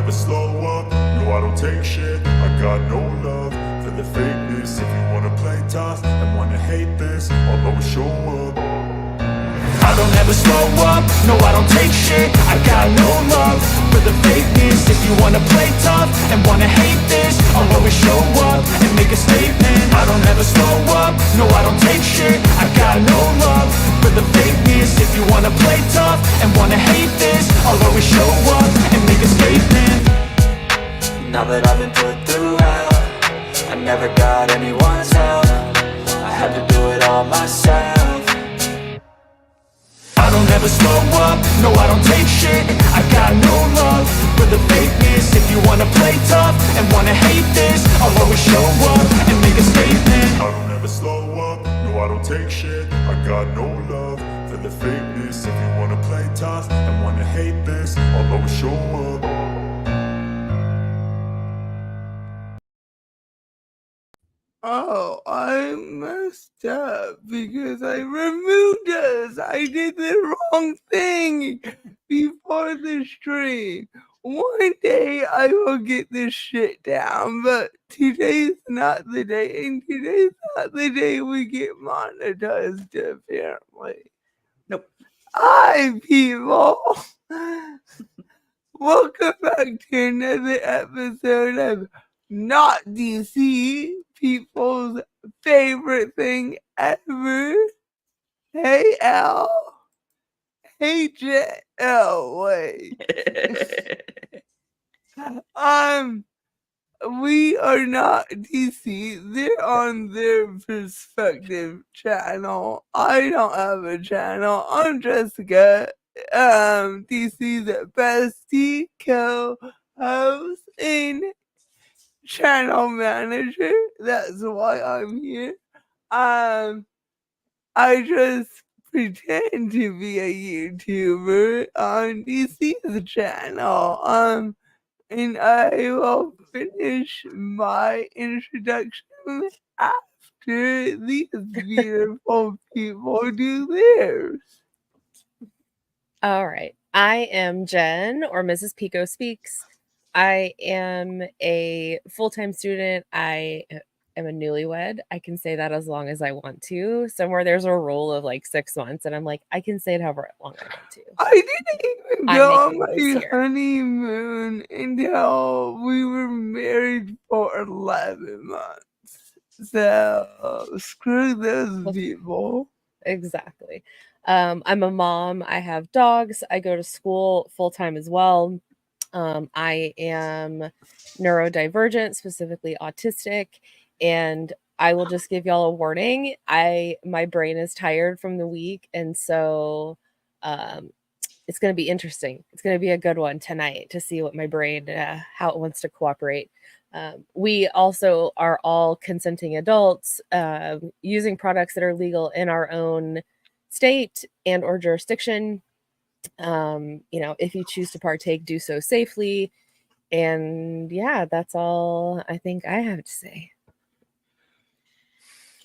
never slow up, no I don't take shit. I got no love for the fakeness. If you wanna play tough and wanna hate this, I'll always show up. I don't ever slow up, no I don't take shit. I got no love for the fakeness. If you wanna play tough and wanna hate this, I'll always show up and make a statement. I don't ever slow up, no I don't take shit. I got no love for the fakeness. If you wanna play tough and wanna hate this, I'll always show up and make a statement. Now that I've been put through hell, I never got anyone's help. I had to do it all myself. I don't ever slow up, no I don't take shit. I got no love for the fakeness. If you wanna play tough and wanna hate this, I'll always show up and make a statement. I don't ever slow up, no I don't take shit. I got no love for the fakeness. If you wanna play tough and wanna hate this, I'll always show up. Oh, I messed up because I removed us. I did the wrong thing before the stream. One day I will get this shit down, but today's not the day, and today's not the day we get monetized, apparently. Nope. Hi, people. Welcome back to another episode of Not DC, people's favorite thing ever. Hey, Al. Hey, Jet. Oh, wait. We are not DC. They're on their perspective channel. I don't have a channel. I'm Jessica. DC's bestie, co-host, and channel manager. That's why I'm here. I just pretend to be a YouTuber on DC's channel. And I will finish my introduction after these beautiful people do theirs. All right. I am Jen, or Mrs.PicoSpeaks. I am a full-time student. I am a newlywed. I can say that as long as I want to. Somewhere there's a rule of like 6 months, and I'm like, I can say it however long I want to. I didn't even go on my honeymoon until we were married for 11 months. So screw those people. Exactly. I'm a mom. I have dogs. I go to school full-time as well. I am neurodivergent, specifically autistic, and I will just give y'all a warning. My brain is tired from the week, and so it's going to be interesting. It's going to be a good one tonight to see what my brain, how it wants to cooperate. We also are all consenting adults using products that are legal in our own state and or jurisdiction. If you choose to partake, do so safely. And yeah, that's all I think I have to say.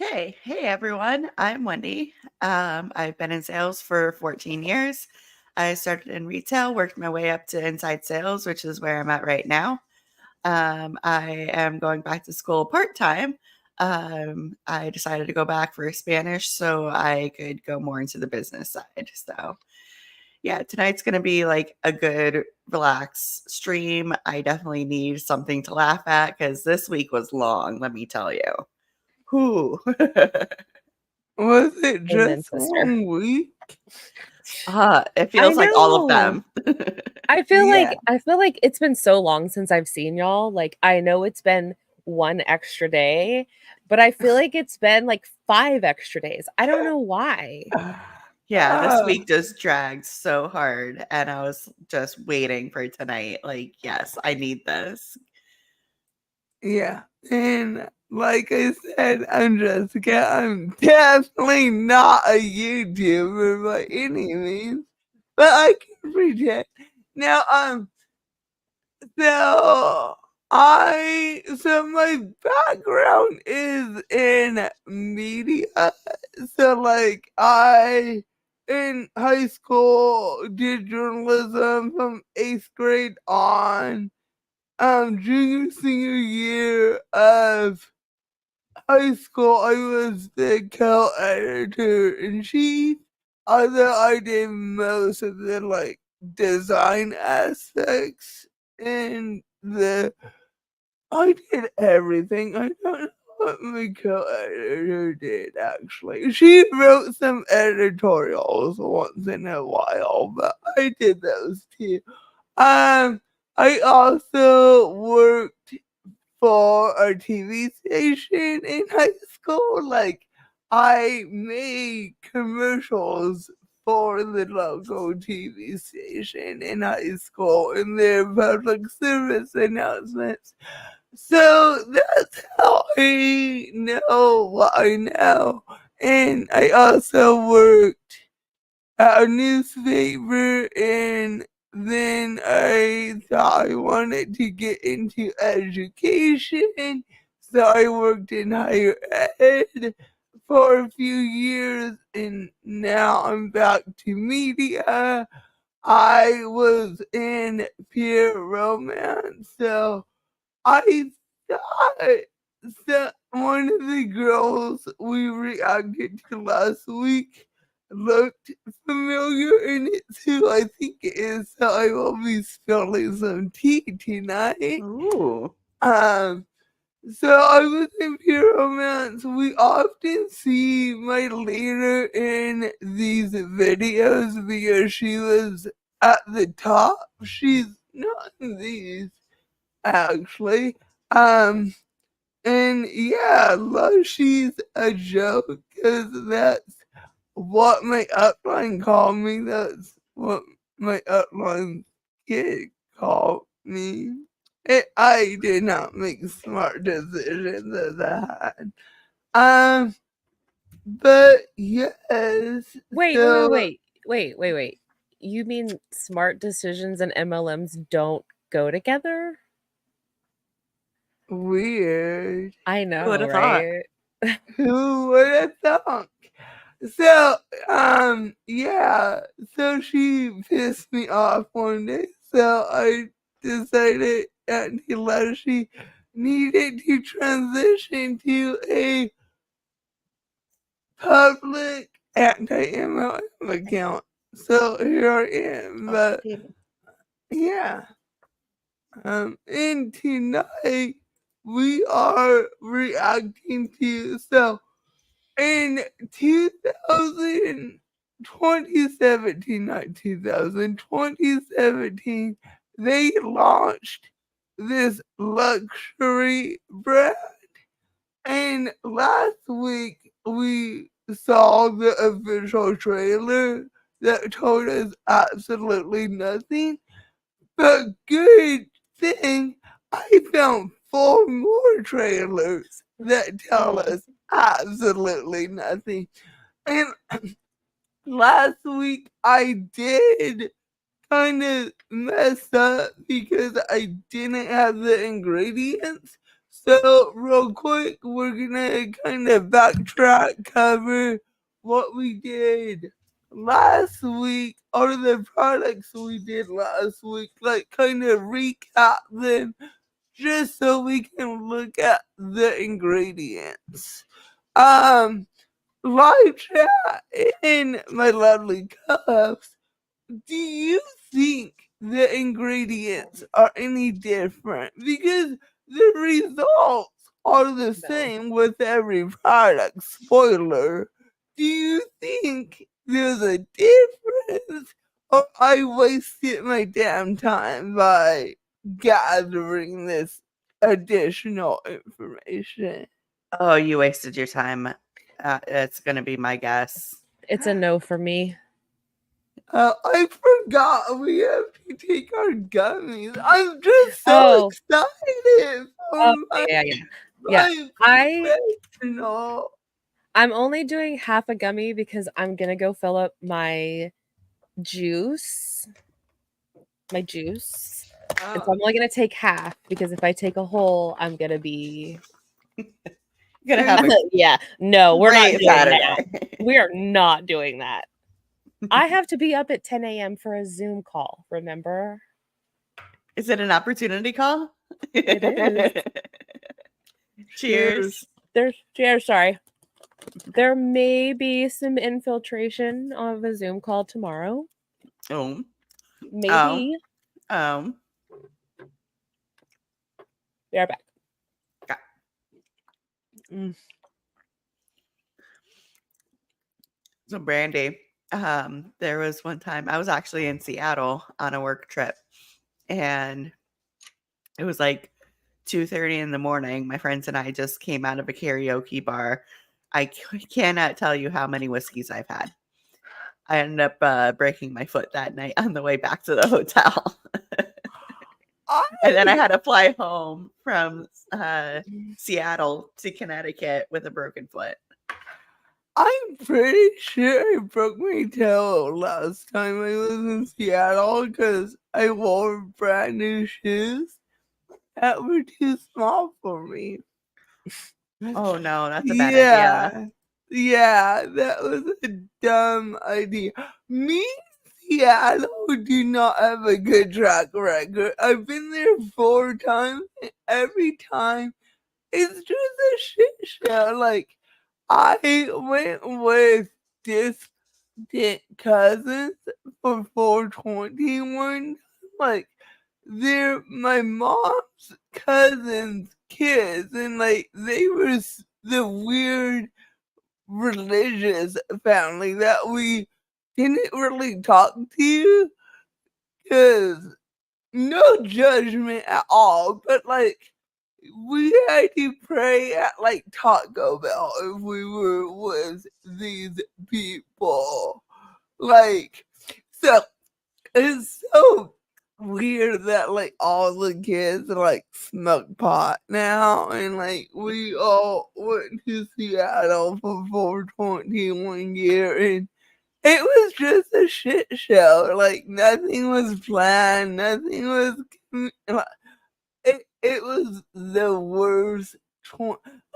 Okay. Hey, everyone. I'm Wendy. I've been in sales for 14 years. I started in retail, worked my way up to inside sales, which is where I'm at right now. I am going back to school part-time. I decided to go back for Spanish so I could go more into the business side. So yeah, tonight's going to be like a good relax stream. I definitely need something to laugh at because this week was long, let me tell you. Whew. Was it just 1 week? It feels like all of them. I feel like it's been so long since I've seen y'all. Like, I know it's been 1 extra day, but I feel like it's been like 5 extra days. I don't know why. Yeah, this week just dragged so hard, and I was just waiting for tonight. Like, yes, I need this. Yeah, and like I said, I'm Jessica. I'm definitely not a YouTuber by any means, but I can pretend. Now, so my background is in media. So like in high school did journalism from 8th grade on, junior senior year of high school, I was the co-editor in chief. Although I did most of the like design aspects and I did everything. I don't know what my co-editor did actually. She wrote some editorials once in a while, but I did those too. I also worked for a TV station in high school. Like, I made commercials for the local TV station in high school in their public service announcements. So that's how I know what I know. And I also worked at a newspaper, and then I thought I wanted to get into education. So I worked in higher ed for a few years, and now I'm back to media. I was in peer romance, so I thought that one of the girls we reacted to last week looked familiar, and it's who I think it is, so I will be spilling some tea tonight. Ooh. So I was in pure romance. We often see my leader in these videos because she was at the top. She's not in these actually. And yeah, Lushie's a joke because that's what my upline called me. That's what my upline kid called me. I did not make smart decisions as a had. But yes. Wait, So wait. You mean smart decisions and MLMs don't go together? weird. I Who know, would have thought? right? Who would have thought? So, yeah. So she pissed me off one day. So I decided Auntie Lushie needed to transition to a public anti-MLM account. So here I am. But yeah. And tonight we are reacting to in 2017, not 2000, 2017, they launched this luxury brand. And last week, we saw the official trailer that told us absolutely nothing. But good thing I found 4 more trailers that tell us absolutely nothing. And last week I did kind of mess up because I didn't have the ingredients. So real quick, we're gonna kind of backtrack, cover what we did last week, or the products we did last week, like kind of recap them just so we can look at the ingredients. Um, Live chat in my lovely cups. Do you think the ingredients are any different? Because the results are the same with every product. Spoiler. Do you think there's a difference? Or I wasted my damn time by gathering this additional information? Oh, you wasted your time. It's going to be my guess. It's a no for me. I forgot we have to take our gummies. I'm just so Oh. excited for Oh, my, yeah. my professional. I'm only doing half a gummy because I'm gonna go fill up my juice. And so I'm only gonna take half because if I take a whole, I'm gonna be You're going to have a yeah. No, we're not great doing that. Saturday. We are not doing that. I have to be up at 10 a.m. for a Zoom call, remember? Is it an opportunity call? It is. Cheers. Cheers. Sorry. There may be some infiltration of a Zoom call tomorrow. Oh. Maybe. Oh. We are back. Okay. So Brandy, there was one time I was actually in Seattle on a work trip, and it was like 2:30 in the morning. My friends and I just came out of a karaoke bar. I cannot tell you how many whiskeys I've had. I ended up breaking my foot that night on the way back to the hotel. And then I had to fly home from Seattle to Connecticut with a broken foot. I'm pretty sure I broke my toe last time I was in Seattle because I wore brand new shoes that were too small for me. Oh no, that's a bad idea. Yeah, that was a dumb idea. Me and Seattle do not have a good track record. I've been there 4 times, and every time it's just a shit show. Like, I went with distant cousins for 421. Like, they're my mom's cousin's kids, and like they were the weird religious family that we didn't really talk to, because no judgment at all, but like we had to pray at like Taco Bell if we were with these people. Like, so it's so weird that like all the kids like smoke pot now, and like we all went to Seattle for 421 year, and it was just a shit show. Like, nothing was planned, nothing was it was the worst.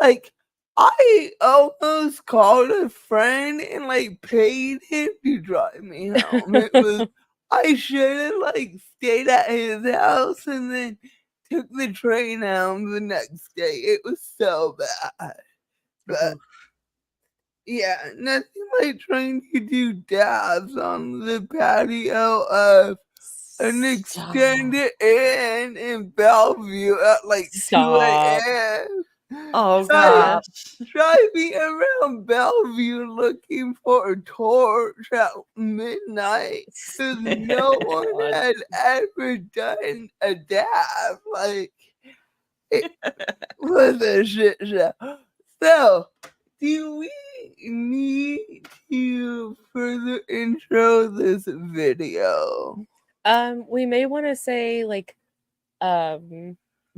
Like, I almost called a friend and like paid him to drive me home. It was I should have like stayed at his house and then took the train home the next day. It was so bad. But yeah, nothing like trying to do dabs on the patio of an extended inn in Bellevue at like 2 Stop. a.m. Oh Stop. gosh. Driving around Bellevue looking for a torch at midnight because no one had ever done a dab. Like, it was a shit show. So, do we need to further intro this video? We may want to say like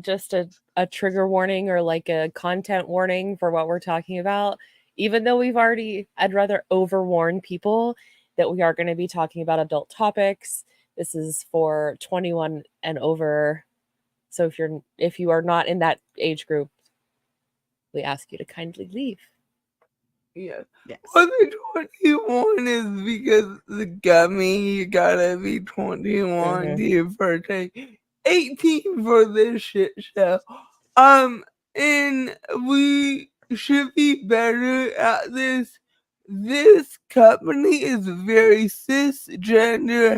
just a trigger warning or like a content warning for what we're talking about. Even though I'd rather overwarn people that we are going to be talking about adult topics. This is for 21 and over. So if you are not in that age group, we ask you to kindly leave. Yeah. Yes. Well, the 21 is because the Gummy, you gotta be 21 to your birthday. 18 for this shit show. And we should be better at this. This company is very cisgender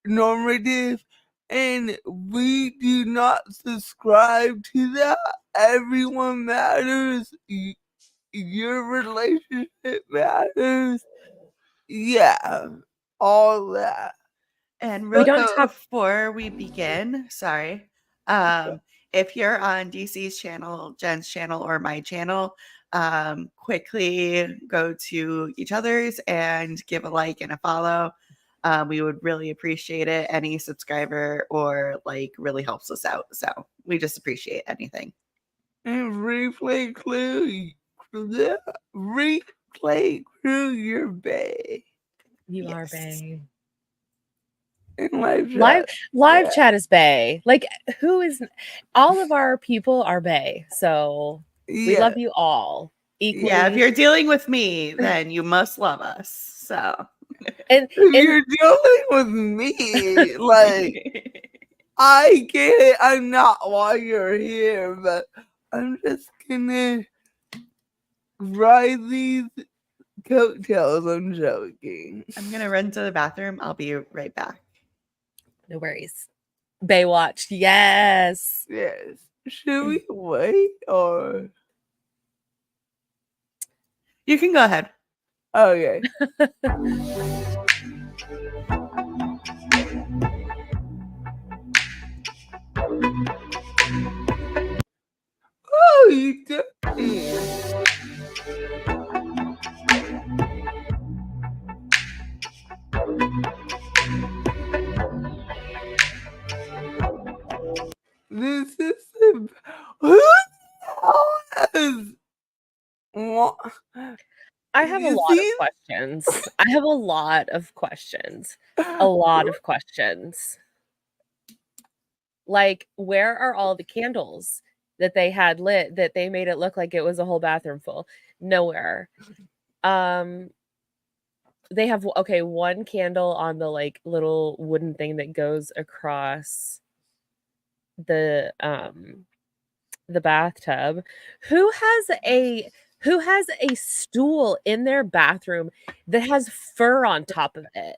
heteronormative, and we do not subscribe to that. Everyone matters. Your relationship matters. Yeah, all that. And We real don't quick talk- before we begin, sorry. If you're on DC's channel, Jen's channel, or my channel, quickly go to each other's and give a like and a follow. We would really appreciate it. Any subscriber or like really helps us out. So we just appreciate anything. And replay crew, your bae. You are Yes. bae. And live Live chat is bae. Like, who is all of our people are bae. So we love you all equally. Yeah, if you're dealing with me, then you must love us. So and If you're dealing with me, like, I get it. I'm not why you're here, but I'm just gonna ride these coattails. I'm joking. I'm gonna run to the bathroom. I'll be right back. No worries. Baywatch, yes. Yes. Should we wait or? You can go ahead. Okay. Oh, you did. This is the. Who the hell is. What? I have a You lot of see? questions. I have a lot of questions. A lot of questions. Like, where are all the candles that they had lit that they made it look like it was a whole bathroom full? Nowhere. They have one candle on the like little wooden thing that goes across the bathtub. Who has a stool in their bathroom that has fur on top of it?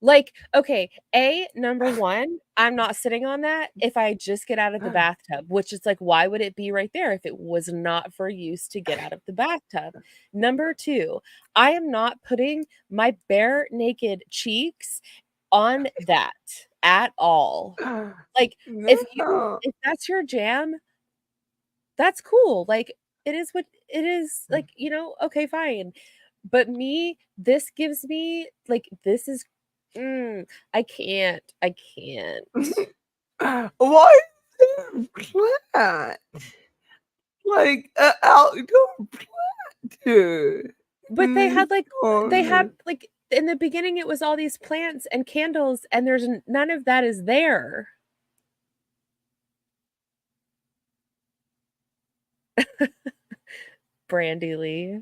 Like, okay, number one, I'm not sitting on that if I just get out of the bathtub, which is like, why would it be right there if it was not for use to get out of the bathtub? Number two, I am not putting my bare naked cheeks on that at all. Like, if that's your jam, that's cool. Like, it is what it is. Like, okay, fine. But this gives me like, this is I can't. Why is there a plant? Like an outdoor plant here. But they had like in the beginning it was all these plants and candles and there's none of that is there. Brandy Lee.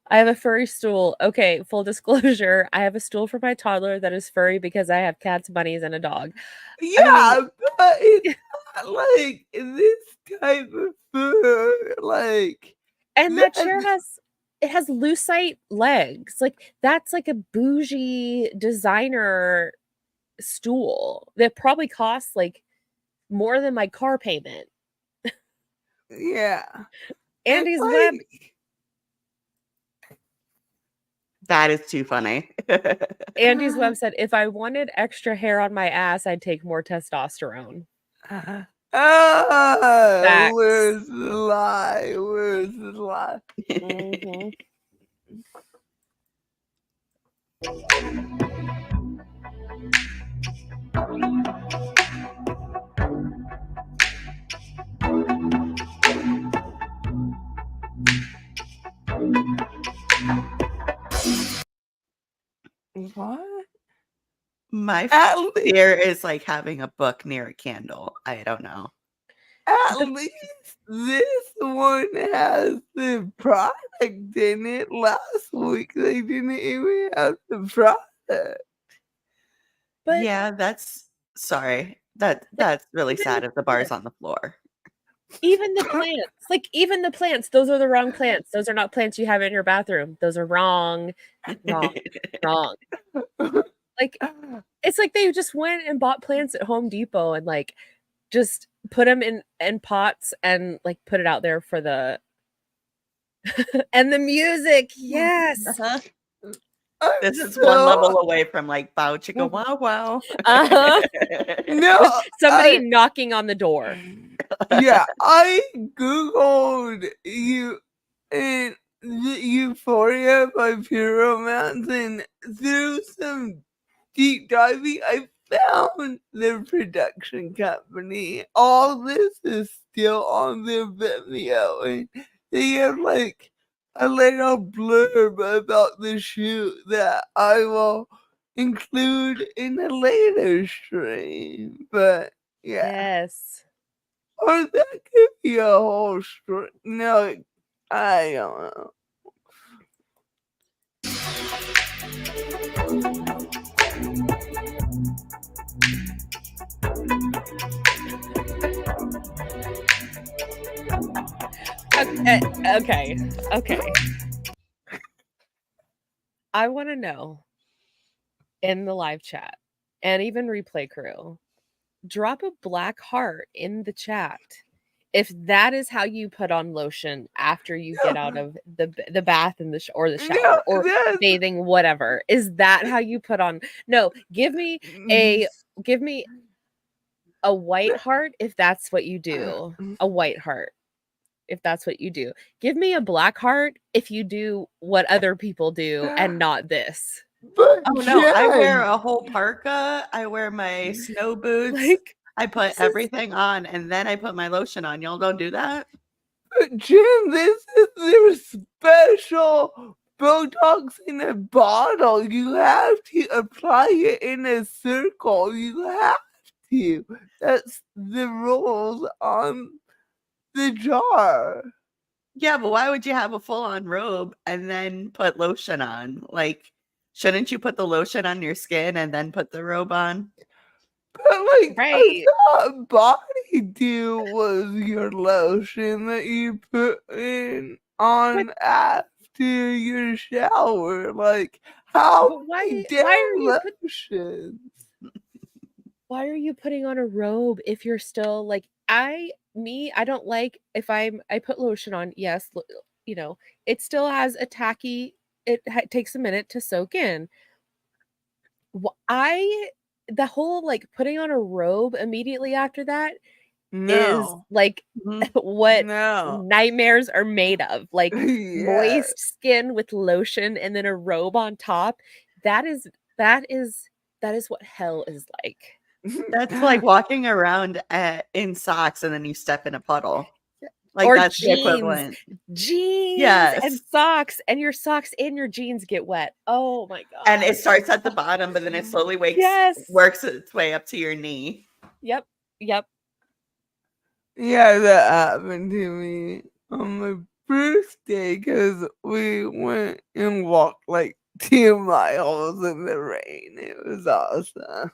I have a furry stool. Okay, full disclosure, I have a stool for my toddler that is furry because I have cats, bunnies, and a dog. Yeah, but it's not like this type of fur. Like, and that chair has lucite legs. Like, that's like a bougie designer stool that probably costs like more than my car payment. Yeah. Andy's web. That is too funny. Andy's web said, if I wanted extra hair on my ass, I'd take more testosterone. Where's the lie? Where's the lie? Mm-hmm. What? My fear is like having a book near a candle. I don't know. At least this one has the product in it. Last week they didn't even have the product. But yeah, that's really sad if the bar's on the floor. Even the plants, those are the wrong plants. Those are not plants you have in your bathroom. Those are wrong. Like, it's like they just went and bought plants at Home Depot and like just put them in pots and like put it out there for the and the music. Yes. This is one level away from like bow chicka wow wow. No, somebody knocking on the door. Yeah, I googled you and the Euphoria by Pyromance, and through some deep diving, I found their production company. All this is still on their Vimeo, and they have like a little blurb about the shoot that I will include in a later stream. But yeah. Yes. Or that could be a whole story. No, I don't know. Okay. I want to know in the live chat and even replay crew, drop a black heart in the chat if that is how you put on lotion after you get out of the bath and or the No, shower or that's bathing, whatever. Is that how you put on? No, give me a white heart if that's what you do. A white heart if that's what you do. Give me a black heart if you do what other people do and not this. But Oh no, I wear Jen, a whole parka. I wear my snow boots. Like, I put this is- everything on and then I put my lotion on. Y'all don't do that? but Jen, this is their special Botox in a bottle. You have to apply it in a circle. You have to. That's the rules on the jar. Yeah, but why would you have a full-on robe and then put lotion on? Like, shouldn't you put the lotion on your skin and then put the robe on? But like, I right. thought body dew was your lotion that you put in on after your shower. Like, how But many why are damn you lotions? why are you putting on a robe if you're still like I don't like if I put lotion on, yes, you know, it still has a tacky, takes a minute to soak in. The whole like putting on a robe immediately after that is No. like Mhm. what No. nightmares are made of, like Yeah. moist skin with lotion and then a robe on top. That is what hell is like. That's like walking around in socks and then you step in a puddle. Like, Or that's the jeans equivalent. and Yes. socks, and your socks and your jeans get wet. Oh my god. And it starts at the bottom, but then it slowly Yes. works its way up to your knee. Yep. Yeah, that happened to me on my birthday because we went and walked like 2 miles in the rain. It was awesome.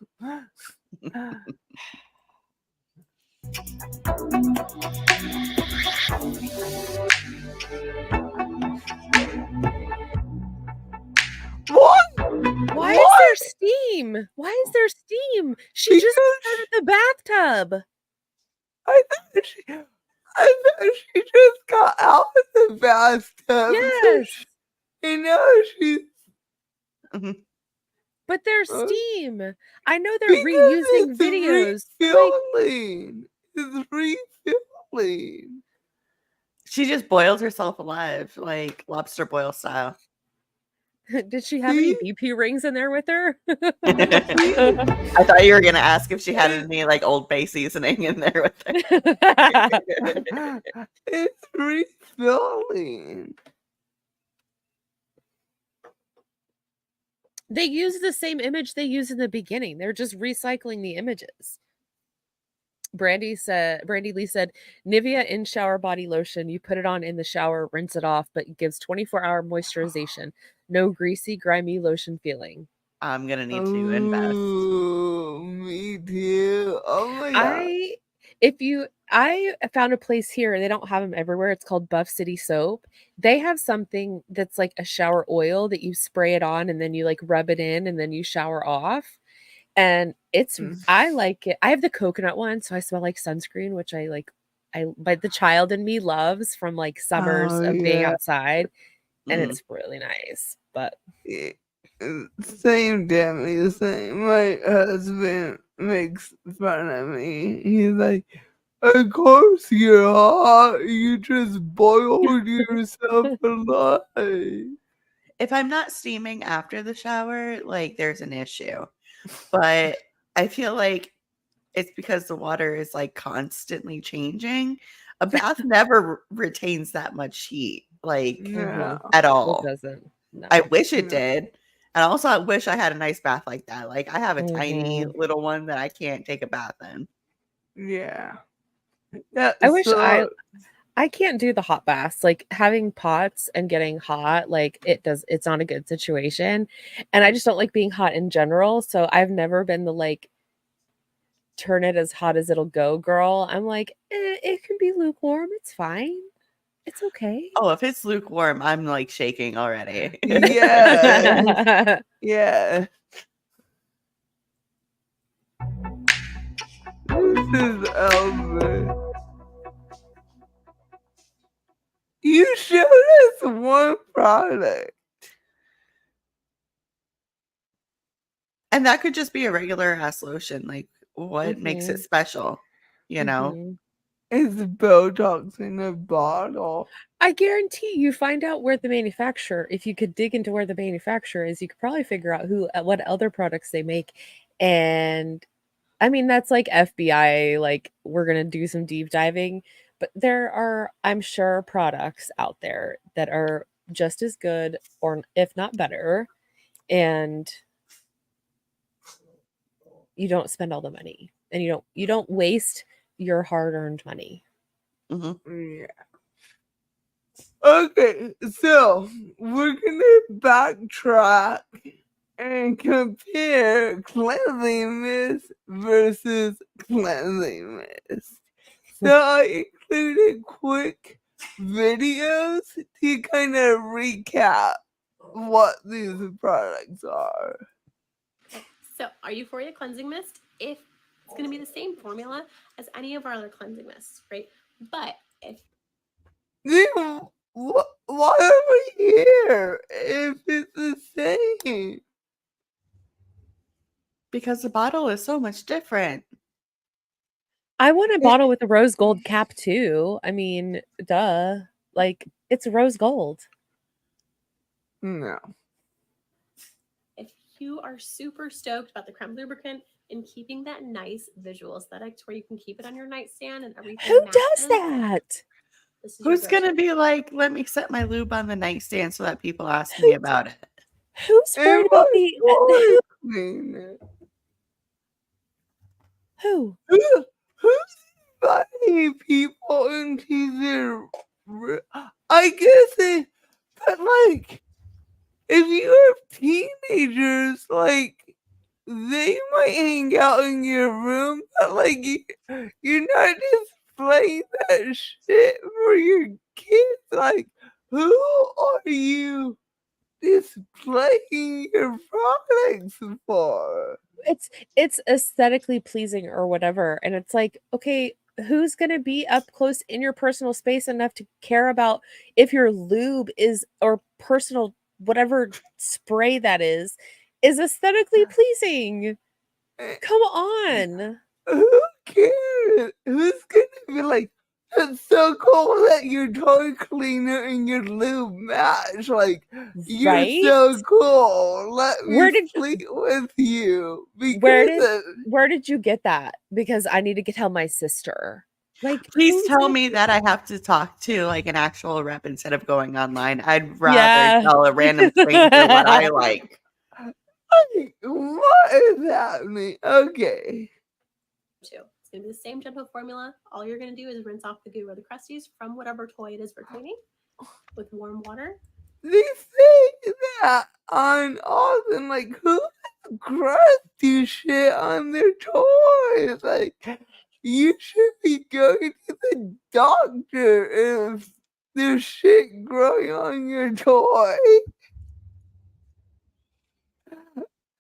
What? Why is What? there steam? She just Because started the bathtub. I thought she just got out of the bathtub. Yes. You know she's But there's steam. I know they're because reusing it's videos. Like, refilling. It's refilling. She just boiled herself alive, like lobster boil style. did she have any BP rings in there with her? I thought you were gonna ask if she had any like Old Bay seasoning in there with her. It's refilling. They use the same image they use in the beginning. They're just recycling the images. Brandy Lee said, Nivea in shower body lotion. You put it on in the shower, rinse it off, but it gives 24-hour moisturization. No greasy, grimy lotion feeling. I'm gonna need to invest. Ooh, me too. Oh my god. I found a place here. They don't have them everywhere. It's called Buff City Soap. They have something that's like a shower oil that you spray it on and then you like rub it in and then you shower off. And I like it. I have the coconut one, so I smell like sunscreen, which but the child in me loves from like summers of being outside, and it's really nice. But same, Demi, same. My husband makes fun of me. He's like, of course you're hot. You just boiled yourself alive. If I'm not steaming after the shower, like there's an issue. But I feel like it's because the water is like constantly changing. A bath never retains that much heat, like No. at all. it doesn't. No. I wish it did. And also I wish I had a nice bath like that. Like I have a tiny little one that I can't take a bath in. Yeah. I wish I can't do the hot baths. Like having pots and getting hot, like it's not a good situation. And I just don't like being hot in general. So I've never been the like turn it as hot as it'll go, girl. I'm like, it can be lukewarm. It's fine. It's okay. Oh, if it's lukewarm, I'm like shaking already. Yeah. Yeah. This is Albert. You showed us one product. And that could just be a regular ass lotion. Like, what makes it special? You know? Mhm. It's Botox in a bottle. I guarantee you find out where the manufacturer, if you could dig into where the manufacturer is, you could probably figure out what other products they make. And I mean, that's like FBI, like we're going to do some deep diving, but there are, I'm sure, products out there that are just as good or if not better. And you don't spend all the money and you don't waste your hard-earned money. Mm-hmm. Yeah. Okay, so we're gonna backtrack and compare cleanliness versus cleanliness. So I included quick videos to kind of recap what these products are. So, are Euphoria Cleansing Mist? If it's going to be the same formula as any of our other cleansing mists, right? But if Then why are we here if it's the same? Because the bottle is so much different. I want a bottle with a rose gold cap too. I mean, duh. Like, it's rose gold. No. if you are super stoked about the creme lubricant and keeping that nice visual aesthetic to where you can keep it on your nightstand and everything. Who does matches, that? this is Who's your going to go-to. be like, let me set my lube on the nightstand so that people ask me about it? Who's worried It about was clean. who? Who's inviting people into their I guess it, but like, if you have teenagers, like, they might hang out in your room, but like, you're not displaying that shit for your kids. Like, who are you displaying your products for? It's aesthetically pleasing or whatever, and it's like, okay, who's going to be up close in your personal space enough to care about if your lube is or personal whatever spray that is aesthetically pleasing? Come on. Who cares? Who's gonna be like, it's so cool that your toy cleaner and your lube match? Like, you're Right? so cool. Let Where me did sleep with you. where Because did where did you get that? Because I need to tell my sister. Like, Please who's tell gonna- me that I have to talk to like an actual rep instead of going online. I'd rather Yeah. tell a random stranger what I like. what is happening? Okay. Too. It's going to be the same gentle formula. All you're going to do is rinse off the goo or the crusties from whatever toy it is for cleaning with warm water. They say that on Austin, like, who has crusty shit on their toys? Like, you should be going to the doctor if there's shit growing on your toy.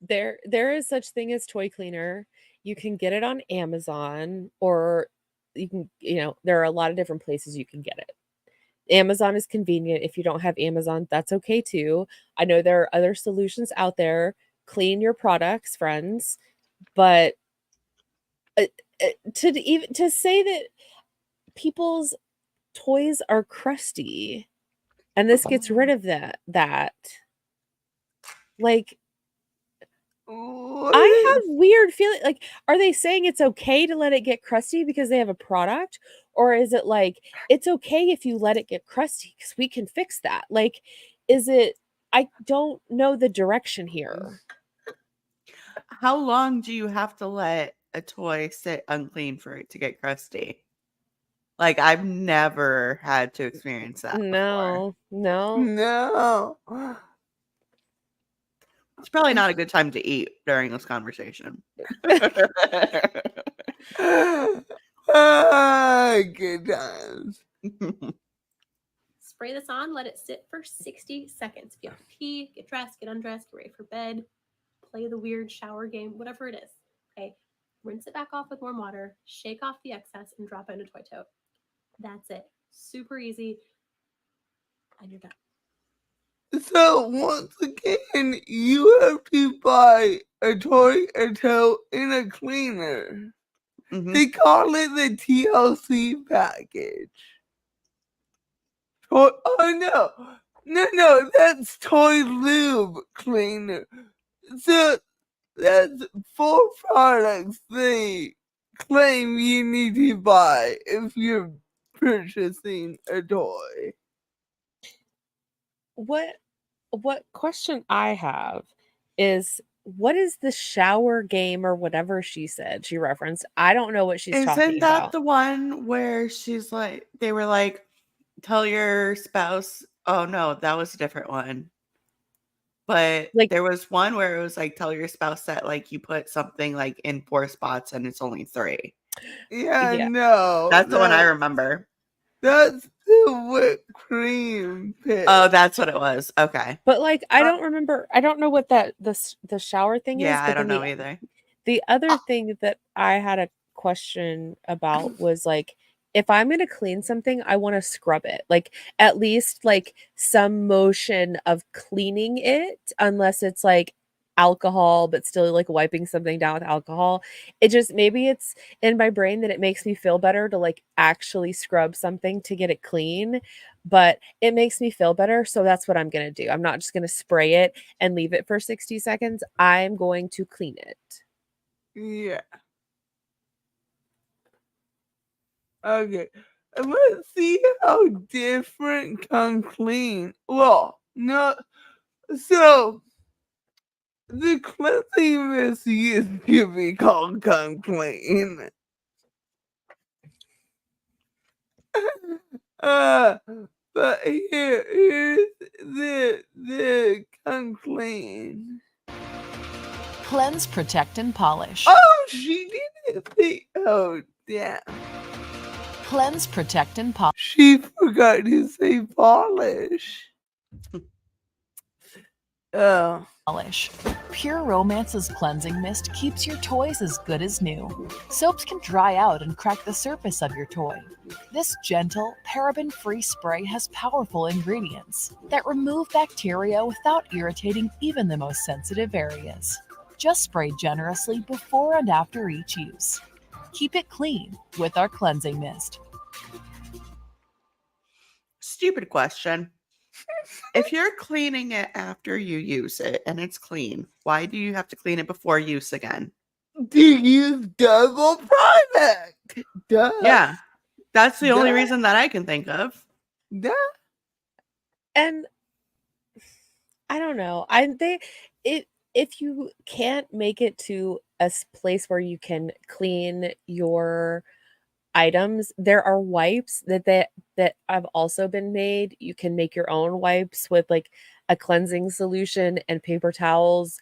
There is such thing as toy cleaner. You can get it on Amazon, or you can, there are a lot of different places you can get it. Amazon is convenient. If you don't have Amazon, that's okay too. I know there are other solutions out there. Clean your products, friends. But to say that people's toys are crusty and this gets rid of that, like, I have weird feeling. Like, are they saying it's okay to let it get crusty because they have a product? Or is it like, it's okay if you let it get crusty because we can fix that? Like, is it, I don't know the direction here. How long do you have to let a toy sit unclean for it to get crusty? Like, I've never had to experience that before. No. It's probably not a good time to eat during this conversation. Good times. Spray this on, let it sit for 60 seconds. If you have to pee, get dressed, get undressed, get ready for bed, play the weird shower game, whatever it is. Okay, rinse it back off with warm water, shake off the excess, and drop it in a toy tote. That's it. Super easy. And you're done. So once again, you have to buy a toy, a tote, and a cleaner. Mhm. They call it the TLC package. Oh no, that's toy lube cleaner. So that's 4 products they claim you need to buy if you're purchasing a toy. What question I have is, what is the shower game or whatever she said she referenced? I don't know what she's talking Isn't that about. the one where she's like, they were like, tell your spouse? Oh no, that was a different one. But Like- there was one where it was like, tell your spouse that like you put something like in 4 spots and it's only 3. Yeah. No. That's the one I remember. That's the whipped cream pit. Oh, that's what it was. Okay. But like, I don't remember. I don't know what the shower thing is. Yeah, But I don't then know either. The other thing that I had a question about was like, if I'm going to clean something, I want to scrub it. Like at least like some motion of cleaning it, unless it's like alcohol, but still like wiping something down with alcohol. It just, maybe it's in my brain that it makes me feel better to like actually scrub something to get it clean, but it makes me feel better. So that's what I'm going to do. I'm not just going to spray it and leave it for 60 seconds. I'm going to clean it. Yeah. Okay. Let's see how different Come Clean. Well, no. So, the cleansing mist used to be called Come Clean. But here's the Come Clean. Cleanse, protect, and polish. Oh, she didn't say, oh, yeah. Cleanse, protect, and polish. She forgot to say polish. Oh. Polish. Pure Romance's cleansing mist keeps your toys as good as new. Soaps can dry out and crack the surface of your toy. This gentle, paraben-free spray has powerful ingredients that remove bacteria without irritating even the most sensitive areas. Just spray generously before and after each use. Keep it clean with our cleansing mist. Stupid question. If you're cleaning it after you use it and it's clean, why do you have to clean it before use again? To use double product. Duh. Yeah. That's the only Duh. reason that I can think of. Duh. And I don't know. If you can't make it to a place where you can clean your items, there are wipes that have also been made. You can make your own wipes with like a cleansing solution and paper towels,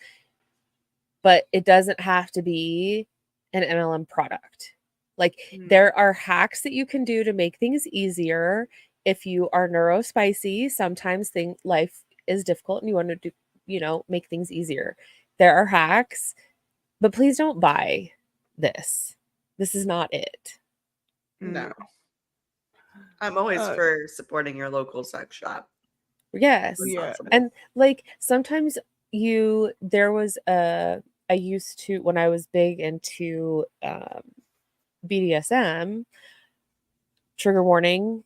but it doesn't have to be an MLM product. Like there are hacks that you can do to make things easier. If you are neurospicy, sometimes life is difficult and you want to do, make things easier. There are hacks, but please don't buy this. This is not it. No. I'm always for supporting your local sex shop. Yes. Yeah. And like sometimes there was I used to, when I was big into BDSM, trigger warning,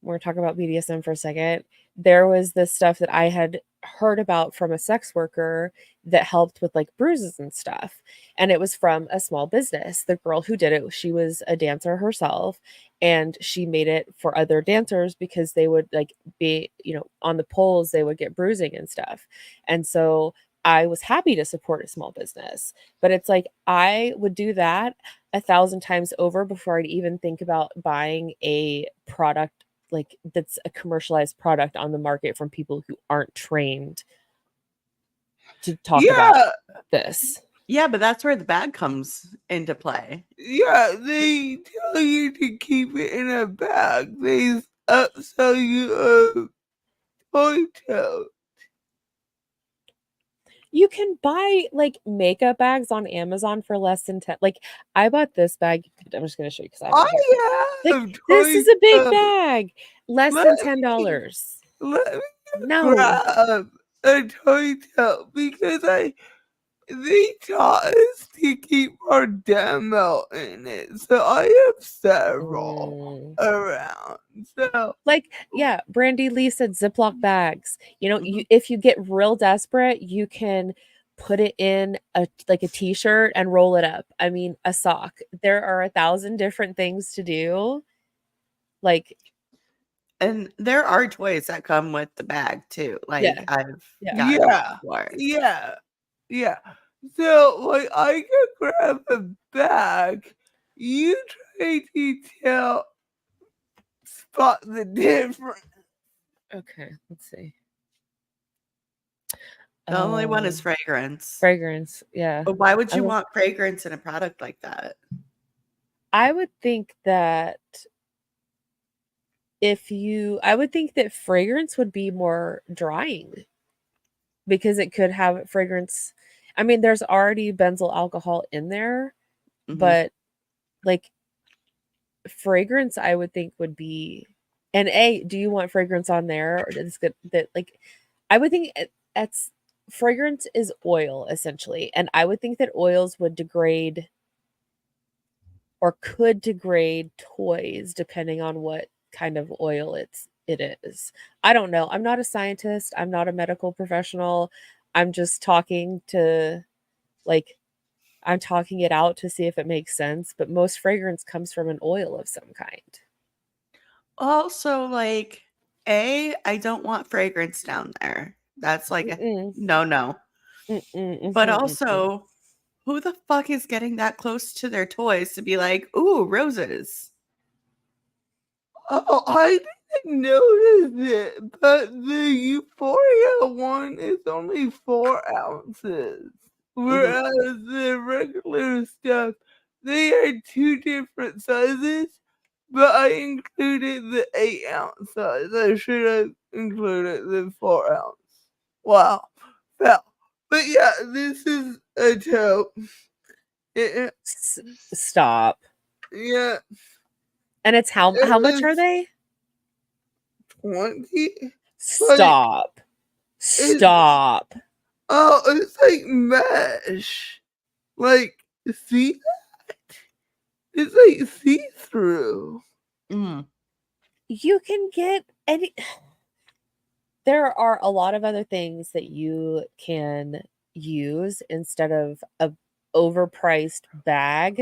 we're talking about BDSM for a second. There was this stuff that I had heard about from a sex worker that helped with like bruises and stuff. And it was from a small business. The girl who did it, she was a dancer herself, and she made it for other dancers because they would like be, on the poles, they would get bruising and stuff. And so I was happy to support a small business, but it's like, I would do that 1,000 times over before I'd even think about buying a product like that's a commercialized product on the market from people who aren't trained to talk about this. Yeah, but that's where the bag comes into play. Yeah, they tell you to keep it in a bag. They upsell you a toy tote. You can buy like makeup bags on Amazon for less than 10. Like I bought this bag. I'm just gonna show you because I have it here. I Like have this toy is a big tote. bag, less Let than me- $10. Let me No. grab a toy tote because they taught us to keep our demo in it. So I have several around. So Like, yeah, Brandy Lee said Ziploc bags. You know, Mhm. if you get real desperate, you can put it in a t-shirt and roll it up. I mean, a sock. There are 1,000 different things to do. Like, And there are toys that come with the bag too. Like yeah, I've yeah. gotten them yeah, before. yeah. So like I can grab a bag. You try to spot the difference. Okay, let's see. The only one is Um, fragrance. fragrance, yeah. But why would I you will- want fragrance in a product like that? I would think that I would think that fragrance would be more drying because it could have fragrance. I mean, there's already benzyl alcohol in there, Mhm. but like fragrance, I would think would be. And do you want fragrance on there, or is good that like? I would think it's fragrance is oil essentially, and I would think that oils would degrade or could degrade toys depending on what kind of oil it is. I don't know. I'm not a scientist. I'm not a medical professional. I'm just talking to like I'm talking it out to see if it makes sense, but most fragrance comes from an oil of some kind. Also, like, I don't want fragrance down there. That's like a Mm-mm, no. mm-mm, But mhm, mm-mm. also, who the fuck is getting that close to their toys to be like, ooh, roses? Oh, I didn't notice it, but the Euphoria one is only 4 ounces, whereas the regular stuff, they are 2 different sizes. But I included the 8 ounce size. I should have included the 4 ounce. Wow, fell. But yeah, this is a tote. It, Stop. yeah, And it's how much are it's they? 20. Stop. It's Stop. oh, it's like mesh. Like, see that? It's like see through. Mm. You can get any there are a lot of other things that you can use instead of a overpriced bag.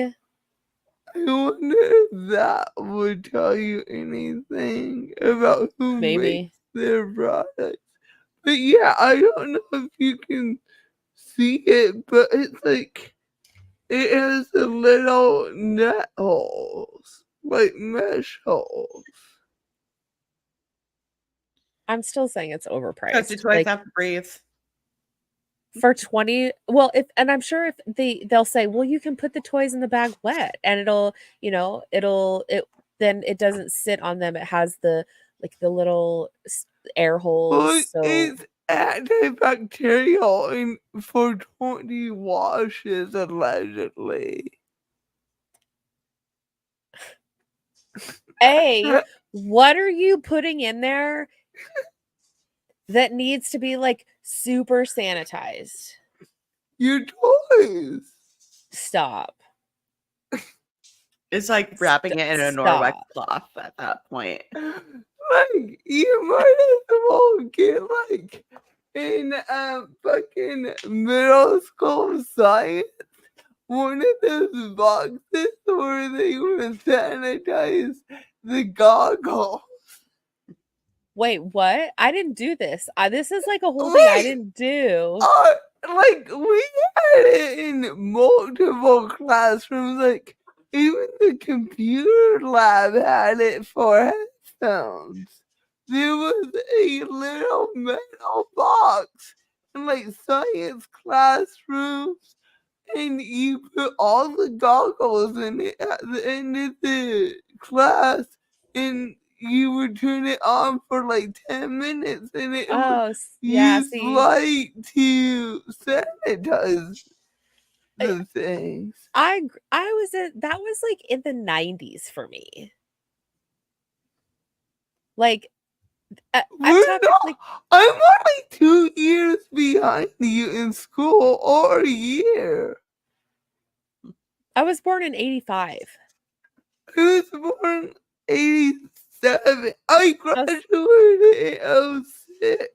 I wonder if that would tell you anything about who makes Maybe. their products. But yeah, I don't know if you can see it, but it's like it has a little net holes, like mesh holes. I'm still saying it's Because the overpriced. toys Like have to breathe. for 20, well, if and I'm sure if they'll say, well, you can put the toys in the bag wet and it'll, then it doesn't sit on them. It has the little air holes. But So it's antibacterial and for 20 washes allegedly. what are you putting in there that needs to be like super sanitized? Your toys. Stop. It's like wrapping it in a Norwex Stop. cloth at that point. Like, you might as well get like in fucking middle school science one of those boxes where they would sanitize the goggles. Wait, what? I didn't do this. This is like a whole thing I didn't do. Like we had it in multiple classrooms. Like even the computer lab had it for headphones. There was a little metal box in like science classrooms and you put all the goggles in it at the end of the class, and you would turn it on for like 10 minutes, and it would Oh, yeah. use See, light to sanitize I, the things. I was that was like in the 90s for me. Like, I'm talking like I'm only 2 years behind you in school, or a year. I was born in 85. I was born 87. I I was, graduated in 06.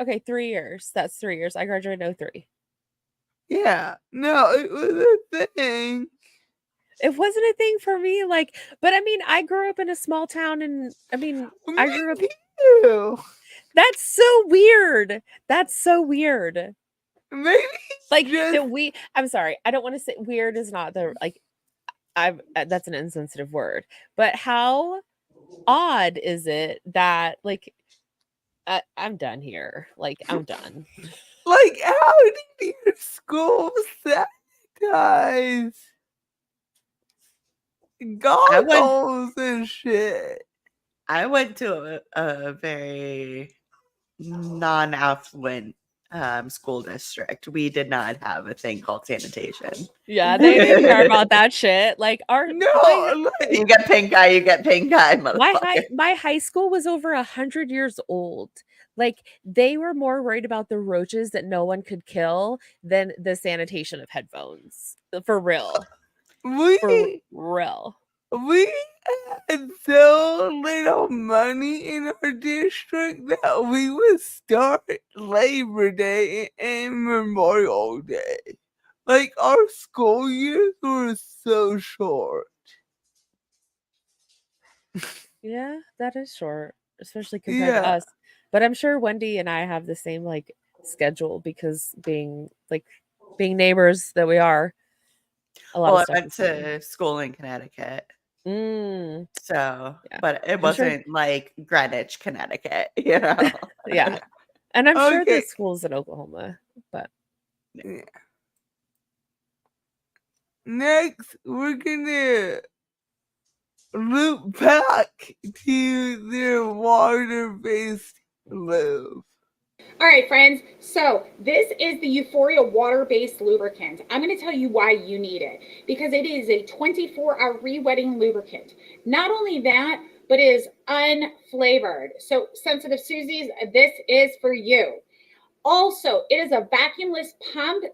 okay, 3 years. That's 3 years. I graduated in 03. Yeah, no, it was a thing. It wasn't a thing for me, like, but I mean, I grew up in a small town, and I mean, I Me grew up. too. That's so weird. That's so weird. Maybe Like just that we. I'm sorry. I don't want to say weird is not the like. That's an insensitive word. But how odd is it that like I'm done here. Like I'm done. like how did your school sanitize goggles and shit? I went to a very non-affluent school district. We did not have a thing called sanitation. Yeah, they didn't care about that shit. Like No, like, You get pink eye, you get pink eye, motherfucker. my high school was over 100 years old. Like they were more worried about the roaches that no one could kill than the sanitation of headphones. For real. For real. we had so little money in our district that we would start Labor Day and Memorial Day. Like our school years were so short. Yeah, that is short, especially compared to us. But I'm sure Wendy and I have the same like schedule because being neighbors that we are. A lot of I stuff went is fine. to school in Connecticut. Mm, So, yeah. but it I'm sure- wasn't like Greenwich, Connecticut, you know? Yeah. And I'm sure Okay. there's schools in Oklahoma, but Yeah. Next, we're gonna loop back to their water-based lube. All right, friends. So this is the Euphoria water-based lubricant. I'm going to tell you why you need it because it is a 24-hour re-wetting lubricant. Not only that, but it is unflavored. So sensitive Susies, this is for you. Also, it is a vacuumless pump.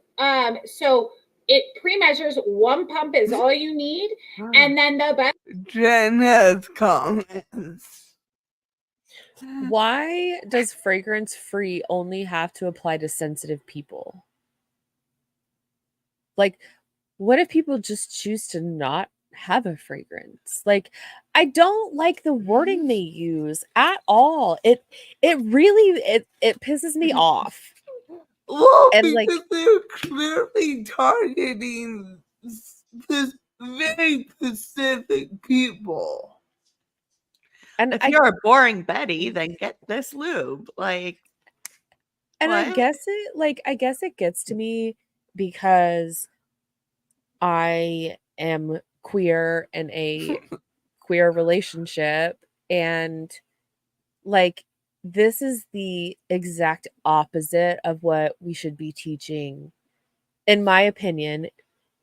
So it pre-measures one pump is all you need. And then the best. Jen has comments. why does fragrance free only have to apply to sensitive people? Like, what if people just choose to not have a fragrance? Like, I don't like the wording they use at all. It really it pisses me off. Well, And because like they're clearly targeting this very specific people. and If you're a boring Betty, then get this lube. Like, and I what? guess it gets to me because I am queer in a queer relationship, and like this is the exact opposite of what we should be teaching. In my opinion,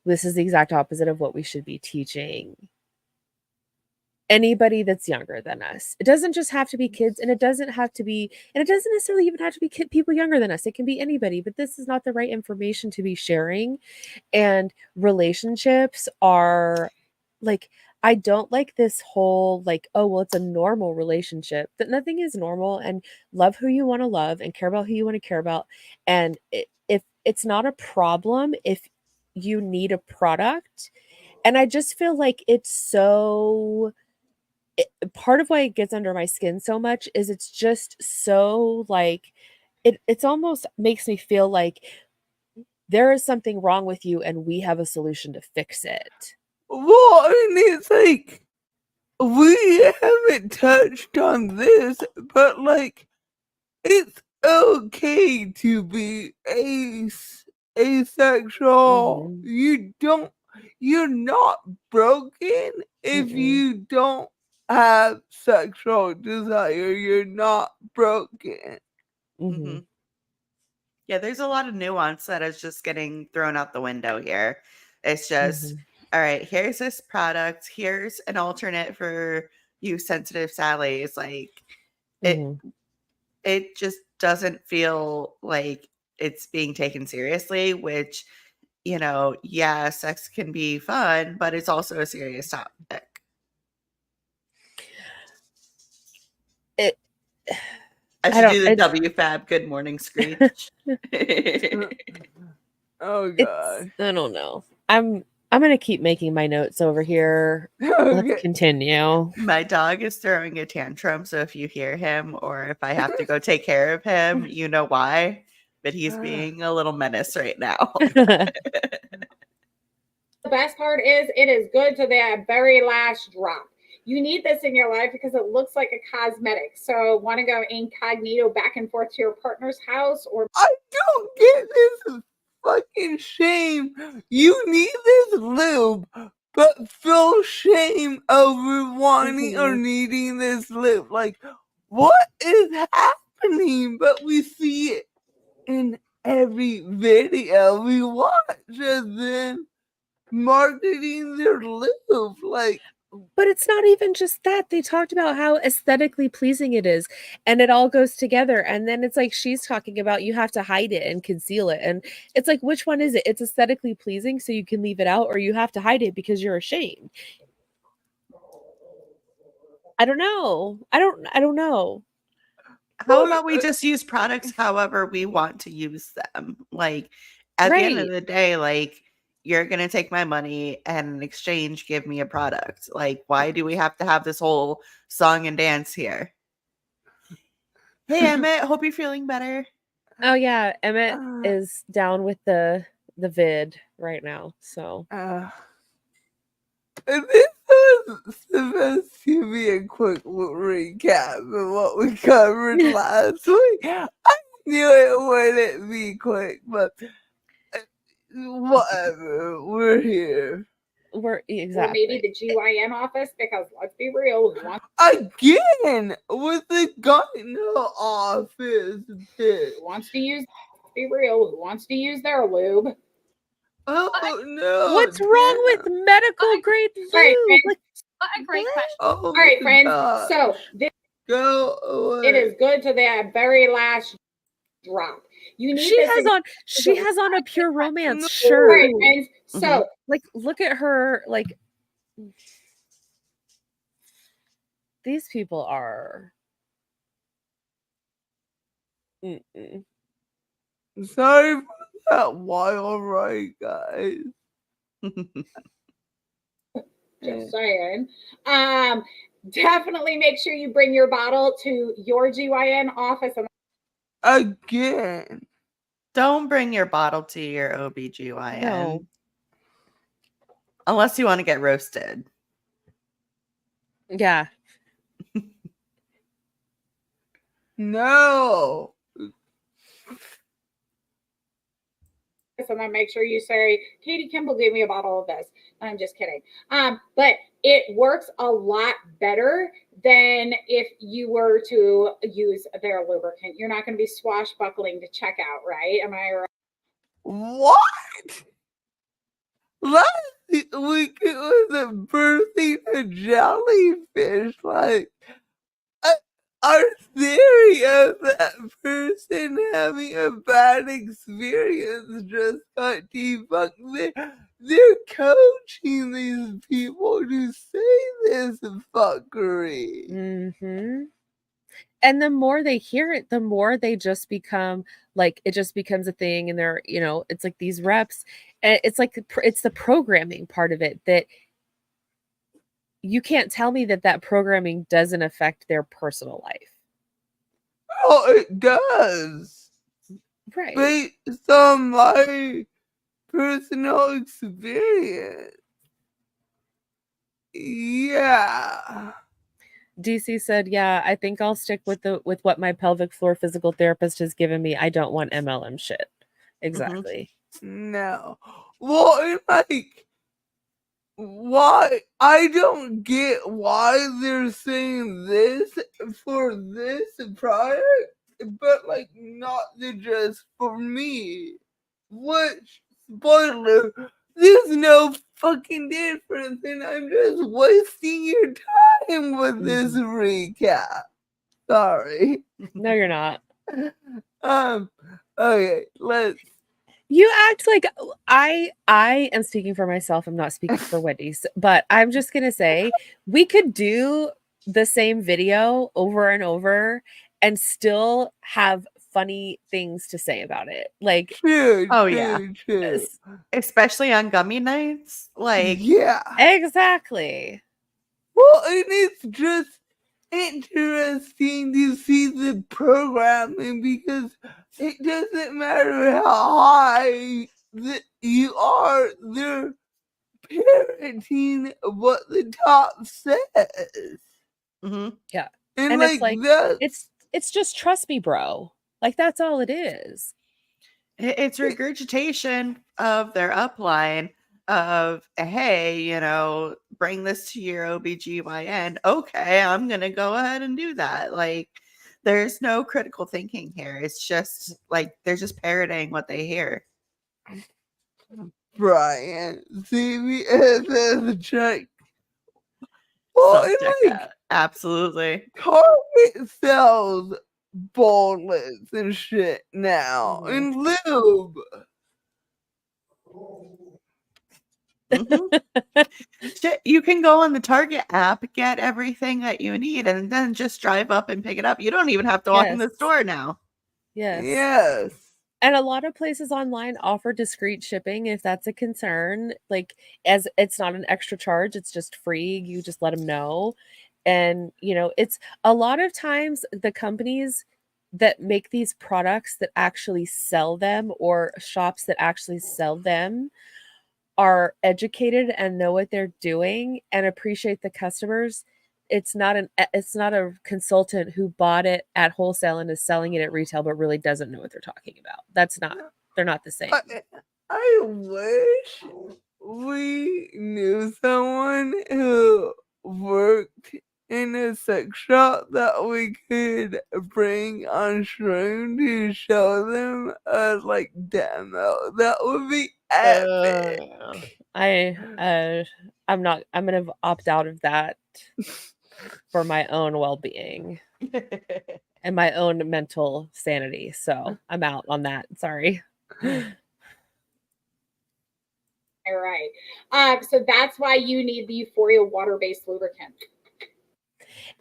this is the exact opposite of what we should be teaching anybody that's younger than us. It doesn't just have to be kids, and it doesn't necessarily even have to be people younger than us. It can be anybody, but this is not the right information to be sharing. And relationships are like, I don't like this whole like, oh, well, it's a normal relationship. That nothing is normal, and love who you want to love and care about who you want to care about. And if it's not a problem, if you need a product. And I just feel like it's so part of why it gets under my skin so much is it's just so like it's almost makes me feel like there is something wrong with you and we have a solution to fix it. Well, and it's like, we haven't touched on this, but like, it's okay to be asexual. Mhm. You're not broken if Mm-mm. you don't have sexual desire. You're not broken. Mhm. Yeah, there's a lot of nuance that is just getting thrown out the window here. It's just, Mhm. all right, here's this product, here's an alternate for you sensitive Sallies. Like it Mhm. it just doesn't feel like it's being taken seriously, which, yeah, sex can be fun, but it's also a serious topic. It I I should don't do the it's WFAB good morning screech. Oh it's gosh. I don't know. I'm gonna keep making my notes over here. Let's Okay. continue. My dog is throwing a tantrum, so if you hear him or if I have to go take care of him, you know why. But he's being a little menace right now. The best part is it is good to that very last drop. You need this in your life because it looks like a cosmetic. So want to go incognito back and forth to your partner's house or I don't get this fucking shame. You need this lube, but feel shame over wanting or Mhm. needing this lube. Like, what is happening? But we see it in every video we watch, and then marketing their lube. Like, But it's not even just that. They talked about how aesthetically pleasing it is, and it all goes together. And then it's like she's talking about you have to hide it and conceal it. And it's like, which one is it? It's aesthetically pleasing, so you can leave it out, or you have to hide it because you're ashamed. I don't know. I don't know. How about we just use products however we want to use them? Like, at the end of Right. the day, like, you're going to take my money and in exchange give me a product. Like, why do we have to have this whole song and dance here? Hey, Emmett, hope you're feeling better. Oh yeah, Emmett uh, is down with the vid right now. So uh, this was supposed to be a quick recap of what we covered last week. I knew it wouldn't be quick, but whatever. We're here. we're or maybe exactly. the GYN office because let's be real, who Again with the gyno office bitch. wants to use let's be real, who wants to use their lube? Oh no! What's wrong with Damn. medical grade All right, lube? friends. Like What a great what? question. Oh All right, my friends. gosh. So this Go it away. is good to that very last drop. You need She this has in on she has on a pure romance No. all right, shirt. friends. So Like look at her like these people are mm-mm. Sorry for that wild ride, guys. just saying. Definitely make sure you bring your bottle to your GYN office. And Again. Don't bring your bottle to your OBGYN No. unless you want to get roasted. Yeah. No. then make sure you say, Katie Kimball gave me a bottle of this. I'm just kidding. But it works a lot better than if you were to use their lubricant. You're not going to be swashbuckling to check out, right? Am I right? What? Last week it was a birthing a jellyfish. Like, our theory of that person having a bad experience just got debunked. They're coaching these people to say this fuckery. Mm-hmm. And the more they hear it, the more they just become like it just becomes a thing and they're, it's like these reps and it's like it's the programming part of it that you can't tell me that programming doesn't affect their personal life. Oh, it does. Right. Based on my personal experience. Yeah. DC said, "Yeah, I think I'll stick with what my pelvic floor physical therapist has given me. I don't want MLM shit." Exactly. No. Well, and like, why? I don't get why they're saying this for this product, but like not just for me. Which, spoiler, there's no fucking difference, and I'm just wasting your time with this recap. Sorry. No, you're not. Okay, let's. You act like I am speaking for myself. I'm not speaking for Wendy's, but I'm just gonna say we could do the same video over and over and still have funny things to say about it. Like, True, Oh, yeah. true. Especially on gummy nights. Like, Yeah. exactly. Well, and it's just interesting to see the programming because it doesn't matter how high that you are, they're parroting what the top says. mhm. Yeah. And, And it's like like that's it's just trust me, bro. Like that's all it is. It's regurgitation of their upline of, hey, bring this to your OBGYN. Okay, I'm going to go ahead and do that. Like, there's no critical thinking here. It's just like they're just parroting what they hear. Brian. CBS has a check. Well, Self and check like out. Absolutely. Target sells bullets and shit now, and lube. Mhm. Shit, you can go on the Target app, get everything that you need, and then just drive up and pick it up. You don't even have to walk in the Yes. store now. Yes. Yes. And a lot of places online offer discreet shipping if that's a concern. Like, as it's not an extra charge, it's just free. You just let them know. And, it's a lot of times the companies that make these products that actually sell them or shops that actually sell them are educated and know what they're doing and appreciate the customers. It's not a consultant who bought it at wholesale and is selling it at retail but really doesn't know what they're talking about. They're not the same. I wish we knew someone who worked in a sex shop that we could bring on stream to show them a like demo. That would be epic. I'm gonna opt out of that for my own well-being and my own mental sanity. So I'm out on that. Sorry. All right. So that's why you need the Euphoria water-based lubricant.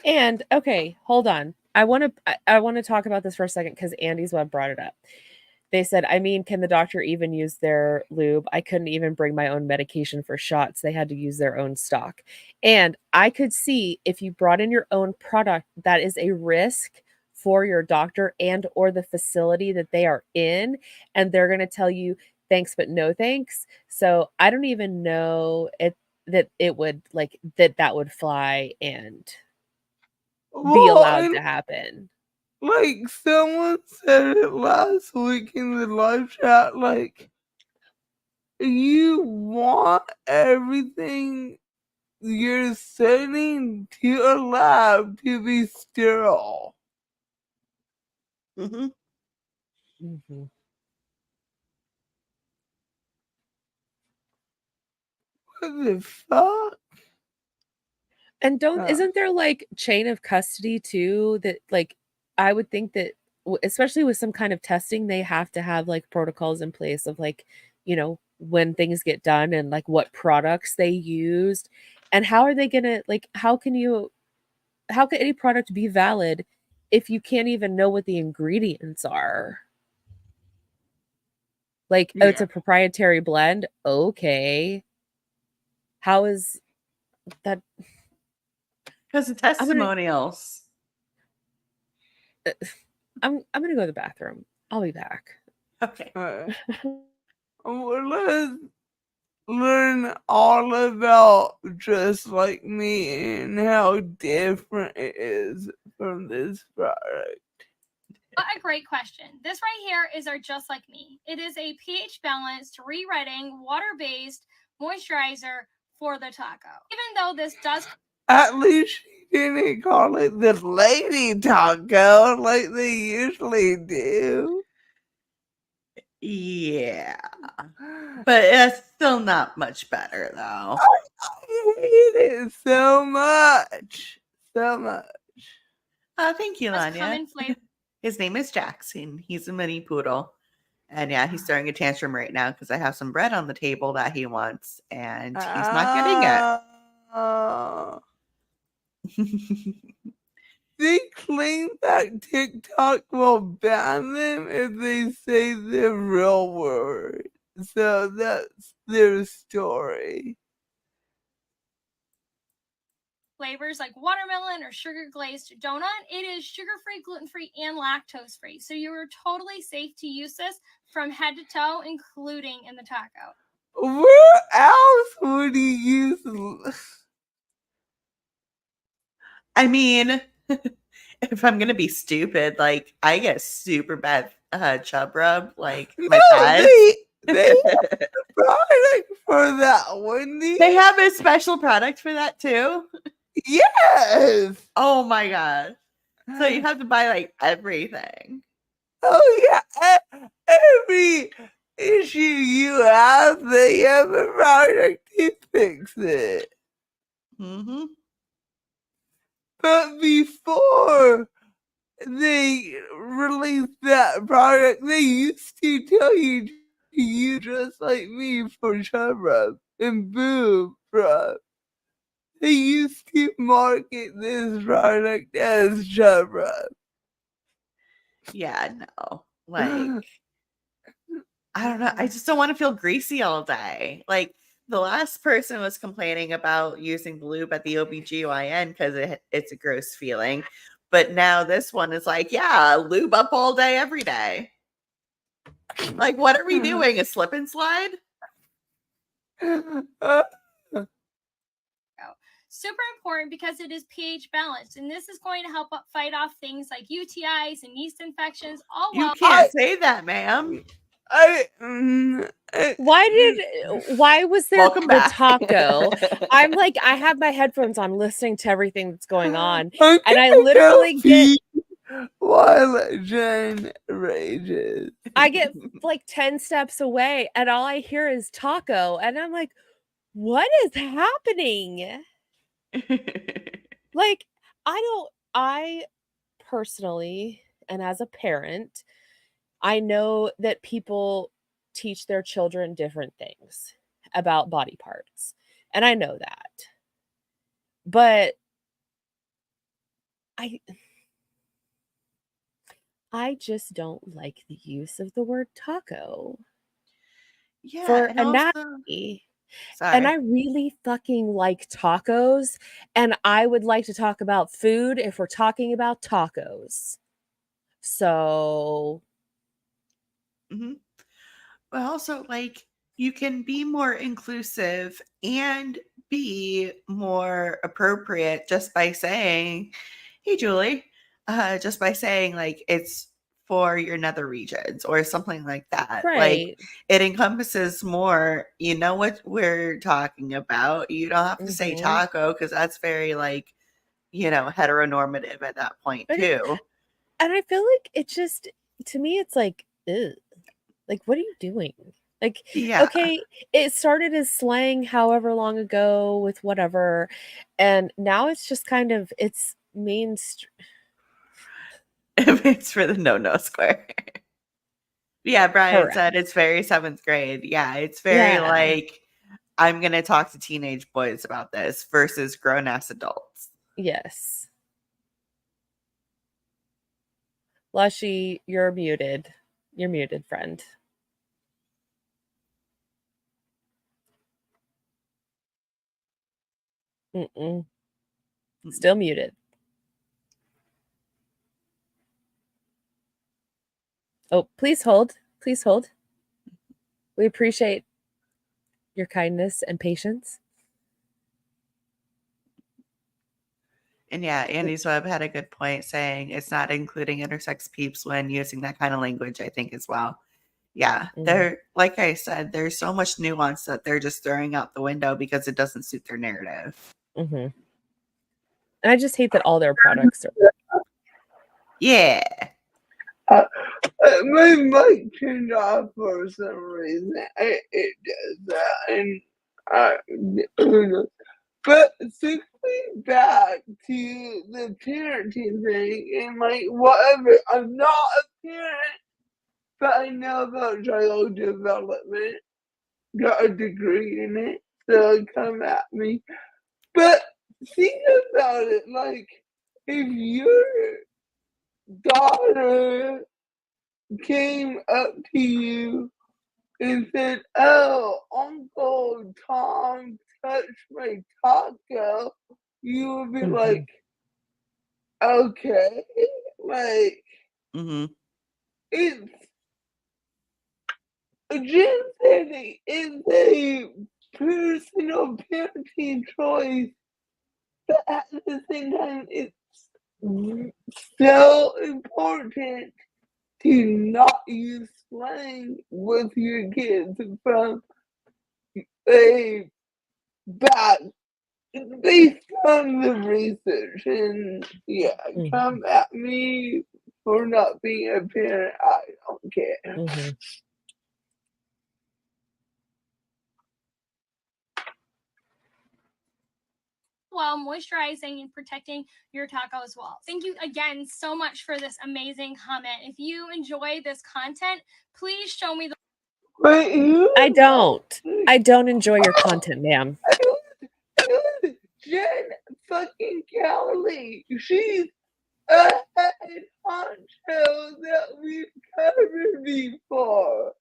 And okay, hold on. I want to talk about this for a second because Andy's Web brought it up. They said, I mean, can the doctor even use their lube? I couldn't even bring my own medication for shots. They had to use their own stock. And I could see if you brought in your own product, that is a risk for your doctor and or the facility that they are in. And they're going to tell you, thanks, but no thanks. So I don't even know that it would like that would fly and be allowed to happen. Like someone said it last week in the live chat, like you want everything you're sending to a lab to be sterile. Mhm. Mm-hmm. What the fuck? And isn't there like chain of custody too that like I would think that especially with some kind of testing they have to have like protocols in place of like, when things get done and like what products they used and how are they going to like how can any product be valid if you can't even know what the ingredients are? Like, oh, it's a proprietary blend. Okay. How is that? Because the testimonials. I'm gonna go to the bathroom. I'll be back. Okay. Well, let's learn all about Just Like Me and how different it is from this product. What a great question. This right here is our Just Like Me. It is a pH balanced, re-wetting, water-based moisturizer for the taco. Even though this does At least she didn't call it the lady taco like they usually do. Yeah. But it's still not much better, though. I hate it so much. So much. Oh, thank you, come Lanya. in flavor. His name is Jackson. He's a mini poodle. And yeah, he's throwing a tantrum right now because I have some bread on the table that he wants, and he's not getting it. They claim that TikTok will ban them if they say the real word. So that's their story. Flavors like watermelon or sugar glazed donut. It is sugar-free, gluten-free, and lactose-free. So you're totally safe to use this from head to toe, including in the taco. Where else would you use? I mean, if I'm gonna be stupid, like I get super bad chub rub, like my pads. They have a product for that, Wendy. They have a special product for that too. Yes. Oh my god! So you have to buy like everything. Oh yeah, every issue you have, they have a product to fix it. Mm-hmm. But before they released that product, they used to tell you to use Just Like Me for chub rub and boob rub. They used to market this product as chub rub. Yeah, no, like I don't know. I just don't want to feel greasy all day. Like the last person was complaining about using the lube at the OBGYN because it's a gross feeling. But now this one is like, yeah, lube up all day, every day. Like, what are we doing? A slip and slide? Super important because it is pH balanced, and this is going to help fight off things like UTIs and yeast infections. You can't say that, ma'am. Why was there Welcome the back. taco? I'm like, I have my headphones on listening to everything that's going on. I'm And I gonna literally go get pee while Jen rages. I get like 10 steps away and all I hear is taco. And I'm like, what is happening? Like, I personally, and as a parent, I know that people teach their children different things about body parts. And I know that. But I just don't like the use of the word taco. Yeah, For and also, anatomy. sorry. And I really fucking like tacos. And I would like to talk about food if we're talking about tacos. So. Mm-hmm. But also, like, you can be more inclusive and be more appropriate just by saying, hey, Julie, just by saying, like, it's for your nether regions or something like that. Right. Like, it encompasses more. You know what we're talking about. You don't have to say taco because that's very, like, you know, heteronormative at that point, too. And I feel like it just, to me, it's like, ugh. Like, what are you doing? Like, yeah. Okay, it started as slang however long ago with whatever. And now it's just kind of, it's mainstream. It's for the no square. Yeah, Brian Correct. said it's very 7th grade. Yeah, it's very like, I'm going to talk to teenage boys about this versus grown-ass adults. Yes. Lushie, you're muted. You're muted, friend. Still muted. Oh, please hold. Please hold. We appreciate your kindness and patience. And yeah, Andy's Web had a good point saying it's not including intersex peeps when using that kind of language, I think, as well. Yeah, they're like I said, there's so much nuance that they're just throwing out the window because it doesn't suit their narrative. And I just hate that all their products are. Yeah. My mic turned off for some reason. It does that, and who knows? But circling back to the parenting thing and like whatever, I'm not a parent, but I know about child development. Got a degree in it, so come at me. But think about it, like if your daughter came up to you and said, "Oh, Uncle Tom touched my taco," you would be like, "Okay," like it's Jen said it's a personal parenting choice, but at the same time, it's so important to not use slang with your kids from a back based on the research. And yeah, come at me for not being a parent. I don't care. While moisturizing and protecting your taco as well. Thank you again so much for this amazing comment. If you enjoy this content, please show me the. I don't enjoy your content, ma'am. Jen fucking Cowley, she's a head honcho that we've covered before.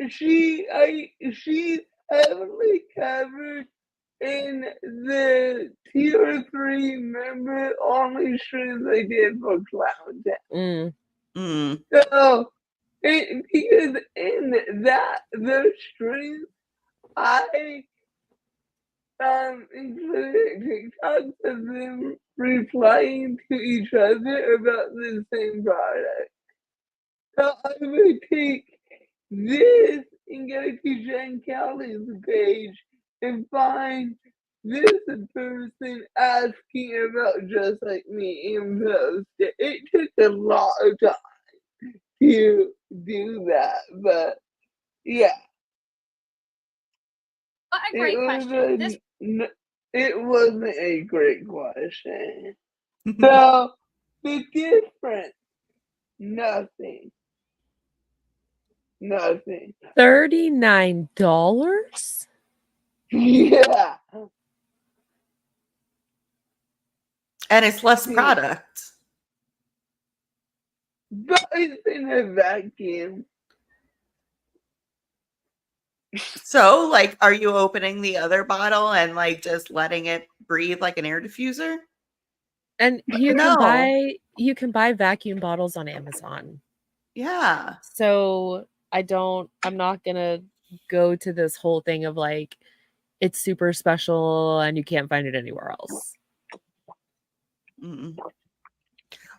She's heavily covered in the tier 3 member only streams I did for Clown Town. So, because in those streams, I included TikToks of them replying to each other about the same product. So I would take this and go to Jen Kelly's page and find this person asking about Just Like Me and post it. It took a lot of time to do that, but yeah. What a great question. It wasn't a great question. So, the difference, nothing. $39? Yeah. And it's less product. But it's in a vacuum. So, like, are you opening the other bottle and like just letting it breathe like an air diffuser? And you can buy vacuum bottles on Amazon. Yeah. So I'm not gonna go to this whole thing of like it's super special and you can't find it anywhere else.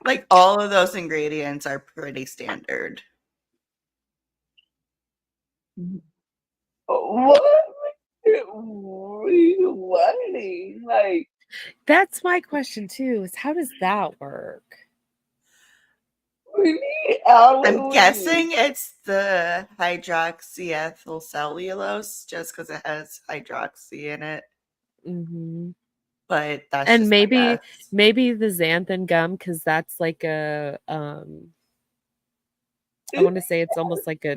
Like all of those ingredients are pretty standard. What are you learning? Like, that's my question too, is how does that work? I'm guessing it's the hydroxyethyl cellulose just because it has hydroxy in it. But that's and just maybe the xanthan gum, because that's like a I want to say it's almost like a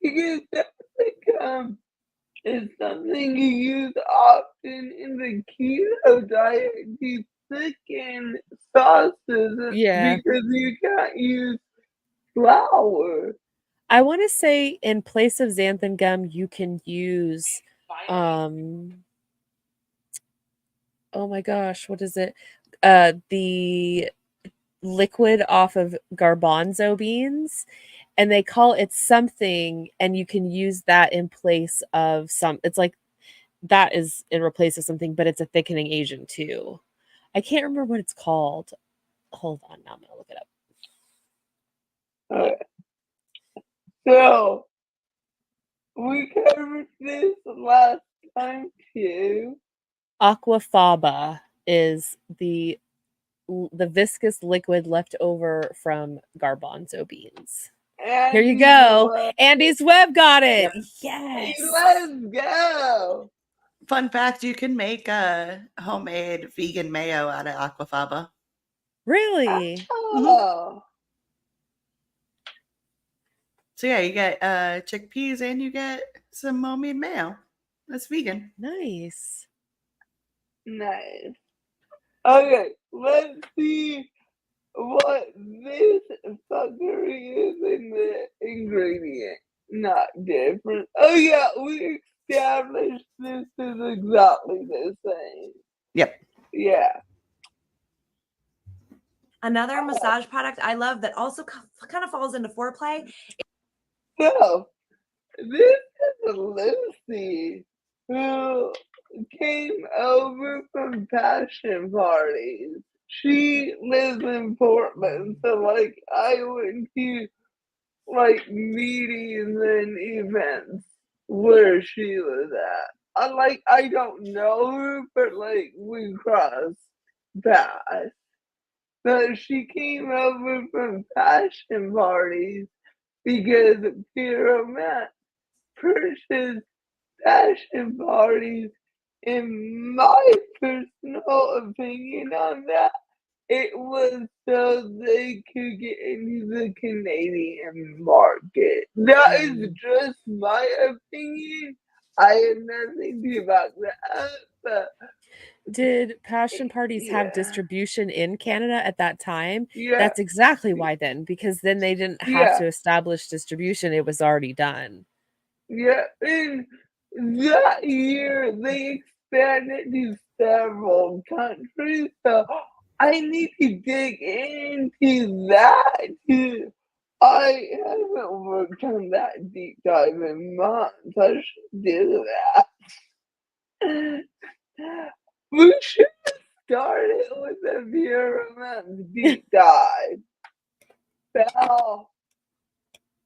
because xanthan is something you use often in the keto diet to thicken sauces because you can't use flour. I want to say in place of xanthan gum, you can use, oh my gosh, what is it? The liquid off of garbanzo beans, and they call it something, and you can use that in place of it's like that is in replace of something, but it's a thickening agent too. I can't remember what it's called. Hold on, now I'm gonna look it up. So we covered this last time too. Aquafaba is the viscous liquid left over from garbanzo beans. Here you go. Andy's Web got it. Yes. Let's go. Fun fact, you can make a homemade vegan mayo out of aquafaba. Really? Oh. So yeah, you get chickpeas and you get some homemade mayo. That's vegan. Nice. Nice. Okay, let's see what this fuckery is in the ingredient. Not different. Oh yeah, we established this is exactly the same. Yep. Yeah. Another massage product I love that also kind of falls into foreplay. So, this is Lucy who came over from passion parties. She lives in Portland, so like I went to like meetings and events where she was at. I don't know her, but like we crossed paths. But she came over from passion parties because Piero Matt purchased passion parties. In my personal opinion on that, it was so they could get into the Canadian market. That is just my opinion. I have nothing to back that up. But did passion parties have yeah. distribution in Canada at that time? Yeah. That's exactly why then, because then they didn't have Yeah. to establish distribution. It was already done. Yeah, and that year they expanded to several countries, so I need to dig into that too. I haven't worked on that deep dive in months. I should do that. We should start it with a Vera Month deep dive. So,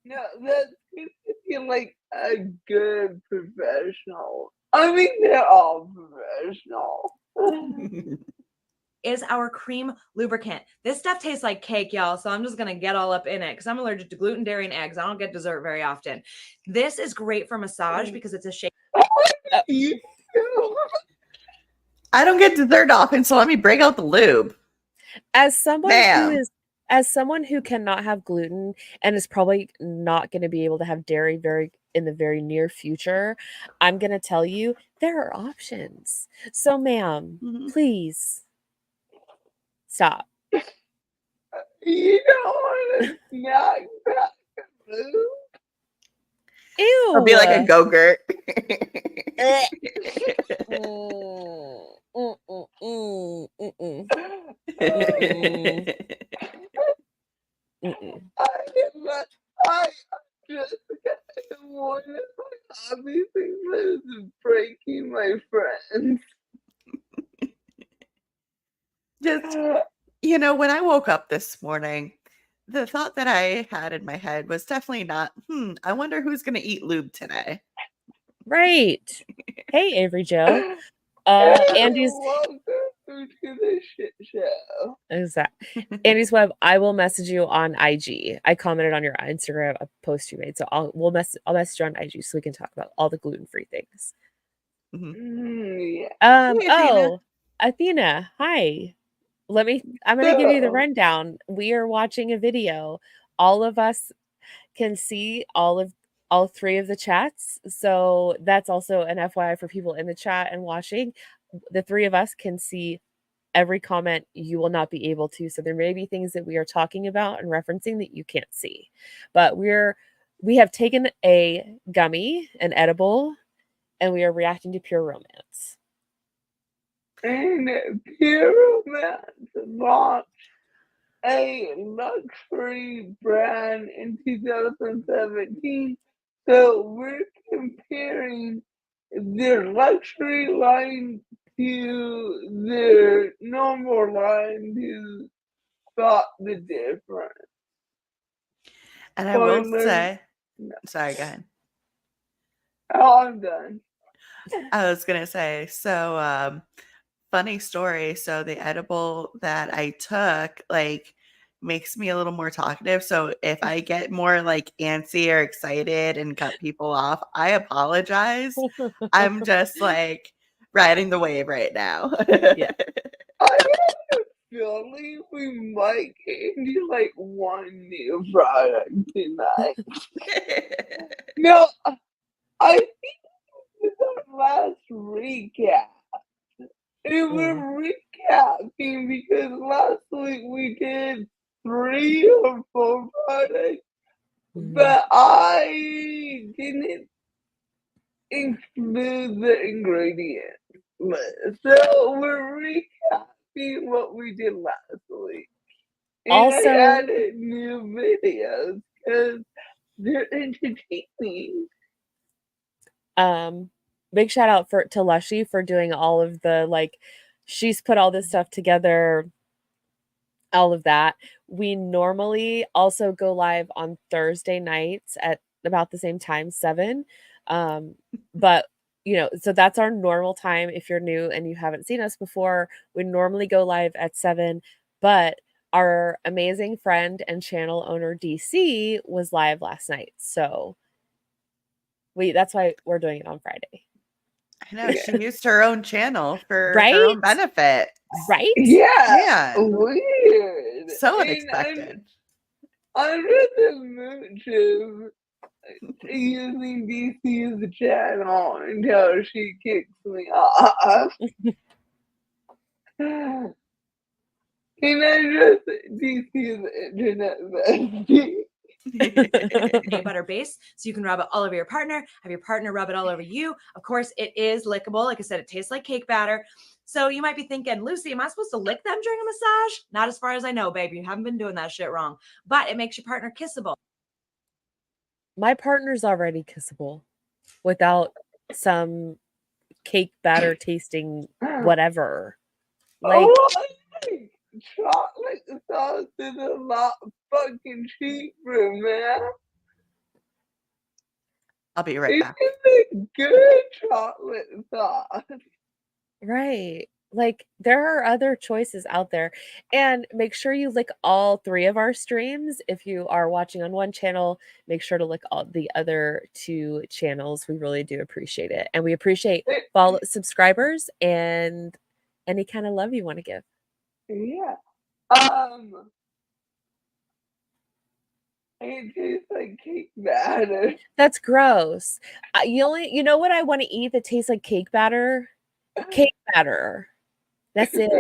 no, that's gonna be like a good professional. I mean, they're all professional. Is our cream lubricant. This stuff tastes like cake, y'all. So I'm just going to get all up in it because I'm allergic to gluten, dairy, and eggs. I don't get dessert very often. This is great for massage because it's a shake. I don't get dessert often, so let me break out the lube. As someone Bam. who cannot have gluten and is probably not going to be able to have dairy in the very near future, I'm going to tell you there are options. So, ma'am, please stop. You don't want to snack back food? Ew. It'll be like a go-gurt. I just one of my hobby things is breaking my friends. Just, you know, when I woke up this morning, the thought that I had in my head was definitely not, I wonder who's going to eat lube today. Right. Hey, Avery Joe. Andy's welcome to the shit show. Exactly. Andy's Web, I will message you on IG. I commented on your Instagram a post you made, so I'll message you on IG so we can talk about all the gluten-free things. Yeah. Hey, Athena, hi. I'm gonna give you the rundown. We are watching a video. All of us can see all three of the chats. So that's also an FYI for people in the chat and watching. The three of us can see every comment. You will not be able to. So there may be things that we are talking about and referencing that you can't see. But we have taken a gummy, an edible, and we are reacting to Pure Romance. And Pure Romance launched a luxury brand in 2017. So we're comparing their luxury line to their normal line to spot the difference. And I will Spoiler. say, sorry, go ahead. Oh, I'm done. I was gonna say, so funny story. So the edible that I took, like, makes me a little more talkative. So if I get more like antsy or excited and cut people off, I apologize. I'm just like riding the wave right now. Yeah. I have a feeling we might candy like one new product tonight. No, I think this is our last recap. And we're recapping because last week we did 3 or 4 products, but I didn't include the ingredients list. So we're recapping what we did last week. And Also- I added new videos because they're entertaining. Big shout out to Lushie for doing all of the, like, she's put all this stuff together, all of that. We normally also go live on Thursday nights at about the same time, 7. But you know, so that's our normal time. If you're new and you haven't seen us before, we normally go live at 7, but our amazing friend and channel owner DC was live last night. So that's why we're doing it on Friday. I know, she used her own channel for her Right? own benefit. Right? Yeah, Man, weird. so And unexpected. I'm in the mood of using DC's channel until she kicks me off. And I just DC's internet bestie. Peanut butter base, so you can rub it all over your partner, have your partner rub it all over you. Of course, it is lickable. Like I said, it tastes like cake batter. So you might be thinking, Lucy, am I supposed to lick them during a massage? Not as far as I know, babe. You haven't been doing that shit wrong. But it makes your partner kissable. My partner's already kissable without some cake batter tasting whatever. Like, Oh, chocolate sauce is a lot fucking cheaper, man. I'll be right back. It's a good chocolate sauce. right. Like, there are other choices out there. And make sure you lick all 3 of our streams. If you are watching on one channel, make sure to lick all the other 2 channels. We really do appreciate it. And we appreciate follow subscribers and any kind of love you want to give. Yeah. It tastes like cake batter. That's gross. You know what I want to eat that tastes like cake batter? Cake batter. That's it.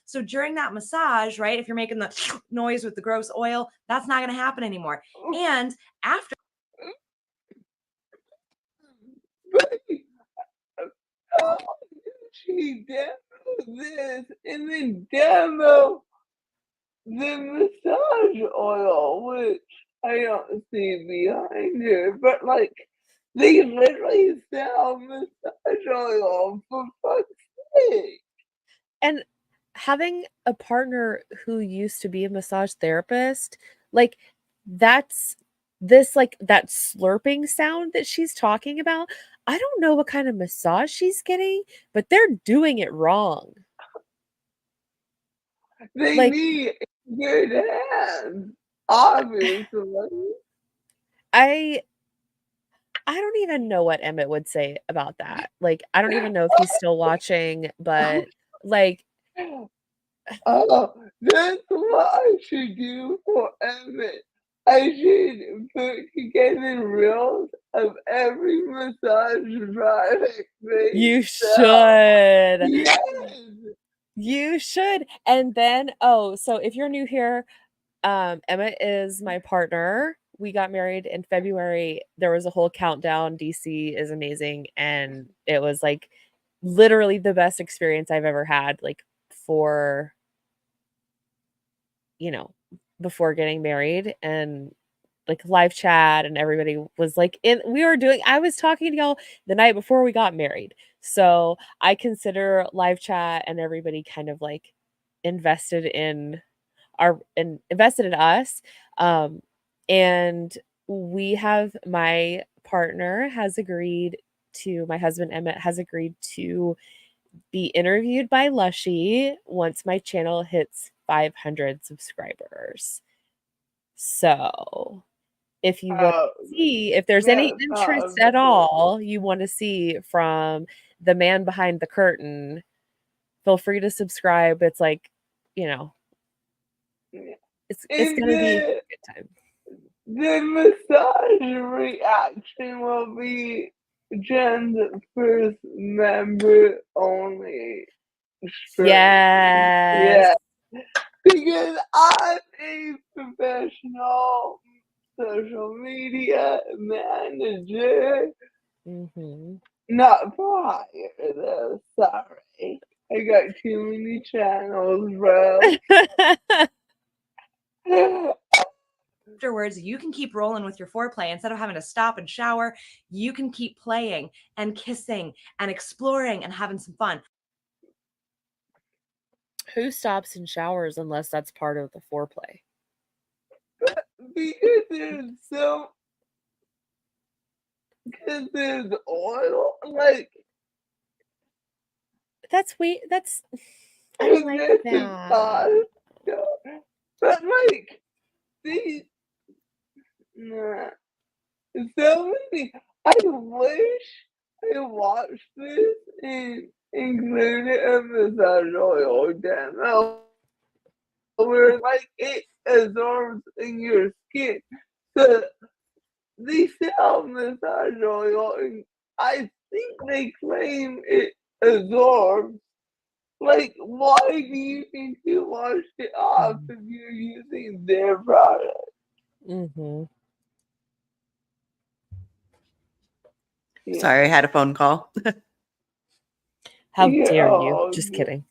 So during that massage, right, if you're making the noise with the gross oil, that's not going to happen anymore. And after She demo this and then demo the massage oil, which I don't see behind her, but like they literally sell massage oil for fuck's sake. And having a partner who used to be a massage therapist, like, that's this, like, that slurping sound that she's talking about. I don't know what kind of massage she's getting, but they're doing it wrong. They Like, need good hands, obviously. I don't even know what Emmett would say about that. Like, I don't even know if he's still watching, but like, Oh, that's what I should do for Emmett. I should put together reels of every massage product they you sell. should. Yes. You should. And then, so if you're new here, Emma is my partner. We got married in February. There was a whole countdown. DC is amazing. And it was like literally the best experience I've ever had, like, for, you know, before getting married, and like live chat, and everybody was like I was talking to y'all the night before we got married. So I consider live chat and everybody kind of like invested in invested in us. Um and my partner has agreed to my husband Emmett has agreed to be interviewed by Lushie once my channel hits 500 subscribers. So if you want to see if there's any interest at all you want to see from the man behind the curtain, feel free to subscribe. It's like, you know, it's gonna be a good time. The massage reaction will be Jen's first member only stream. Yes. Yeah. Because I'm a professional social media manager. Mm-hmm. Not for hire though, sorry. I got too many channels, bro. Afterwards, you can keep rolling with your foreplay instead of having to stop and shower. You can keep playing and kissing and exploring and having some fun. Who stops and showers unless that's part of the foreplay? Because there's oil, like that's I like that. But like these nah. So many I wish I watched this and included a massage oil demo where like it absorbs in your skin. So they sell massage oil and I think they claim it absorbs. Like, why do you think you washed it off if you're using their product? Mm-hmm. Yeah. Sorry, I had a phone call. How dare you? Just kidding.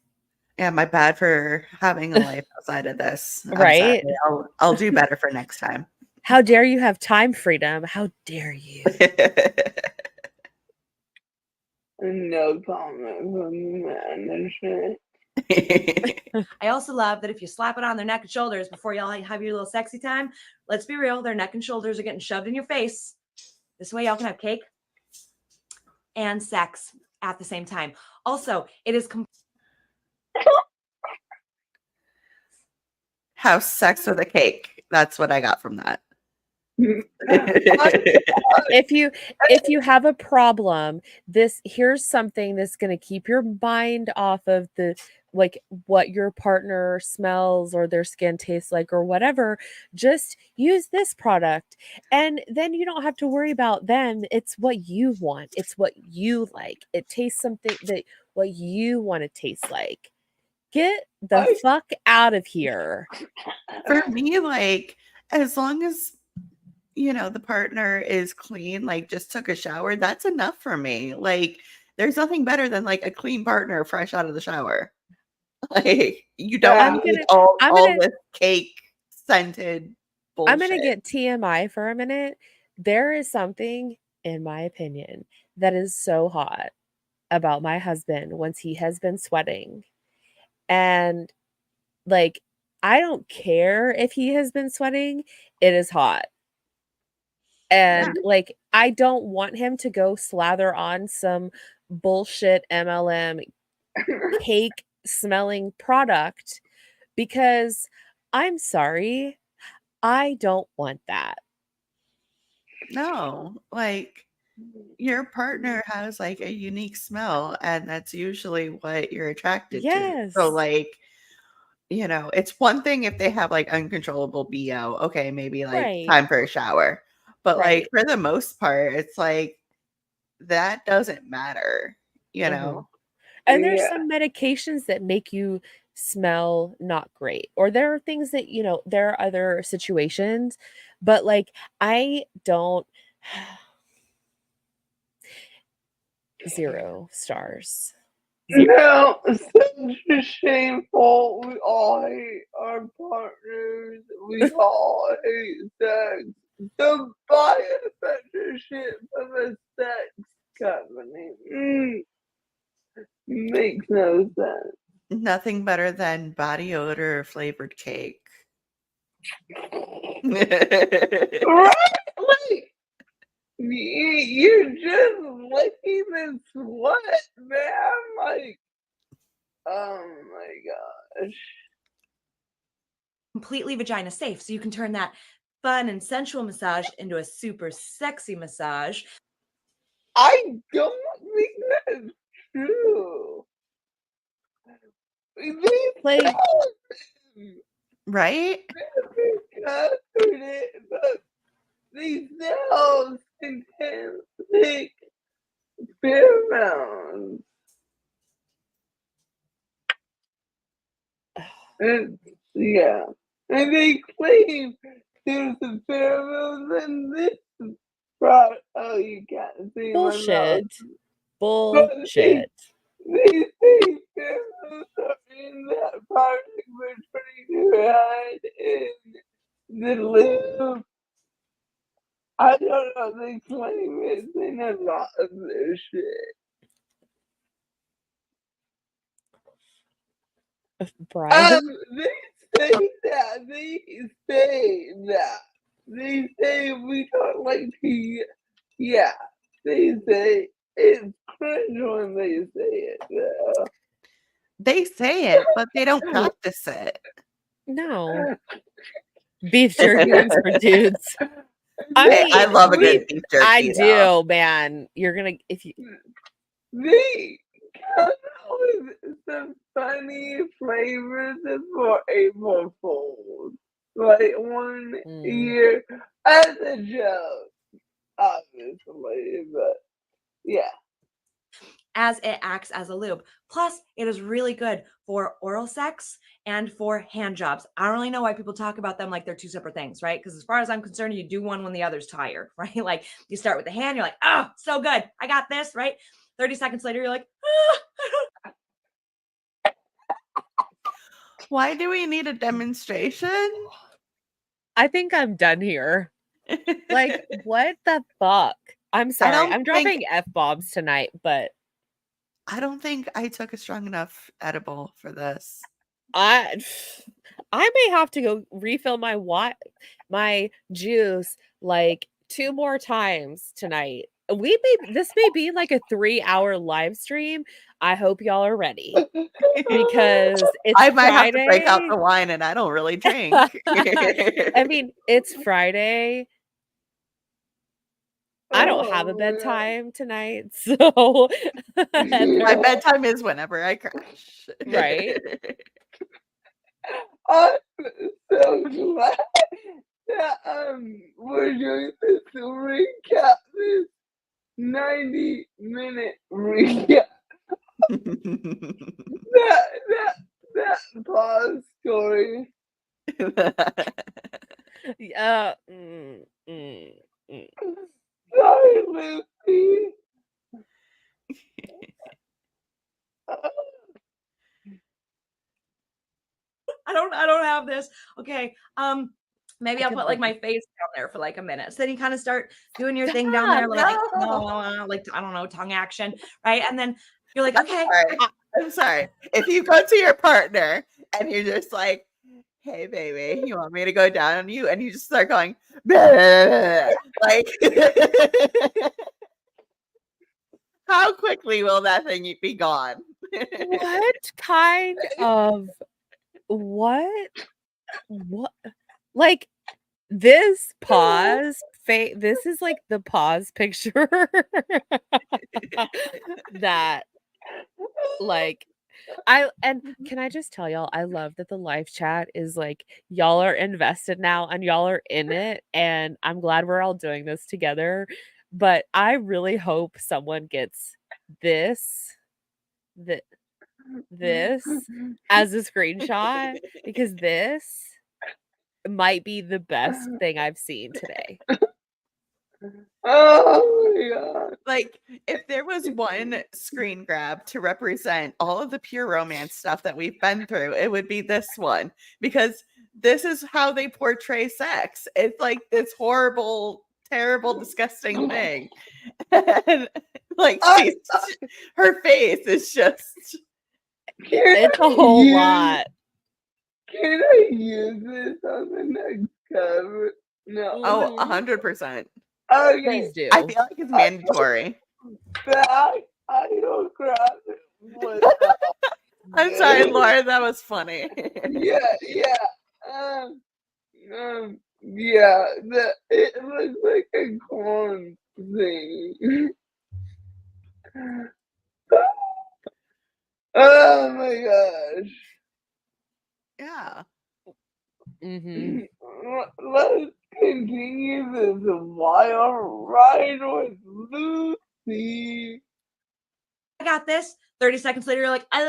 Yeah, my bad for having a life outside of this. Right? I'll do better for next time. How dare you have time freedom? How dare you? No comment from management. I also love that if you slap it on their neck and shoulders before y'all have your little sexy time, let's be real, their neck and shoulders are getting shoved in your face. This way y'all can have cake and sex at the same time. Also, it is have sex with a cake. That's what I got from that. if you have a problem, here's something that's going to keep your mind off of the like what your partner smells or their skin tastes like or whatever. Just use this product and then you don't have to worry about them. It's what you want. It's what you like. It tastes something that what you want to taste like. Get the fuck out of here. For me, like, as long as, you know, the partner is clean, like just took a shower, that's enough for me. Like, there's nothing better than like a clean partner fresh out of the shower. Like, you don't need all this cake scented bullshit. I'm going to get TMI for a minute. There is something, in my opinion, that is so hot about my husband once he has been sweating. And like, I don't care if he has been sweating, it is hot. And like, I don't want him to go slather on some bullshit MLM cake smelling product because I'm sorry, I don't want that. No, like your partner has like a unique smell, and that's usually what you're attracted to. So, like, you know, it's one thing if they have like uncontrollable BO. Okay, maybe like time for a shower. But like for the most part, it's like that doesn't matter, you know. And there's some medications that make you smell not great. Or there are things that, you know, there are other situations, but like I don't 0 stars. No, such a shameful. We all hate our partners. We all hate sex. So buy us such a shit from a sex company. Makes no sense. Nothing better than body odor flavored cake. Right? Like, you're just licking the sweat, man. Like, oh my gosh. Completely vagina safe. So you can turn that fun and sensual massage into a super sexy massage. I don't think that's true. They Like, tell them Right? that they covered it, but these cells contain thick pheromones. Yeah. And they claim there's a pheromones in this product. Oh, you can't see my mouth. bullshit. But Bullshit. they say pheromones are in that product we're trying to hide in the lube. I don't know, they claim it's in a lot of their shit. Brian. They say that. They say we don't like to. Yeah, they say it's cringe when they say it. Though. They say it, but they don't practice it. No. Beef jerky is for dudes. Hey, I love a good beef jerky. I though. do, man. You're gonna if you They come out with some funny flavors for April Fools. Like one year as a joke, obviously, but yeah. As it acts as a lube. Plus, it is really good for oral sex and for hand jobs. I don't really know why people talk about them like they're two separate things, right? Because as far as I'm concerned, you do one when the other's tired, right? Like you start with the hand, you're like, oh, so good. I got this, right? 30 seconds later, you're like, Why do we need a demonstration? I think I'm done here. Like, what the fuck? I'm sorry. I'm dropping F-bombs tonight, but I don't think I took a strong enough edible for this. I may have to go refill my juice like 2 more times tonight. This may be like a 3-hour live stream. I hope y'all are ready because it's I might Friday. have to break out the wine, and I don't really drink. I mean, it's Friday. I don't have a bedtime tonight, so my bedtime is whenever I crash. Right? I'm so glad that we're doing this recap, this 90-minute recap. that pause story. Sorry, Lucy. I don't have this. Okay. Maybe I'll put like my face down there for like a minute. So then you kind of start doing your thing down there, like like I don't know, tongue action, right? And then you're like, okay. I'm sorry. If you go to your partner and you're just like, hey baby, you want me to go down on you? And you just start going, like how quickly will that thing be gone? What kind of what like this pause this is like the pause picture that like can I just tell y'all, I love that the live chat is like y'all are invested now and y'all are in it, and I'm glad we're all doing this together. But I really hope someone gets this as a screenshot, because this might be the best thing I've seen today. Oh my god. Like, if there was one screen grab to represent all of the pure romance stuff that we've been through, it would be this one, because this is how they portray sex. It's like this horrible, terrible, disgusting thing. And like her face is just It's a whole lot. Can I use this on the next cover? No. oh, 100%. Okay. Please do. I feel like it's mandatory. Back. I don't grab it. What the- I'm sorry, Laura, that was funny. Yeah. Yeah. It looks like a corn thing. Oh my gosh. Yeah. Mm-hmm. Let's continue this wild ride with Lucy. I got this. 30 seconds later, you're like, I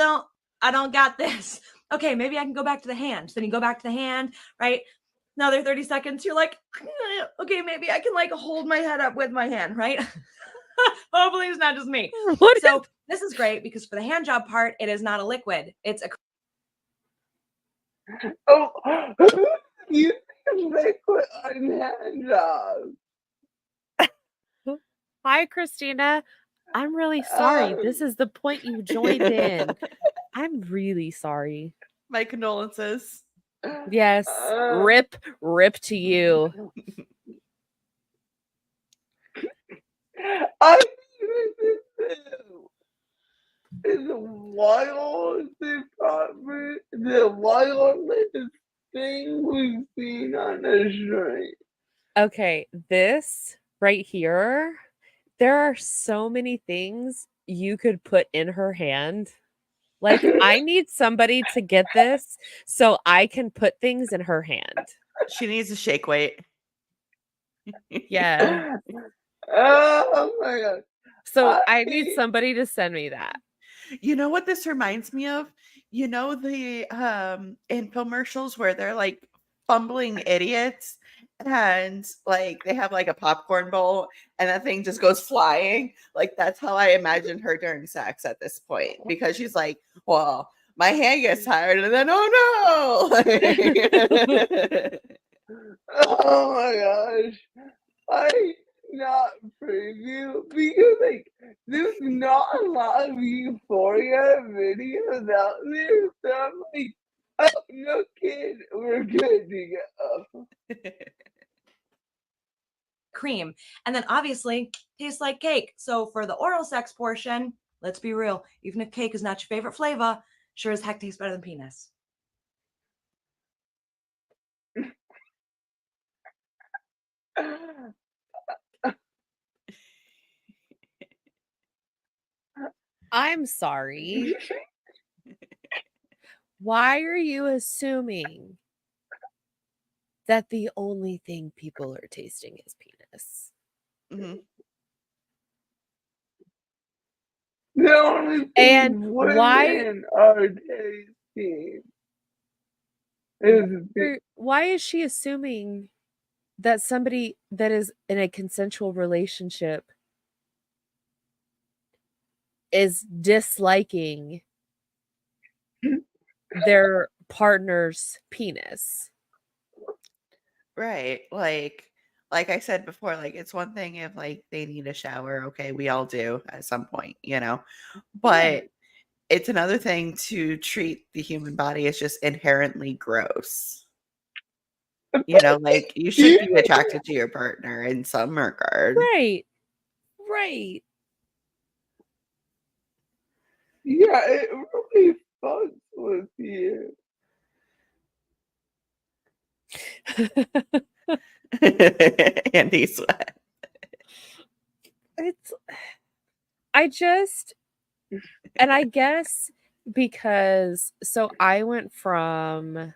don't got this. Okay, maybe I can go back to the hand. So then you go back to the hand, right? Another 30 seconds, you're like, okay, maybe I can like hold my head up with my hand, right? Hopefully it's not just me. So this is great because for the hand job part, it is not a liquid. It's a Oh, you liquid on hand job. Hi, Christina. I'm really sorry. This is the point you joined in. I'm really sorry. My condolences. Yes. Rip to you. I is the wildest department, the wildest thing we've seen on the street. Okay, this right here, there are so many things you could put in her hand. Like, I need somebody to get this so I can put things in her hand. She needs a shake weight. Yeah. Oh my god. So I need somebody to send me that. You know what this reminds me of? You know the infomercials where they're like fumbling idiots and like they have like a popcorn bowl and that thing just goes flying. Like that's how I imagine her during sex at this point, because she's like, well, my hand gets tired and then oh no. Oh my gosh. I not preview because like there's not a lot of Euphoria videos out there, so I'm like, oh no kid, we're good to go. cream. And then obviously tastes like cake. So for the oral sex portion, let's be real, even if cake is not your favorite flavor, sure as heck tastes better than penis. I'm sorry. Why are you assuming that the only thing people are tasting is penis? Mhm. The only thing And why women are tasting is why is she assuming that somebody that is in a consensual relationship is disliking their partner's penis? Right. Like I said before, like it's one thing if like they need a shower, okay, we all do at some point, you know. But it's another thing to treat the human body as just inherently gross. You know, like you should be attracted to your partner in some regard. Right. yeah, it really fucks with you. Andy sweat. I guess because so I went from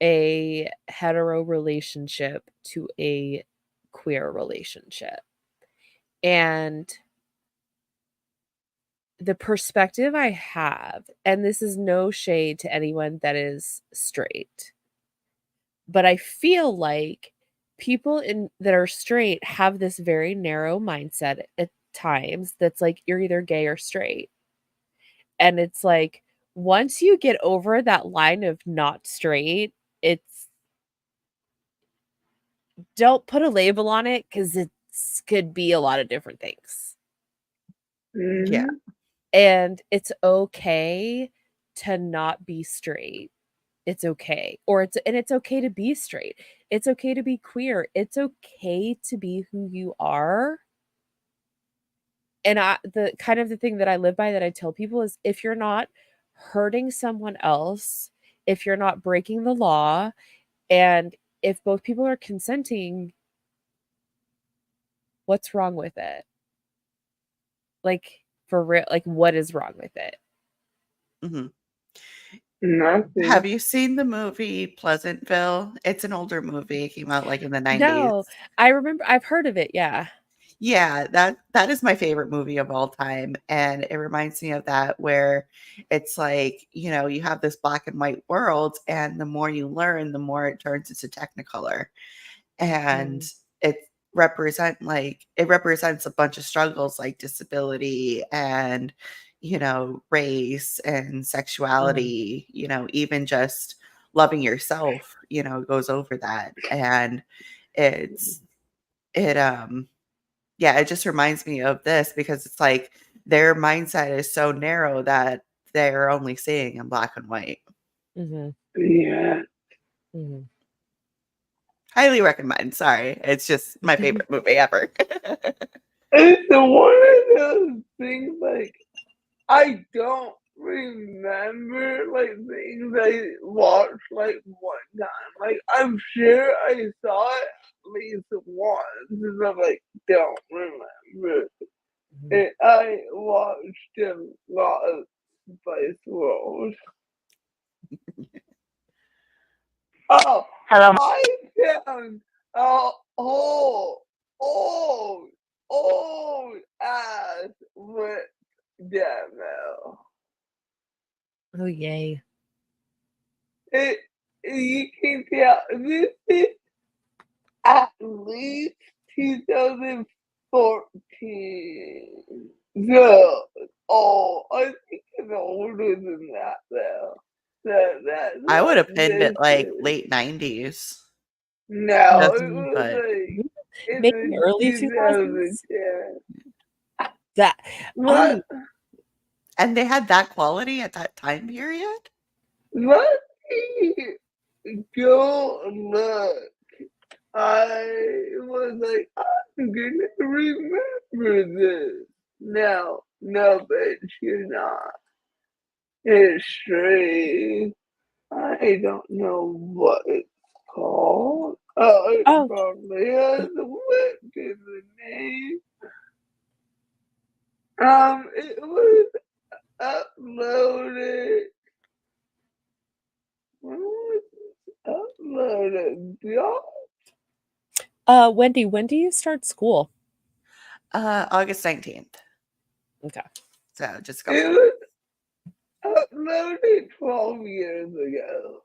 a hetero relationship to a queer relationship. And the perspective I have, and this is no shade to anyone that is straight, but I feel like people that are straight have this very narrow mindset at times that's like you're either gay or straight. And it's like once you get over that line of not straight, it's don't put a label on it because it could be a lot of different things. Yeah. And it's okay to not be straight. It's okay. It's okay to be straight. It's okay to be queer. It's okay to be who you are. And the thing that I live by that I tell people is if you're not hurting someone else, if you're not breaking the law, and if both people are consenting, what's wrong with it? Like for real, like what is wrong with it? Mhm. Nothing. Have you seen the movie Pleasantville? It's an older movie. It came out like in the 90s. No, I remember I've heard of it, yeah. Yeah, that is my favorite movie of all time, and it reminds me of that where it's like, you know, you have this black and white world, and the more you learn, the more it turns into Technicolor. And it represents a bunch of struggles like disability and, you know, race and sexuality, you know, even just loving yourself, you know, goes over that. And it yeah, it just reminds me of this because it's like their mindset is so narrow that they're only seeing in black and white. Yeah. Highly recommend. Sorry. It's just my favorite movie ever. It's one of those things like I don't remember like things I watched like one time. Like I'm sure I saw it at least once, and I'm like don't remember. And I watched a lot of Spice World. Oh, Hello. I found a whole old ass with demo. Oh yay. You can tell this is at least 2014. So, I think it's older than that though. I would have pinned it this like is- late 90s. No, Just- it was but like in Maybe the early 2010. That What? and they had that quality at that time period? Let me go look. I was like, I'm gonna remember this. No, but you're not. It's straight. I don't know what it's called. Oh, it probably has a whip in the name. It was uploaded. When was it uploaded? Wendy, when do you start school? August 19th. Okay. So just It was uploaded 12 years ago.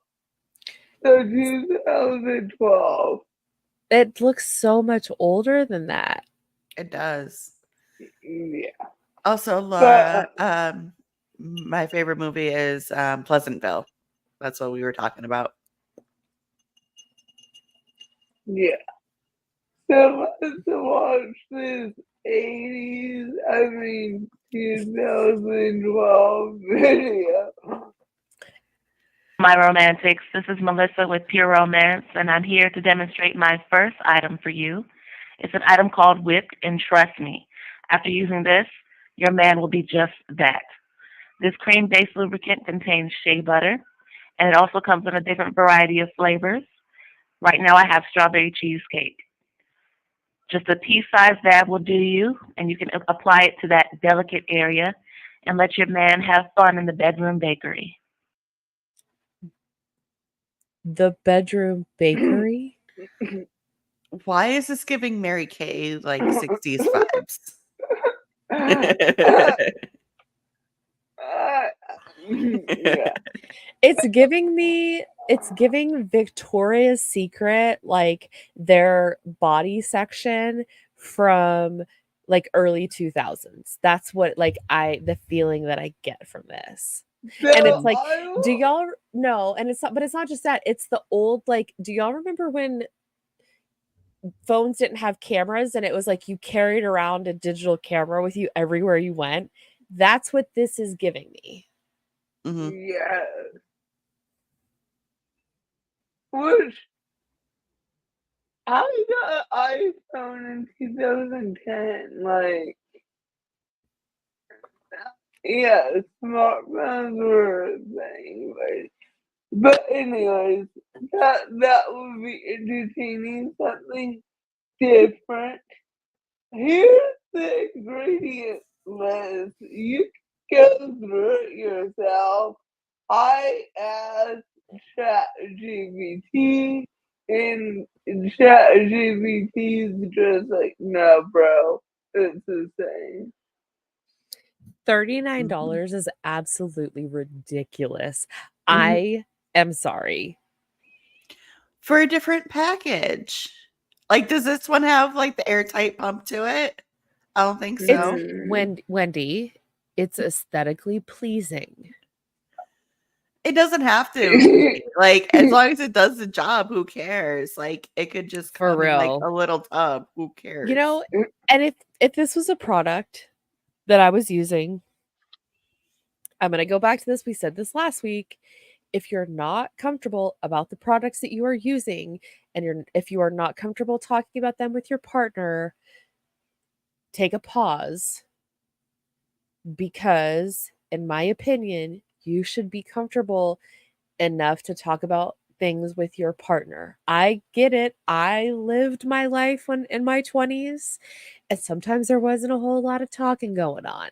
So 2012. It looks so much older than that. It does. Yeah. Also, Laura, my favorite movie is Pleasantville. That's what we were talking about. Yeah. So let's watch this 2012 video. My romantics. This is Melissa with Pure Romance, and I'm here to demonstrate my first item for you. It's an item called Whipped, and trust me, after using this, your man will be just that. This cream-based lubricant contains shea butter, and it also comes in a different variety of flavors. Right now I have strawberry cheesecake. Just a pea-sized dab will do you, and you can apply it to that delicate area and let your man have fun in the bedroom bakery. The bedroom bakery? Why is this giving Mary Kay like 60s vibes? Yeah. It's giving me It's giving Victoria's Secret, like their body section from like early 2000s. That's what like the feeling that I get from this. And it's So like, I do will. y'all know? And it's not, but it's not just that. It's the old, like, do y'all remember when phones didn't have cameras and it was like you carried around a digital camera with you everywhere you went? That's what this is giving me. Mhm. Yes. Which I got an iPhone in 2010. Like, yeah, smartphones were a thing. But anyways, that would be entertaining, something different. Here's the ingredient list. You can go through it yourself. I asked ChatGPT, and ChatGPT's just like, no, bro, it's the same. $39 is absolutely ridiculous. Mhm. I am sorry. For a different package. Like, does this one have like the airtight pump to it? I don't think so. It's Wendy, it's aesthetically pleasing. It doesn't have to be. Like, as long as it does the job, who cares? Like, it could just For come in like real. a little tub. Who cares? You know, and if this was a product that I was using, I'm going to go back to this. We said this last week. If you're not comfortable about the products that you are using and if you are not comfortable talking about them with your partner, take a pause, because in my opinion, you should be comfortable enough to talk about things with your partner. I get it. I lived my life when in my 20s, and sometimes there wasn't a whole lot of talking going on.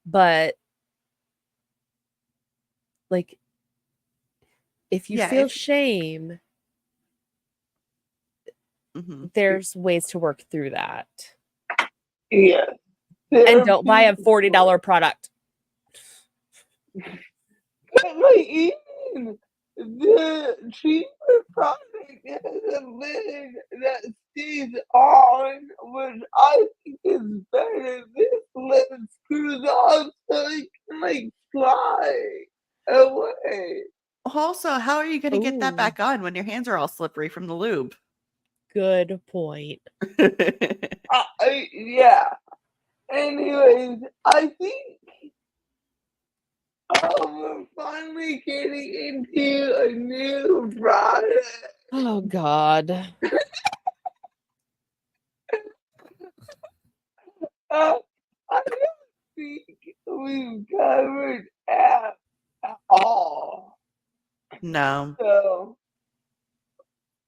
But like, if you Yeah, feel shame, there's ways to work through that. Yeah. And don't buy a $40 product. But like, even the cheaper product has a lid that stays on, which I think is better. This lid screws off so it can like slide away. Also, how are you going to get that Ooh. back on when your hands are all slippery from the lube? Good point. Yeah. Anyways, I think we're finally getting into a new product. Oh God. I don't think we've covered at all. No. So,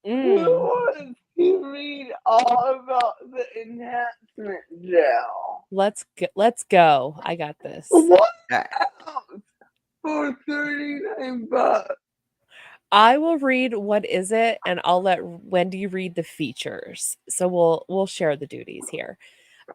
who wants to read all about the enhancement gel? Let's go. I got this. What else for $39? I will read what is it, and I'll let Wendy read the features. So we'll share the duties here.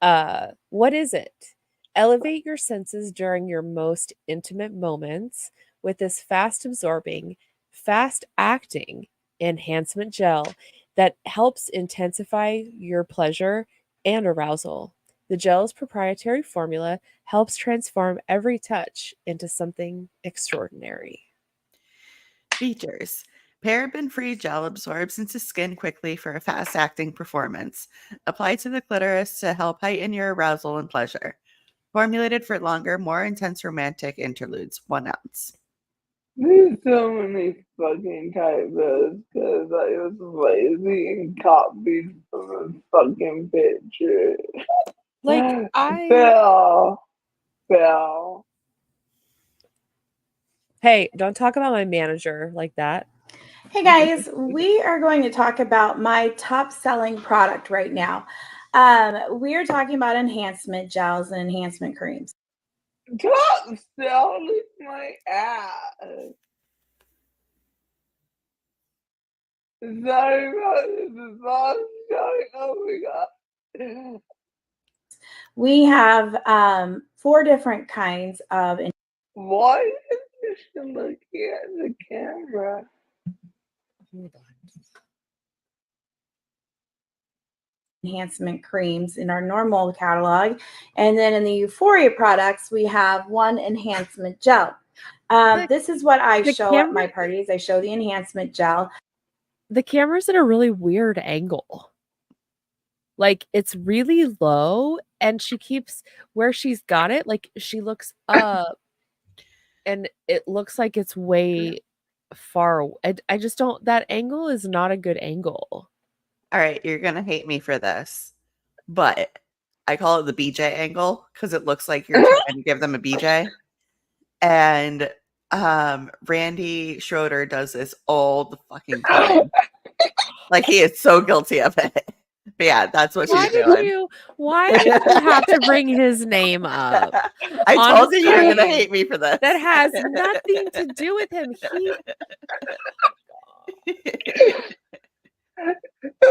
What is it? Elevate your senses during your most intimate moments with this fast absorbing, fast acting enhancement gel that helps intensify your pleasure and arousal. The gel's proprietary formula helps transform every touch into something extraordinary. Features. Paraben-free gel absorbs into skin quickly for a fast-acting performance. Apply to the clitoris to help heighten your arousal and pleasure. Formulated for longer, more intense romantic interludes. 1 ounce. There's so many fucking typos because I was lazy and copied from a fucking picture. Like, I Bell. Hey, don't talk about my manager like that. Hey guys, we are going to talk about my top selling product right now. We are talking about enhancement gels and enhancement creams. Top selling my ass. Sorry about this. Sorry. Oh my god. We have 4 different kinds of. Why is this looking at the camera? Hold on. Enhancement creams in our normal catalog. And then in the Euphoria products, we have one enhancement gel. This is what I show at my parties. I show the enhancement gel. The camera's at a really weird angle. Like, it's really low, and she keeps where she's got it, like, she looks up, and it looks like it's way far. I just don't. That angle is not a good angle. All right, you're gonna hate me for this, but I call it the BJ angle because it looks like you're trying to give them a BJ. And Randy Schroeder does this all the fucking time. Like, he is so guilty of it. But yeah, that's what she's doing. Why did you have to bring his name up? I told you were Honestly, gonna hate me for this. That has nothing to do with him.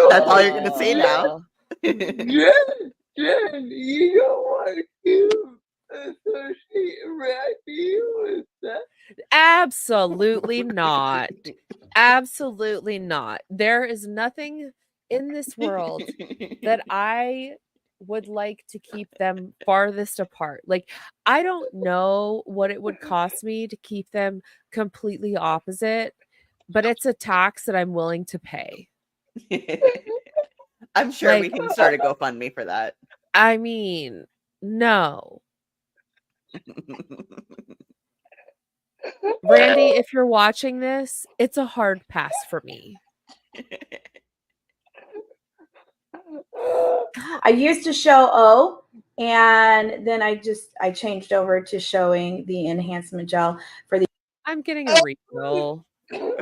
That's all you're gonna say now. Jen, you don't want to associate Randy with that? Absolutely not. Absolutely not. There is nothing in this world that I would like to keep them farthest apart. Like, I don't know what it would cost me to keep them completely opposite, but it's a tax that I'm willing to pay. I'm sure we can start a GoFundMe for that. I mean, no. Randy, if you're watching this, it's a hard pass for me. I used to show O, and then I changed over to showing the enhancement gel for the. I'm getting a refill. Oh,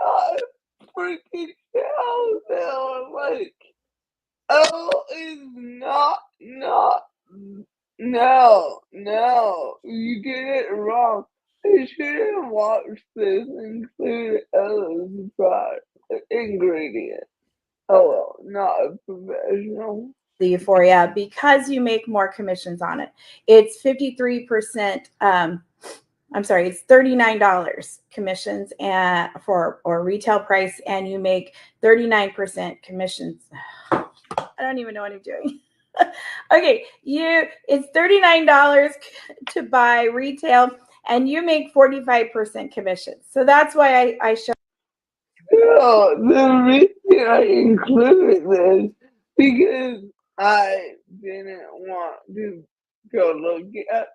not freaking hell, no, like, oh, is not, no, you did it wrong. I shouldn't watch this include O's product ingredient. Oh, well, not a professional. The Euphoria, because you make more commissions on it. It's 53%. I'm sorry, it's $39 commissions and for or retail price, and you make 39% commissions. I don't even know what I'm doing. Okay, it's $39 to buy retail, and you make 45% commissions. So that's why I show. No, the reason I included this because I didn't want to go look at.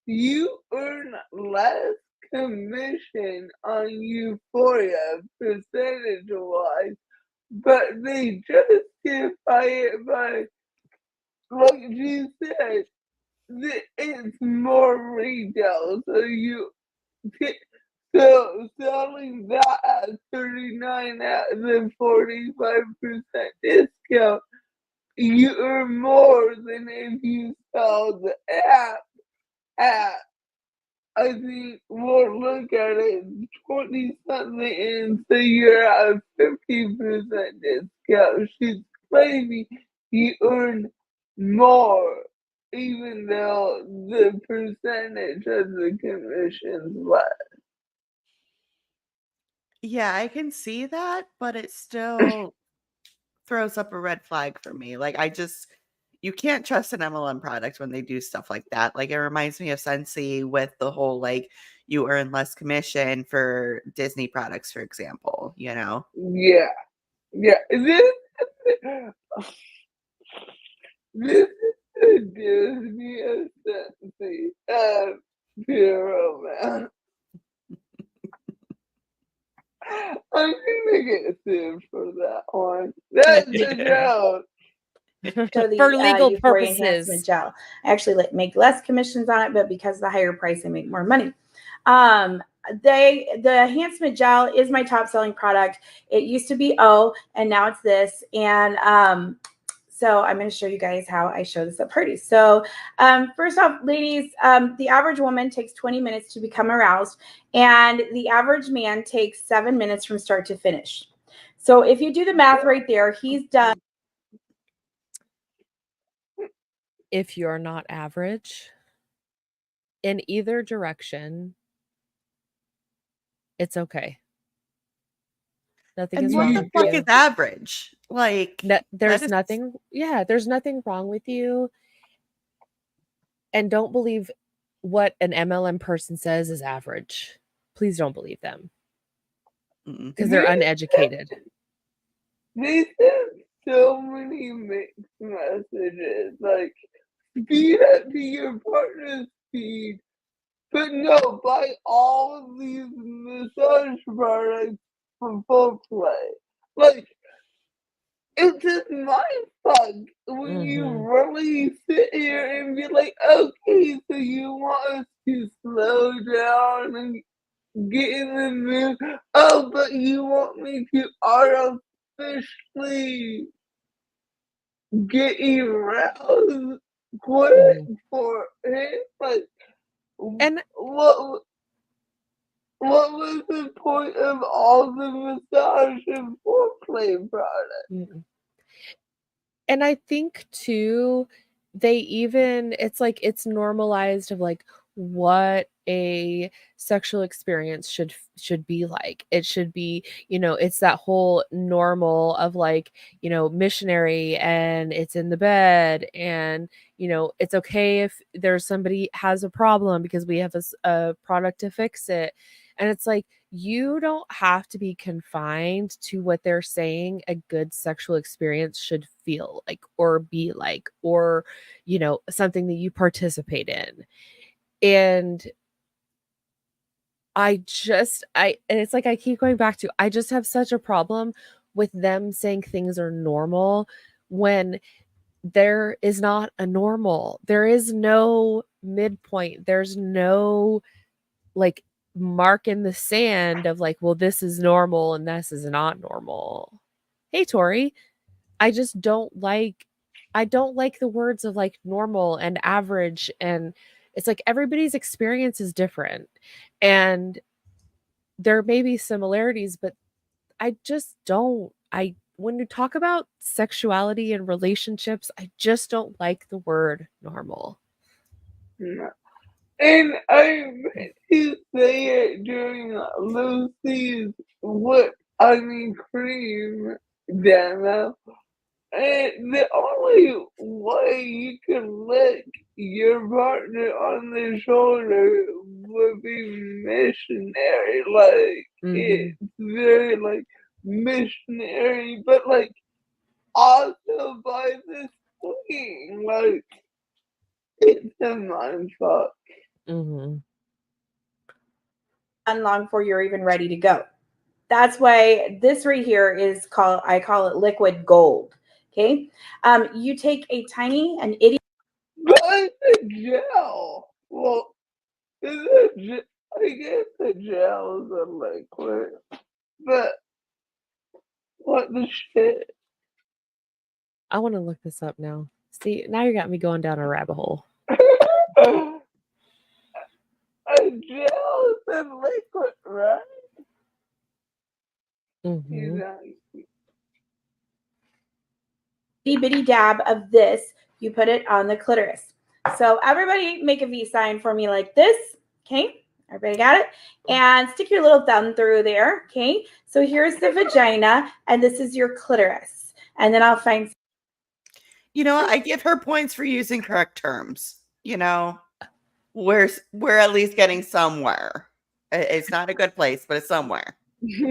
You earn less commission on Euphoria percentage-wise, but they justify it by, like you said, it's more retail, so selling that at 39 at the 45% discount, you earn more than if you sell the app at, I think we'll look at it 20 something and say you're at a 50% discount. She's claiming you earn more, even though the percentage of the commission's less. Yeah, I can see that, but it still throws up a red flag for me. Like, you can't trust an MLM product when they do stuff like that. Like, it reminds me of Scentsy with the whole, like, you earn less commission for Disney products, for example, you know? Yeah. This gives me a Scentsy Pure Romance. I'm gonna get sued for that one. That's a joke. So the For legal Euphoria purposes. enhancement gel. I actually make less commissions on it, but because of the higher price, I make more money. The enhancement gel is my top selling product. It used to be O, and now it's this. And so I'm going to show you guys how I show this at parties. So first off, ladies, the average woman takes 20 minutes to become aroused, and the average man takes 7 minutes from start to finish. So if you do the math right there, he's done. If you're not average in either direction, It's okay. Nothing And is what wrong the with fuck you. is average? Like, There's is- nothing. Yeah, there's nothing wrong with you. And don't believe what an MLM person says is average. Please don't believe them because they're uneducated. They send so many mixed messages, like speed up to your partner's speed, but no, buy all of these massage products for foreplay. Like, it's just mind fuck when you really sit here and be like, okay, so you want us to slow down and get in the mood. Oh, but you want me to artificially get aroused for him? Like, And what was the point of all the massage and foreplay products? And I think too, it's like it's normalized of like what a sexual experience should be like. It should be, it's that whole normal of like, missionary, and it's in the bed, and it's okay if there's somebody has a problem because we have a product to fix it. And it's like, you don't have to be confined to what they're saying a good sexual experience should feel like or be like, or, something that you participate in. And and it's like, I keep going back to, I just have such a problem with them saying things are normal when there is not a normal. There is no midpoint. There's no like mark in the sand of like, well, this is normal and this is not normal. Hey, Tori, I don't like the words of like normal and average. And it's like everybody's experience is different. And there may be similarities, but when you talk about sexuality and relationships, I just don't like the word normal. No. And I meant to say it during Lucy's cream demo. And the only way you can lick your partner on the shoulder would be missionary. Like, it's very, like, missionary, but, like, also by the queen. Like, it's a mind fuck. Long before you're even ready to go. That's why this right here is I call it liquid gold. Okay. You take an itty. But it's a gel. Well, I guess the gel is a liquid. But what the shit? I want to look this up now. See, now you got me going down a rabbit hole. A gel is a liquid, right? Itty bitty dab of this. You put it on the clitoris. So everybody make a V sign for me like this. Okay. Everybody got it? And stick your little thumb through there. Okay. So here's the vagina, and this is your clitoris. And then I'll find. I give her points for using correct terms. We're at least getting somewhere. It's not a good place, but it's somewhere.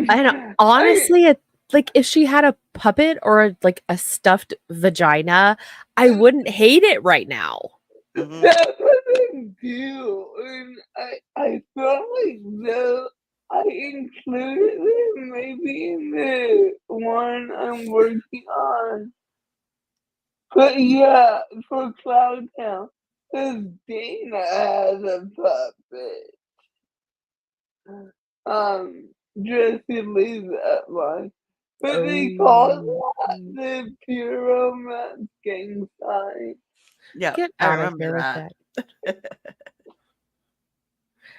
I know. Honestly, like if she had a puppet or like a stuffed vagina, I wouldn't hate it right now. That's what they do. And I felt like though I included it maybe in the one I'm working on. But yeah, for Cloud Town, because Dana has a puppet. Jesse leaves that one. But they call that the Pure Romance Gang sign. Yeah, Get I out of remember here that. with that.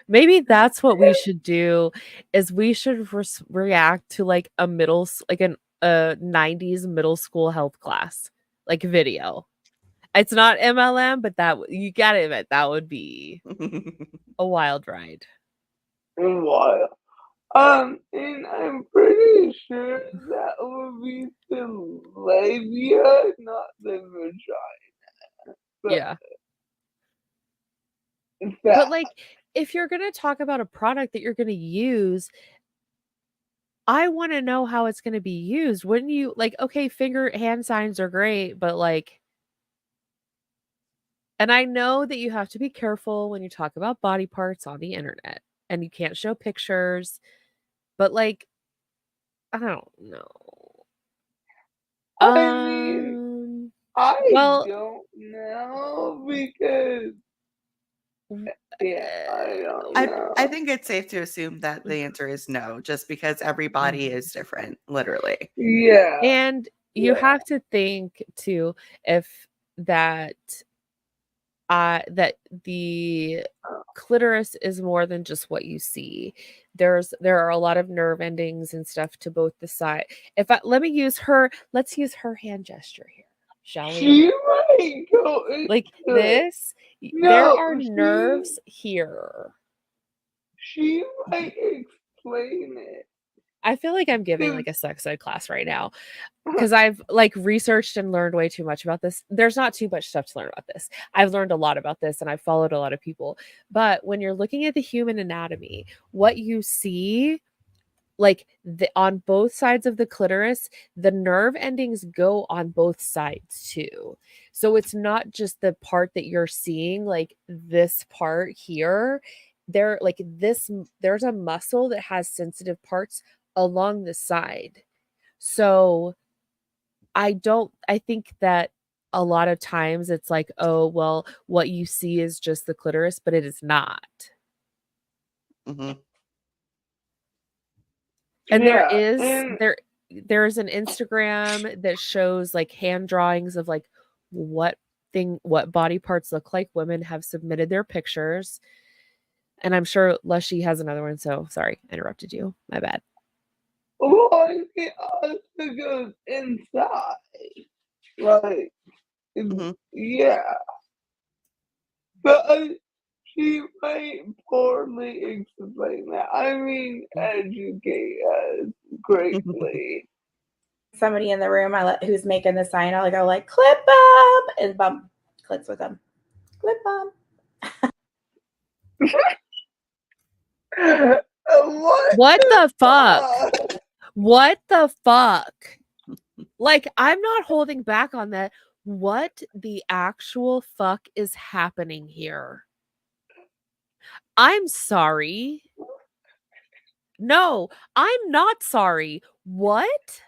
Maybe that's what we should do. Is we should react to like a 90s middle school health class, like video. It's not MLM, but you gotta admit that would be a wild ride. Wild. And I'm pretty sure that would be the labia, not the vagina. But Yeah. that, But like, if you're going to talk about a product that you're going to use, I want to know how it's going to be used. Wouldn't you like, okay, hand signs are great, but like, and I know that you have to be careful when you talk about body parts on the internet and you can't show pictures, but like, I don't know. I mean, I well, don't know because yeah, I don't know. I think it's safe to assume that the answer is no, just because everybody is different, literally. Yeah. And you Yeah. have to think too if that that the clitoris is more than just what you see. There are a lot of nerve endings and stuff to both the side. Let's use her hand gesture here, shall we? She might go Like into this, it. there No, are nerves here. She might explain it. I feel like I'm giving like a sex ed class right now because I've like researched and learned way too much about this. There's not too much stuff to learn about this. I've learned a lot about this and I've followed a lot of people. But when you're looking at the human anatomy, what you see like on both sides of the clitoris, the nerve endings go on both sides too. So it's not just the part that you're seeing, like this part here. There's a muscle that has sensitive parts along the side. So I think that a lot of times it's like, oh, well, what you see is just the clitoris, but it is not. Mhm. And Yeah, there's an Instagram that shows like hand drawings of like what body parts look like. Women have submitted their pictures. And I'm sure Lushie has another one, so sorry, I interrupted you. My bad. Well, it also goes inside. Like, yeah. But she might poorly explain that. I mean, educate us greatly. Somebody in the room who's making the sign, I go like clip them and bump clicks with them. Clip them. What the fuck? What the fuck? Like, I'm not holding back on that. What the actual fuck is happening here? I'm sorry. No, I'm not sorry. What?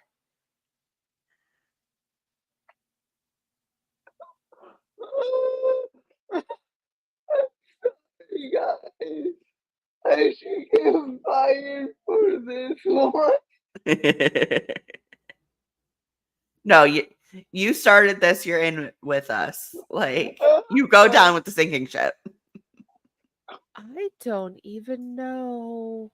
You guys, I should get fired for this one. No, you started this. You're in with us. Like, you go down with the sinking ship. I don't even know.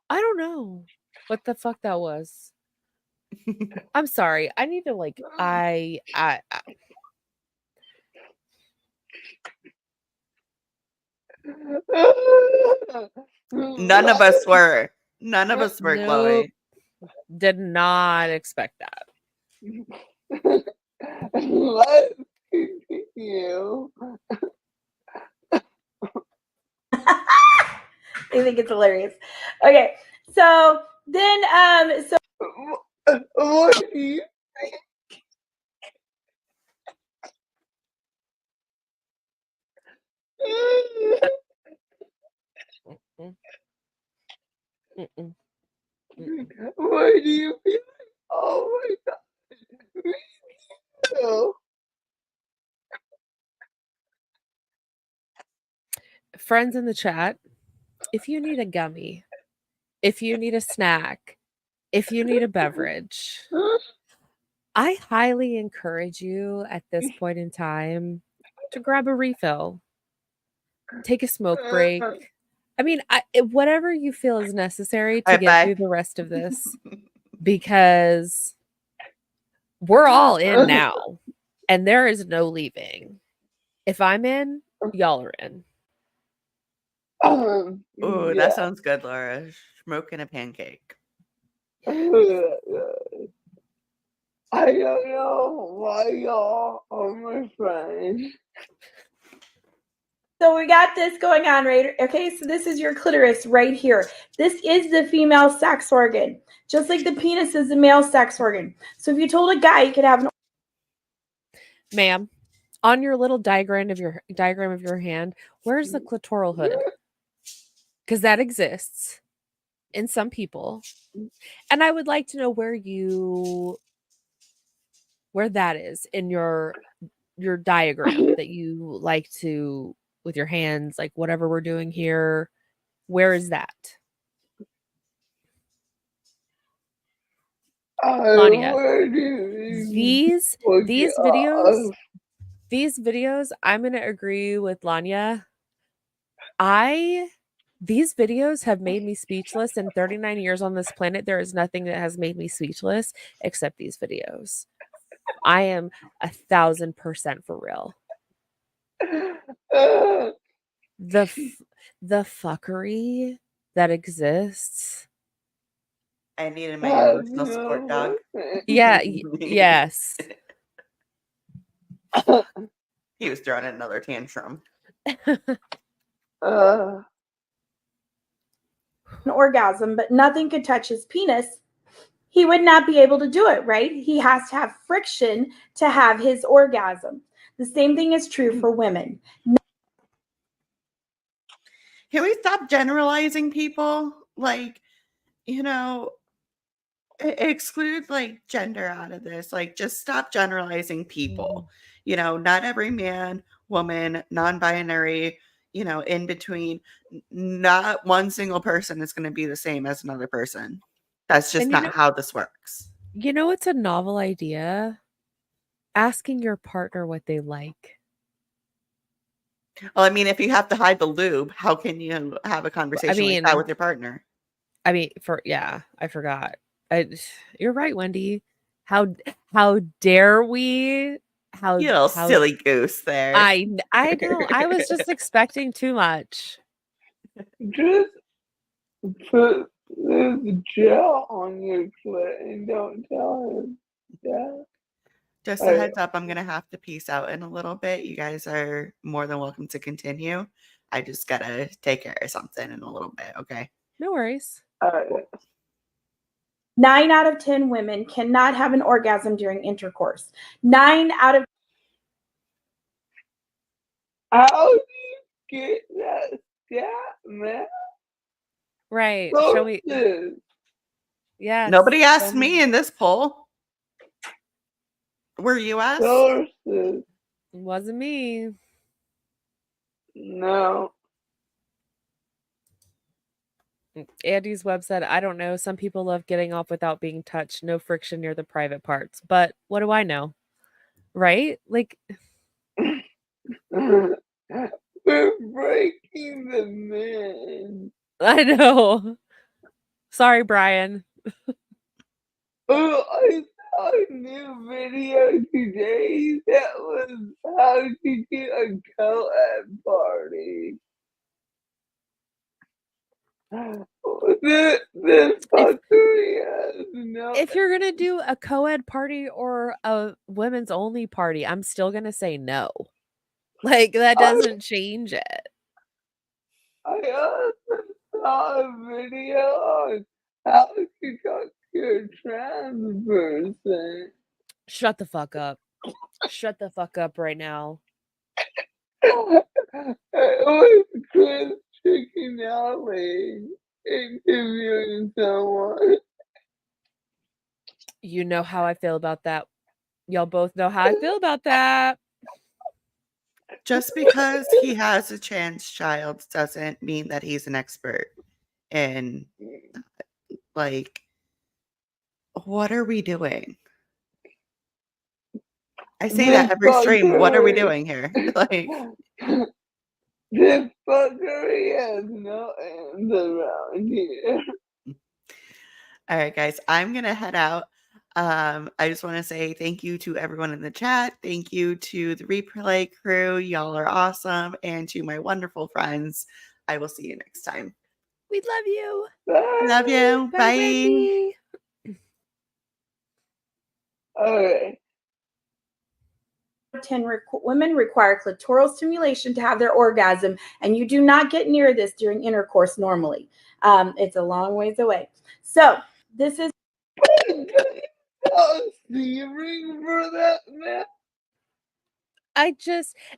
I don't know what the fuck that was. I'm sorry. I need to like None of us were. None of us were, nope. Chloe. Did not expect that. Let's continue. I think it's hilarious. Okay, so then what do you think? What do you feel? Oh my god. Me too. Friends in the chat, if you need a gummy, if you need a snack, if you need a beverage, I highly encourage you at this point in time to grab a refill, take a smoke break. I mean, whatever you feel is necessary to get through the rest of this, because we're all in now and there is no leaving. If I'm in, y'all are in. Oh, that Yeah. sounds good, Laura. Smoking a pancake. I don't know why y'all are my friends. So we got this going on, right? Okay, so this is your clitoris right here. This is the female sex organ, just like the penis is the male sex organ. So if you told a guy he could have an Ma'am, on your little diagram of your hand, where's the clitoral hood? Because that exists in some people. And I would like to know where that is in your diagram that you like to with your hands, like whatever we're doing here. Where is that? Lanya, these videos, I'm going to agree with Lanya. These videos have made me speechless. In 39 years on this planet, there is nothing that has made me speechless except these videos. I am 1,000% for real. The fuckery that exists. I needed my emotional support dog. Yeah, yes. He was throwing another tantrum. an orgasm, but nothing could touch his penis, he would not be able to do it, right? He has to have friction to have his orgasm. The same thing is true for women. Can we stop generalizing people? Like, exclude like gender out of this. Like, just stop generalizing people. Not every man, woman, non-binary, in between, not one single person is going to be the same as another person. That's just not how this works. It's a novel idea. Asking your partner what they like. Well, I mean, if you have to hide the lube, how can you have a conversation like that with your partner? I mean, I forgot. You're right, Wendy. How dare we? You little silly goose there. I know. I was just expecting too much. Just put this gel on your clit and don't tell him. Yeah. Just a heads up, I'm going to have to peace out in a little bit. You guys are more than welcome to continue. I just got to take care of something in a little bit, okay? No worries. 9 out of 10 women cannot have an orgasm during intercourse. 9 out of... How do you get that stat, man? Right. Show me. Yes. Nobody asked me in this poll. Were you asked? Sources. Wasn't me. No. Andy's web said, I don't know. Some people love getting off without being touched. No friction near the private parts. But what do I know? Right? Like... We're breaking the man. I know. Sorry, Brian. Oh, I saw a new video today that was how to get a co-ed party. If you're gonna do a co-ed party or a women's only party, I'm still gonna say no. Like, that doesn't change it. I also saw a video on how to talk to a trans person. Shut the fuck up. Shut the fuck up right now. It was Chris Chickenelli interviewing someone. You know how I feel about that. Y'all both know how I feel about that. Just because he has a trans child doesn't mean that he's an expert. And, like, what are we doing? I say that every stream. What are we doing here? Like, this fuckery has no ends around here. All right, guys, I'm going to head out. I just want to say thank you to everyone in the chat. Thank you to the replay crew. Y'all are awesome. And to my wonderful friends. I will see you next time. We love you. Love you. Bye, Bye. Wendy. Okay. 10 women require clitoral stimulation to have their orgasm, and you do not get near this during intercourse normally. It's a long ways away. So this is Searing for that, man.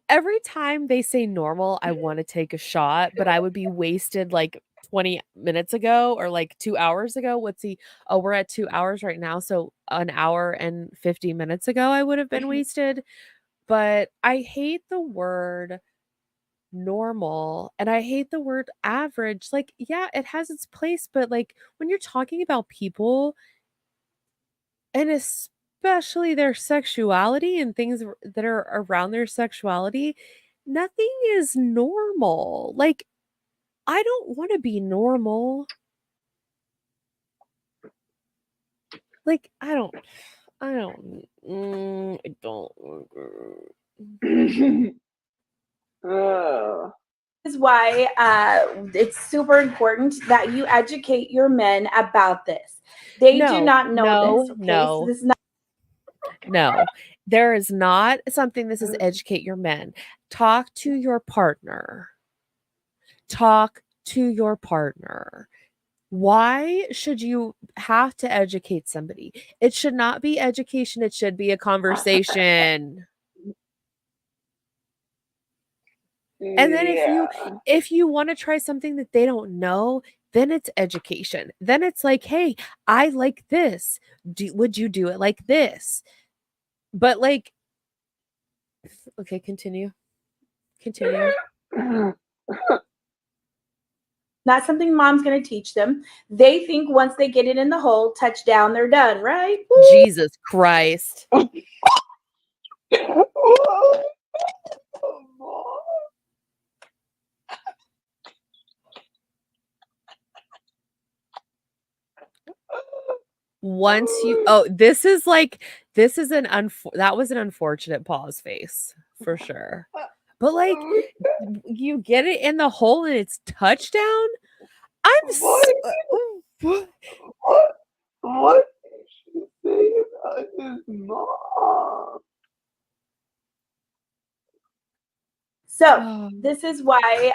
Every time they say normal, I want to take a shot, but I would be wasted like 20 minutes ago or like 2 hours ago. We're at 2 hours right now. So an hour and 50 minutes ago, I would have been wasted. But I hate the word normal and I hate the word average. Like, yeah, it has its place, but like when you're talking about people and especially their sexuality and things that are around their sexuality, nothing is normal. Like, I don't want to be normal. Like, I don't. is why it's super important that you educate your men about this. They do not know this. Okay, so this is not. No, there is not something that says educate your men. Talk to your partner. Talk to your partner. Why should you have to educate somebody? It should not be education. It should be a conversation. And then if you want to try something that they don't know, then it's education. Then it's like, hey, I like this. Would you do it like this? But like, okay, continue. Not something mom's going to teach them. They think once they get it in the hole, touchdown, they're done, right? Woo! Jesus Christ. Once you this is that was an unfortunate pause face for sure. But like you get it in the hole and it's touchdown. What did she say about his mom? So this is why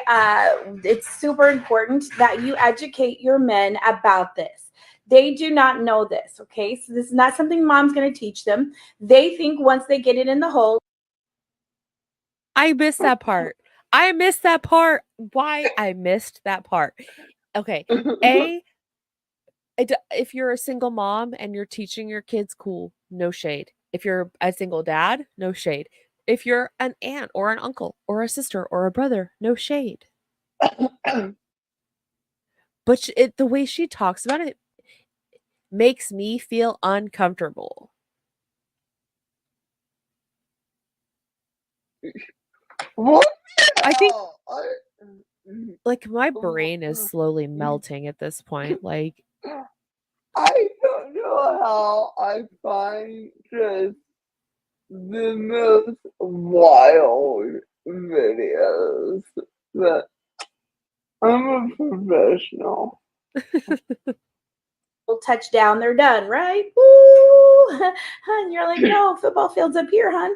it's super important that you educate your men about this. They do not know this, okay? So this is not something mom's going to teach them. They think once they get it in the hole. I missed that part. Why I missed that part. Okay. If you're a single mom and you're teaching your kids, cool, no shade. If you're a single dad, no shade. If you're an aunt or an uncle or a sister or a brother, no shade. But the way she talks about it makes me feel uncomfortable. What? I think like my brain is slowly melting at this point. Like I don't know how I find just the most wild videos, but I'm a professional. Touchdown, they're done, right? Woo! And you're like, no, football field's up here, hon.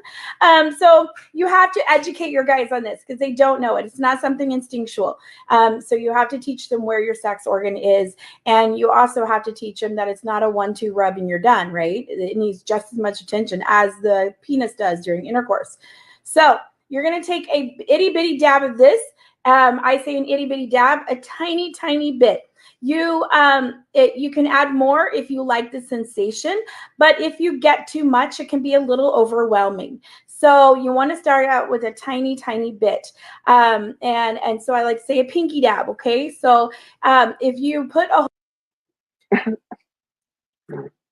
So you have to educate your guys on this because they don't know it. It's not something instinctual. So you have to teach them where your sex organ is. And you also have to teach them that it's not a 1-2 rub and you're done, right? It needs just as much attention as the penis does during intercourse. So you're going to take a itty bitty dab of this. I say an itty bitty dab, a tiny, tiny bit. You can add more if you like the sensation, but if you get too much, it can be a little overwhelming. So you want to start out with a tiny, tiny bit. And so I like to say a pinky dab. Okay. So if you put a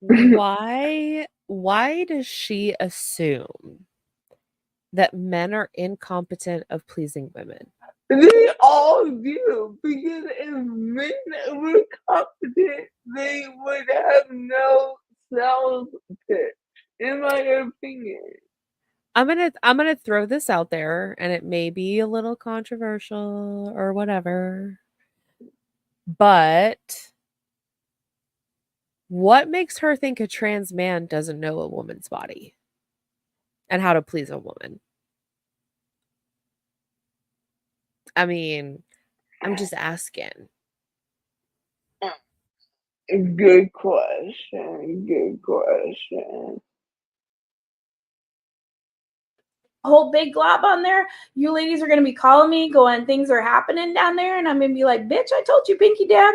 why does she assume that men are incompetent of pleasing women? They all do, because if men were competent, they would have no sales pitch, in my opinion. I'm gonna throw this out there, and it may be a little controversial or whatever, but what makes her think a trans man doesn't know a woman's body and how to please a woman? I mean, I'm just asking. Good question. Good question. Whole big glob on there. You ladies are going to be calling me going, things are happening down there. And I'm going to be like, bitch, I told you, Pinky Dad.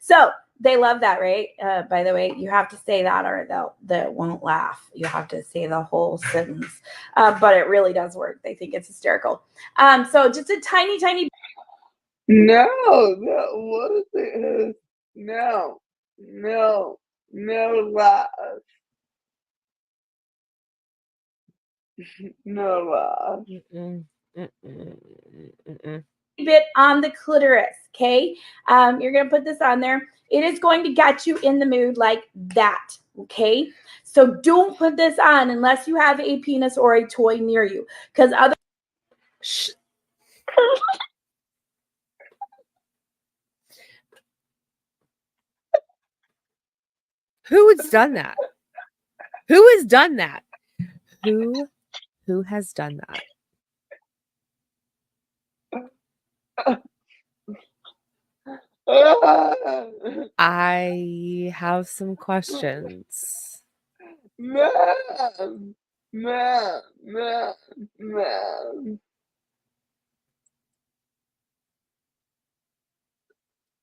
So they love that, right? By the way, you have to say that or they won't laugh. You have to say the whole sentence. But it really does work. They think it's hysterical. So just a tiny, tiny. No, that wasn't. No lies. No lies. Bit on the clitoris. Okay. You're going to put this on there. It is going to get you in the mood like that. Okay. So don't put this on unless you have a penis or a toy near you. Because other. Who has done that? Who has done that? Who has done that? I have some questions. Ma'am.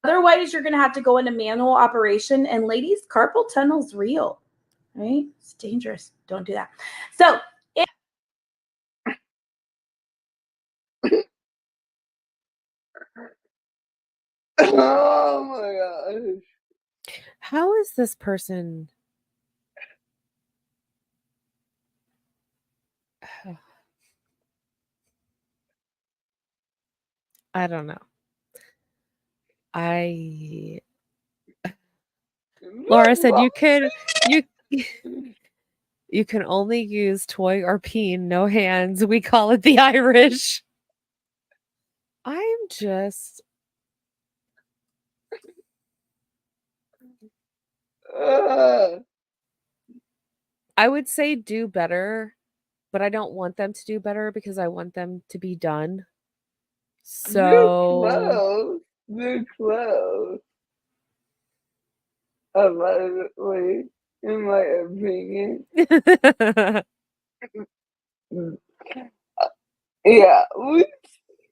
Otherwise, you're going to have to go into manual operation. And ladies, carpal tunnel's real, right? It's dangerous. Don't do that. So, oh my gosh. How is this person? I don't know. Laura said you can only use toy or peen, no hands. We call it the Irish. I'm just I would say do better, but I don't want them to do better because I want them to be done. So They're close. Allegedly, in my opinion. Yeah, we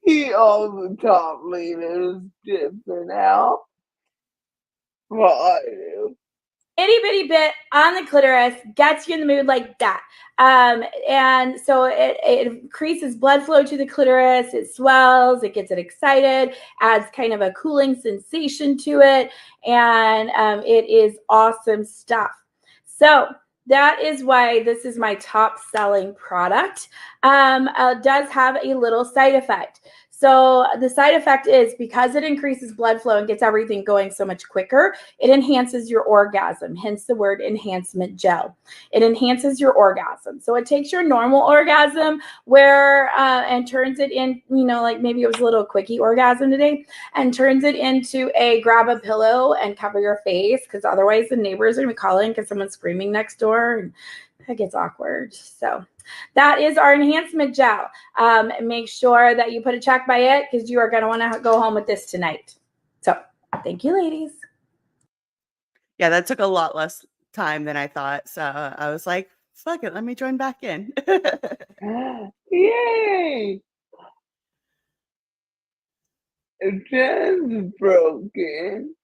see all the top leaders dipping out. Well, I do. Itty bitty bit on the clitoris gets you in the mood like that. And so it increases blood flow to the clitoris. It swells, it gets it excited, adds kind of a cooling sensation to it. And it is awesome stuff. So that is why this is my top selling product. Does have a little side effect. So the side effect is because it increases blood flow and gets everything going so much quicker, it enhances your orgasm, hence the word enhancement gel. It enhances your orgasm. So it takes your normal orgasm and turns it in, like maybe it was a little quickie orgasm today, and turns it into a grab a pillow and cover your face, because otherwise the neighbors are going to be calling because someone's screaming next door and it gets awkward. So that is our enhancement gel. Make sure that you put a check by it because you are going to want to go home with this tonight. So thank you, ladies. Yeah, that took a lot less time than I thought. So I was like, fuck it, let me join back in. Yay! It's broken.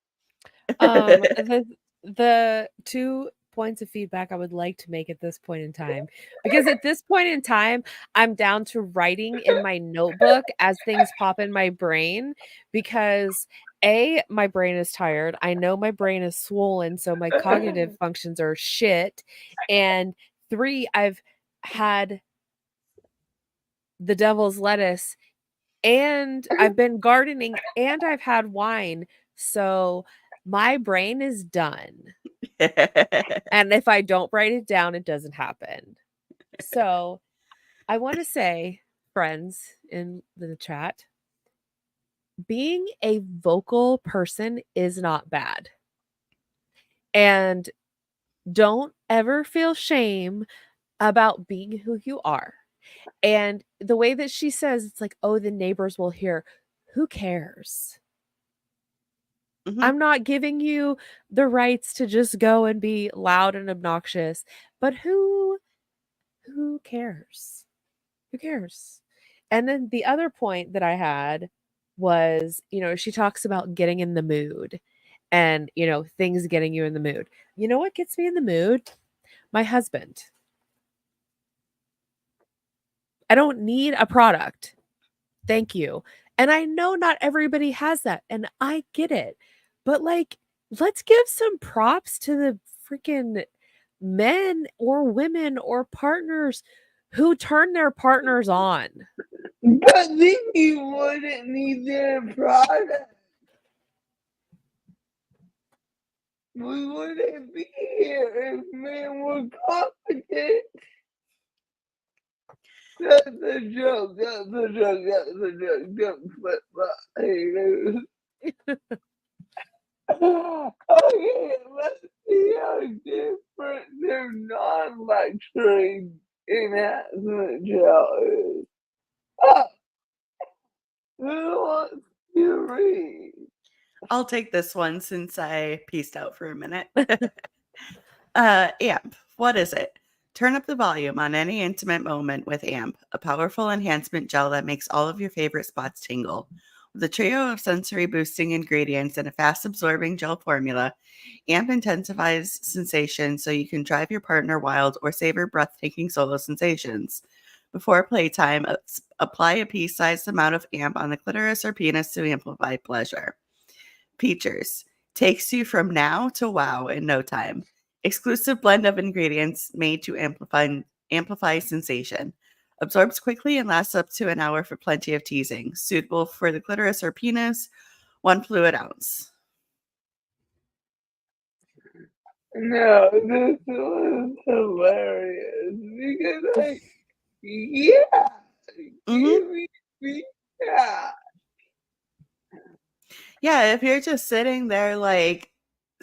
The 2 points of feedback I would like to make at this point in time, because at this point in time I'm down to writing in my notebook as things pop in my brain, because my brain is tired. I know my brain is swollen, so my cognitive functions are shit. And 3, I've had the devil's lettuce, and I've been gardening, and I've had wine. So my brain is done. And if I don't write it down, it doesn't happen. So I want to say, friends in the chat, being a vocal person is not bad. And don't ever feel shame about being who you are. And the way that she says, it's like, oh, the neighbors will hear. Who cares? I'm not giving you the rights to just go and be loud and obnoxious, but who cares? Who cares? And then the other point that I had was, she talks about getting in the mood and, things getting you in the mood. You know what gets me in the mood? My husband. I don't need a product. Thank you. And I know not everybody has that, and I get it. But like, let's give some props to the freaking men or women or partners who turn their partners on. But then you wouldn't need their product. We wouldn't be here if men were competent. That's a joke. That's a joke. That's a joke. Don't flip my haters. Okay, let's see how different their non-lecturing enhancement gel is. Who wants to read? I'll take this one since I pieced out for a minute. AMP. What is it? Turn up the volume on any intimate moment with AMP, a powerful enhancement gel that makes all of your favorite spots tingle. With a trio of sensory boosting ingredients and a fast absorbing gel formula, AMP intensifies sensation so you can drive your partner wild or savor breathtaking solo sensations. Before playtime, apply a pea-sized amount of AMP on the clitoris or penis to amplify pleasure. Features. Takes you from now to wow in no time. Exclusive blend of ingredients made to amplify sensation. Absorbs quickly and lasts up to an hour for plenty of teasing. Suitable for the clitoris or penis. 1 fluid ounce. No, this was hilarious because give me that. Yeah, if you're just sitting there like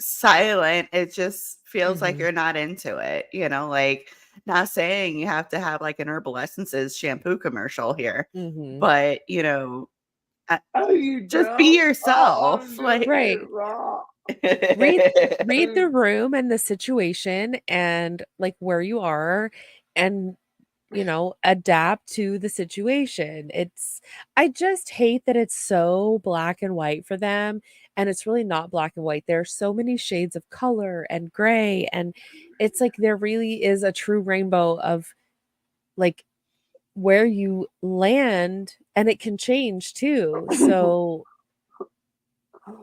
silent, it just feels like you're not into it. Like, not saying you have to have like an Herbal Essences shampoo commercial here, but just be yourself. Like, right. Read the room and the situation and like where you are and adapt to the situation. I just hate that it's so black and white for them, and it's really not black and white. There's so many shades of color and gray, and it's like there really is a true rainbow of like where you land, and it can change too. So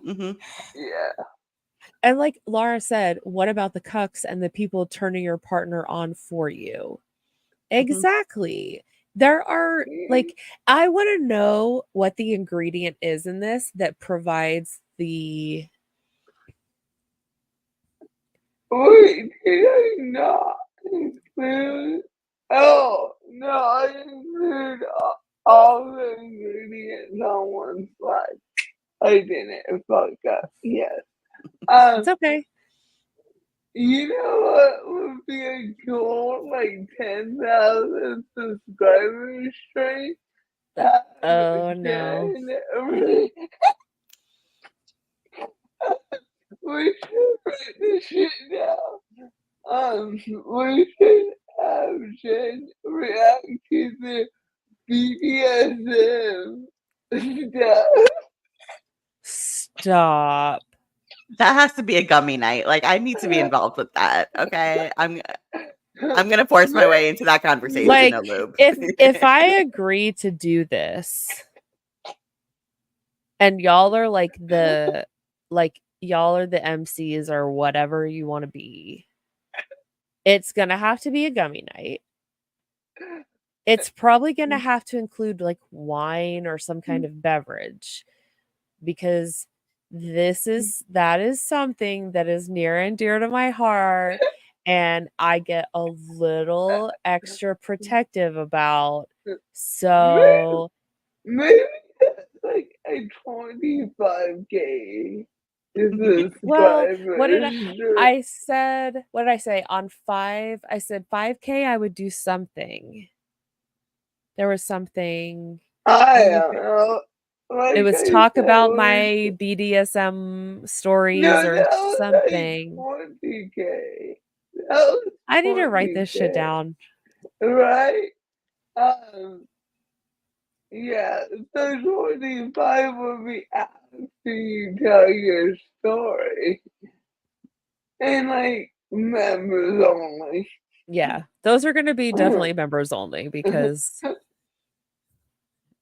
Yeah. And like Laura said, what about the cucks and the people turning your partner on for you? Exactly. There are like, I want to know what the ingredient is in this that provides the. Wait, did I not include? Oh, no, I include all the ingredients on one slide. I didn't fuck up. Yes. It's okay. You know what would be a cool, like, 10,000 subscriber stream? Oh, no. We should write this shit down. We should have Jen react to the BDSM stuff. Stop. That has to be a gummy night. Like, I need to be involved with that. Okay, I'm gonna force my way into that conversation. Like, no lube. if I agree to do this, and y'all are like y'all are the MCs or whatever you want to be, it's gonna have to be a gummy night. It's probably gonna have to include like wine or some kind of beverage, because that is something that is near and dear to my heart, and I get a little extra protective about. So Maybe that's like a 25K. This is well, what did I I said? What did I say on 5? I said 5K. I would do something. There was something. I Let me don't know. It Like was I talk said, about like, my BDSM stories no, or that was like something. 20K. That was I need to write this shit 20K, down. right? Yeah, so 25 would be after you tell your story. And like members only. Yeah, those are going to be definitely members only because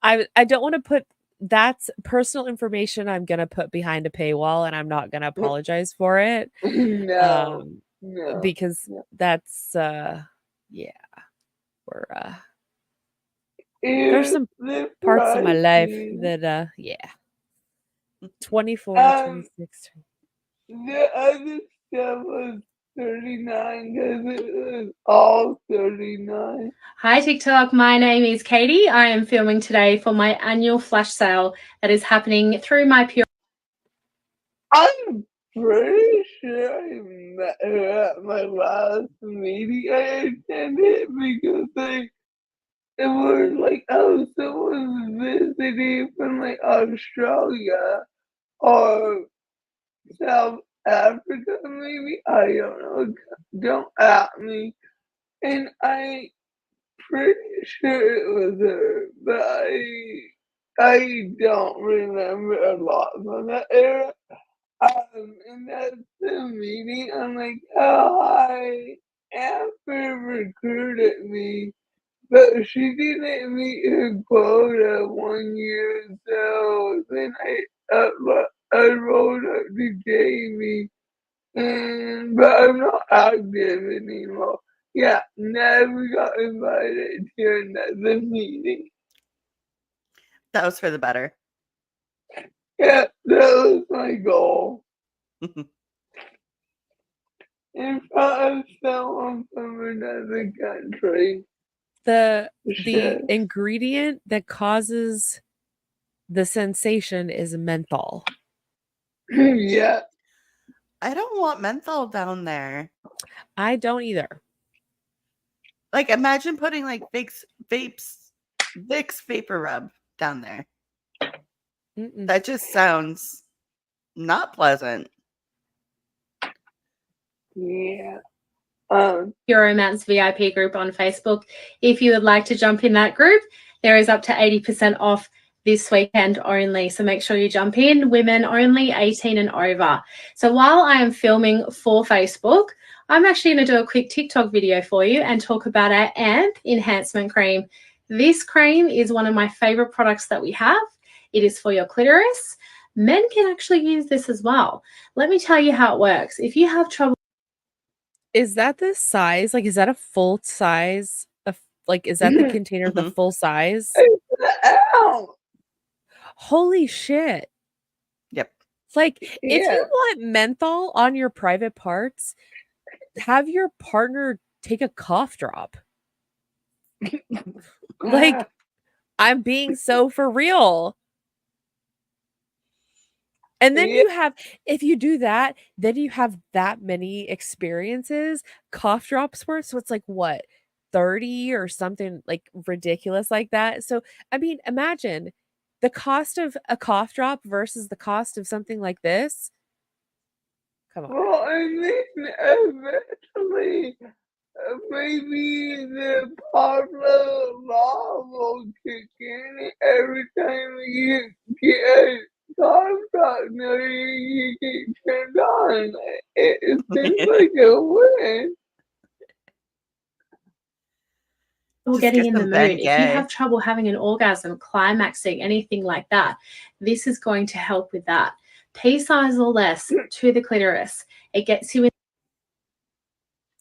I don't want to put that's personal information I'm going to put behind a paywall and I'm not going to apologize for it. No, Because that's yeah, we're there's some the parts of my life pricing. that yeah. 24, 26. The other stuff was 39 because it was all 39. Hi TikTok, my name is Katie. I am filming today for my annual flash sale that is happening through my Pure. I'm pretty sure I met her at my last meeting I attended because it was like, oh, someone was visiting from like Australia or South Africa, maybe. I don't know. Don't at me. And I pretty sure it was her, but I don't remember a lot from that era. And that's the meeting. I'm like, oh, hi. Amber recruited me, but she didn't meet her quota 1 year, so then I rolled up to Jamie, but I'm not active anymore. Yeah, never got invited to another meeting. That was for the better. Yeah, that was my goal. In front of someone from another country. The Shit. ingredient that causes the sensation is menthol. Yeah. I don't want menthol down there. I don't either. Like, imagine putting like Vicks vapor rub down there. That just sounds not pleasant. Yeah. Your Romance VIP group on Facebook. If you would like to jump in that group, there is up to 80% off this weekend only. So make sure you jump in. Women only 18 and over. So while I am filming for Facebook, I'm actually going to do a quick TikTok video for you and talk about our AMP enhancement cream. This cream is one of my favorite products that we have. It is for your clitoris. Men can actually use this as well. Let me tell you how it works. If you have trouble, is that the size? Like, is that a full size? Like, is that the container the full size? Ow. Holy shit. Yep. Like, if you want menthol on your private parts, have your partner take a cough drop. Like, I'm being so for real. And then you have, if you do that, then you have that many experiences, cough drops worth. So it's like what, 30 or something like ridiculous like that. So, I mean, imagine the cost of a cough drop versus the cost of something like this. Come on. Well, I mean, eventually, maybe the popular law will kick in every time you get a contract. No, you get turned on. It seems like a win. or getting in the mood, if you have trouble having an orgasm, climaxing, anything like that, this is going to help with that. Pea size or less to the clitoris. It gets you in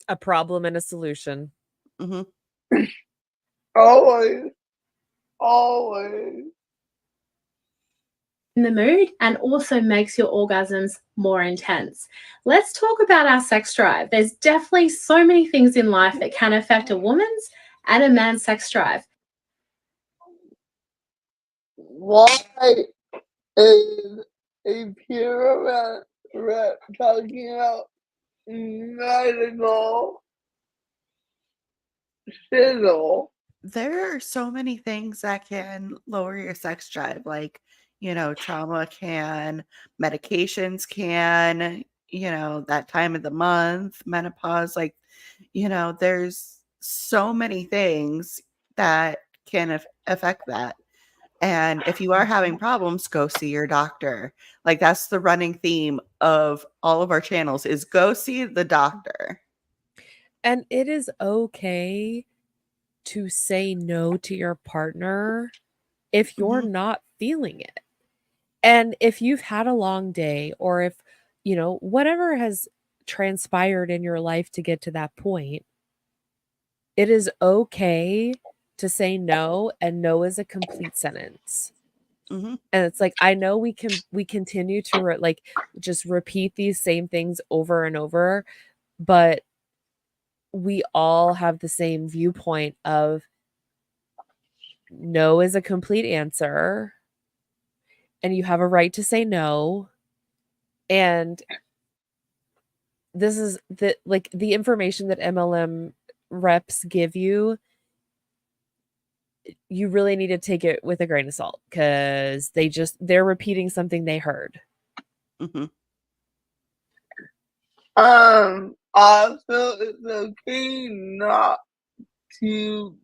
a problem and a solution. Always. Always. in the mood and also makes your orgasms more intense. Let's talk about our sex drive. There's definitely so many things in life that can affect a woman's and a man's sex drive. Why is a pure rep talking about medical sizzle? There are so many things that can lower your sex drive, like, trauma can, medications can, that time of the month, menopause, like, there's so many things that can affect that. And if you are having problems, go see your doctor. Like, that's the running theme of all of our channels is go see the doctor. And it is okay to say no to your partner if you're not feeling it. And if you've had a long day, or if, whatever has transpired in your life to get to that point, it is okay to say no, and no is a complete sentence. And it's like, I know we continue to just repeat these same things over and over, but we all have the same viewpoint of no is a complete answer, and you have a right to say no. And this is the information that MLM reps give you, you really need to take it with a grain of salt, because they're repeating something they heard. Also, it's okay not to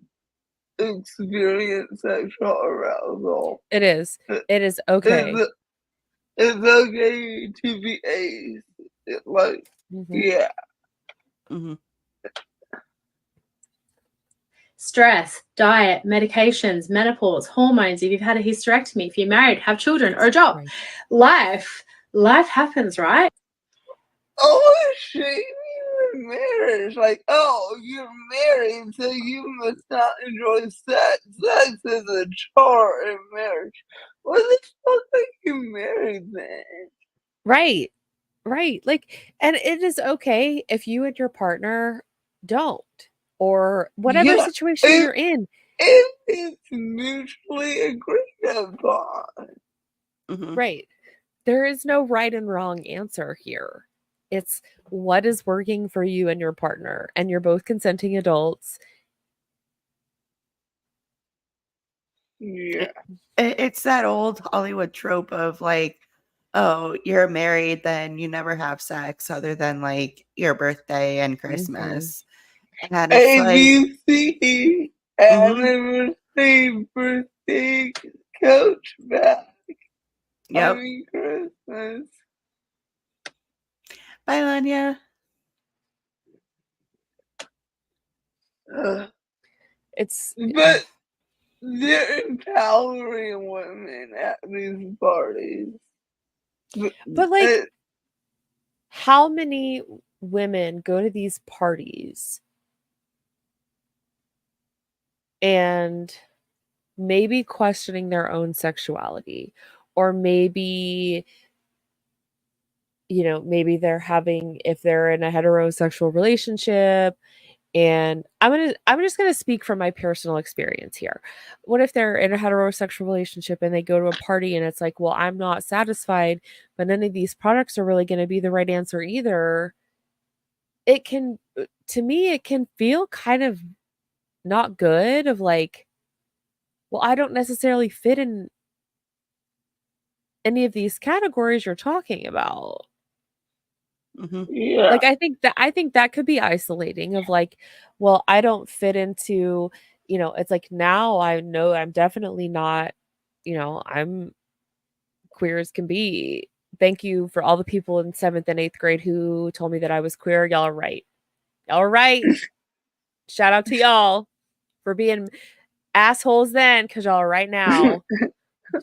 experience sexual arousal. It is okay. It's okay to be ace. Yeah. Stress, diet, medications, menopause, hormones, if you've had a hysterectomy, if you're married, have children, or a job. Life happens, right? Oh, shaming in marriage. Like, oh, you're married, so you must not enjoy sex. Sex is a chore in marriage. What the fuck are you married then? Right. Like, and it is okay if you and your partner don't, or whatever situation you're in. If it's mutually agreed upon. Right. There is no right and wrong answer here. It's what is working for you and your partner, and you're both consenting adults. Yeah. It's that old Hollywood trope of like, oh, you're married, then you never have sex other than like your birthday and Christmas. And it's ABC anniversary, birthday, coach back. Yep. I mean, Christmas. Bye, Lanya. But they're empowering women at these parties. But like, how many women go to these parties and maybe questioning their own sexuality, or maybe maybe they're having, if they're in a heterosexual relationship, and I'm just gonna speak from my personal experience here. What if they're in a heterosexual relationship and they go to a party and it's like, well, I'm not satisfied, but none of these products are really going to be the right answer either. It can, to me, it can feel kind of not good, of like, well, I don't necessarily fit in any of these categories you're talking about. Yeah. Like, I think that could be isolating, of like, well, I don't fit into, it's like, now I know I'm definitely not, I'm queer as can be. Thank you for all the people in 7th and 8th grade who told me that I was queer. Y'all are right. Shout out to y'all for being assholes then, because y'all are right now.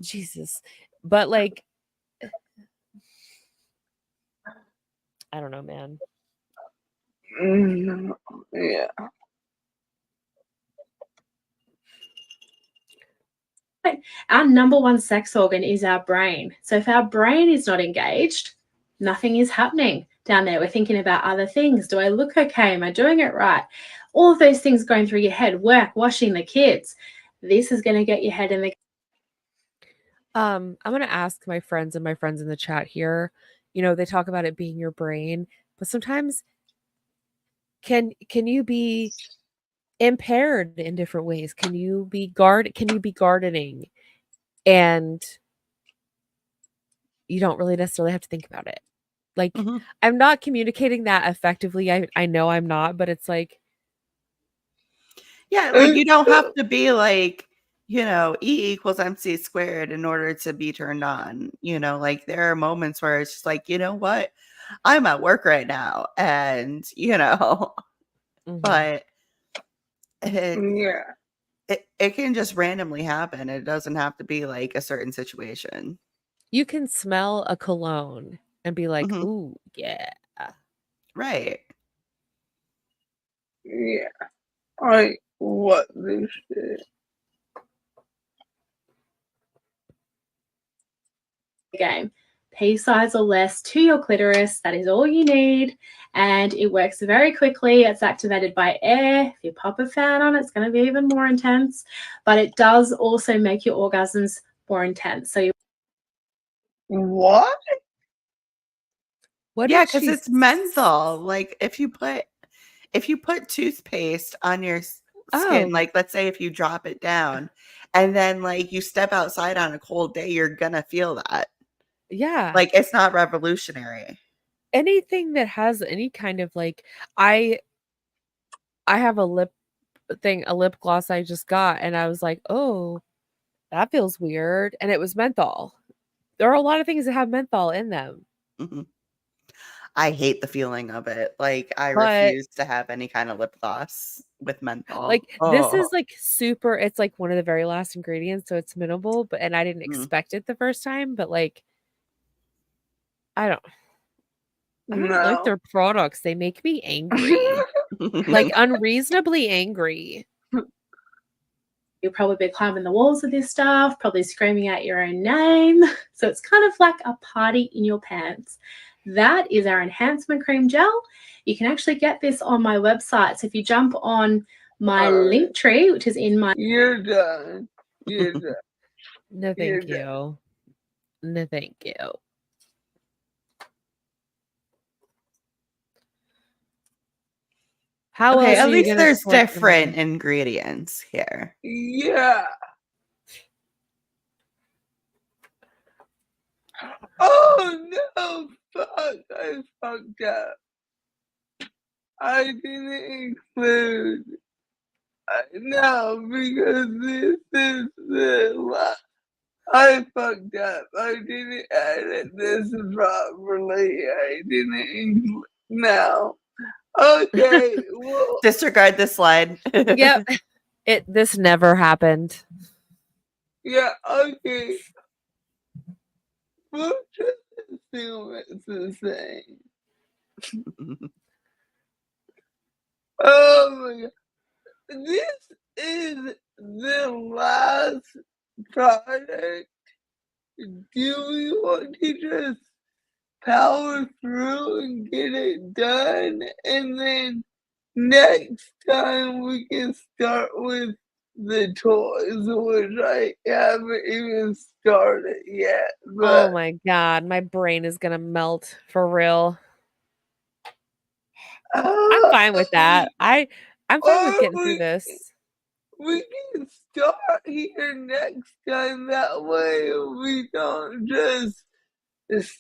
Jesus. But like, I don't know, man. Yeah. Our number one sex organ is our brain. So if our brain is not engaged, nothing is happening down there. We're thinking about other things. Do I look okay? Am I doing it right? All of those things going through your head, work, washing the kids. This is going to get your head in the I'm gonna ask my friends in the chat here. You know, they talk about it being your brain, but sometimes can you be impaired in different ways? Can you be gardening and you don't really necessarily have to think about it? Like, I'm not communicating that effectively. I know I'm not, but it's like, Yeah, like you don't have to be like, you know, E equals MC squared in order to be turned on. You know, like there are moments where it's just like, you know what? I'm at work right now. And, you know, but Yeah. it can just randomly happen. It doesn't have to be like a certain situation. you can smell a cologne and be like, ooh, yeah. Right. Yeah. I what this shit. game. Pea size or less to your clitoris. That is all you need. And it works very quickly. It's activated by air. If you pop a fan on, it's going to be even more intense. But it does also make your orgasms more intense. So you What? Yeah, because it's menthol. Like if you put toothpaste on your skin, like let's say if you drop it down and then like you step outside on a cold day, you're gonna feel that. Yeah. Like it's not revolutionary. Anything that has any kind of like, I have a lip gloss I just got, and I was like, oh, that feels weird. And it was menthol. There are a lot of things that have menthol in them. I hate the feeling of it. Like I But refuse to have any kind of lip gloss with menthol. like this is like super, it's like one of the very last ingredients, so it's minimal, but and I didn't expect it the first time, but like I don't like their products. They make me angry. Like unreasonably angry. You'll probably be climbing the walls of this stuff, probably screaming out your own name. So it's kind of like a party in your pants. That is our enhancement cream gel. You can actually get this on my website. So if you jump on my link tree, which is in my... You're done. You're done. No, thank you. No, thank you. How okay, else at are you least gonna there's split the different money? ingredients here. Yeah. Oh no! Fuck! I fucked up. I didn't include. No, because this is the. I fucked up. I didn't edit this properly. I didn't include. No. Okay. Well. Disregard this slide. Yep. This never happened. Yeah. Okay. We'll just assume it's the same. Oh my god. This is the last product. Do we want to just power through and get it done? And then next time we can start with the toys, which I haven't even started yet. Oh my god, my brain is gonna melt for real. I'm fine with that. I'm fine with getting through this. We can start here next time. That way we don't just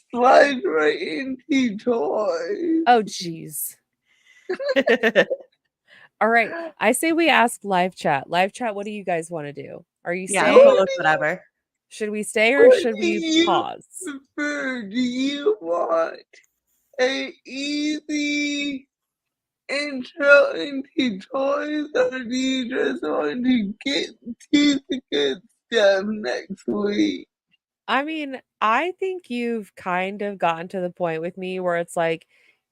slide right into toys. Oh, jeez. All right. I say we ask live chat. Live chat, what do you guys want to do? Are you Yeah, staying? I'm cool with whatever. Should we stay or should we pause? Prefer? Do you want an easy intro into toys, or do you just want to get to the good stuff next week? I mean, I think you've kind of gotten to the point with me where it's like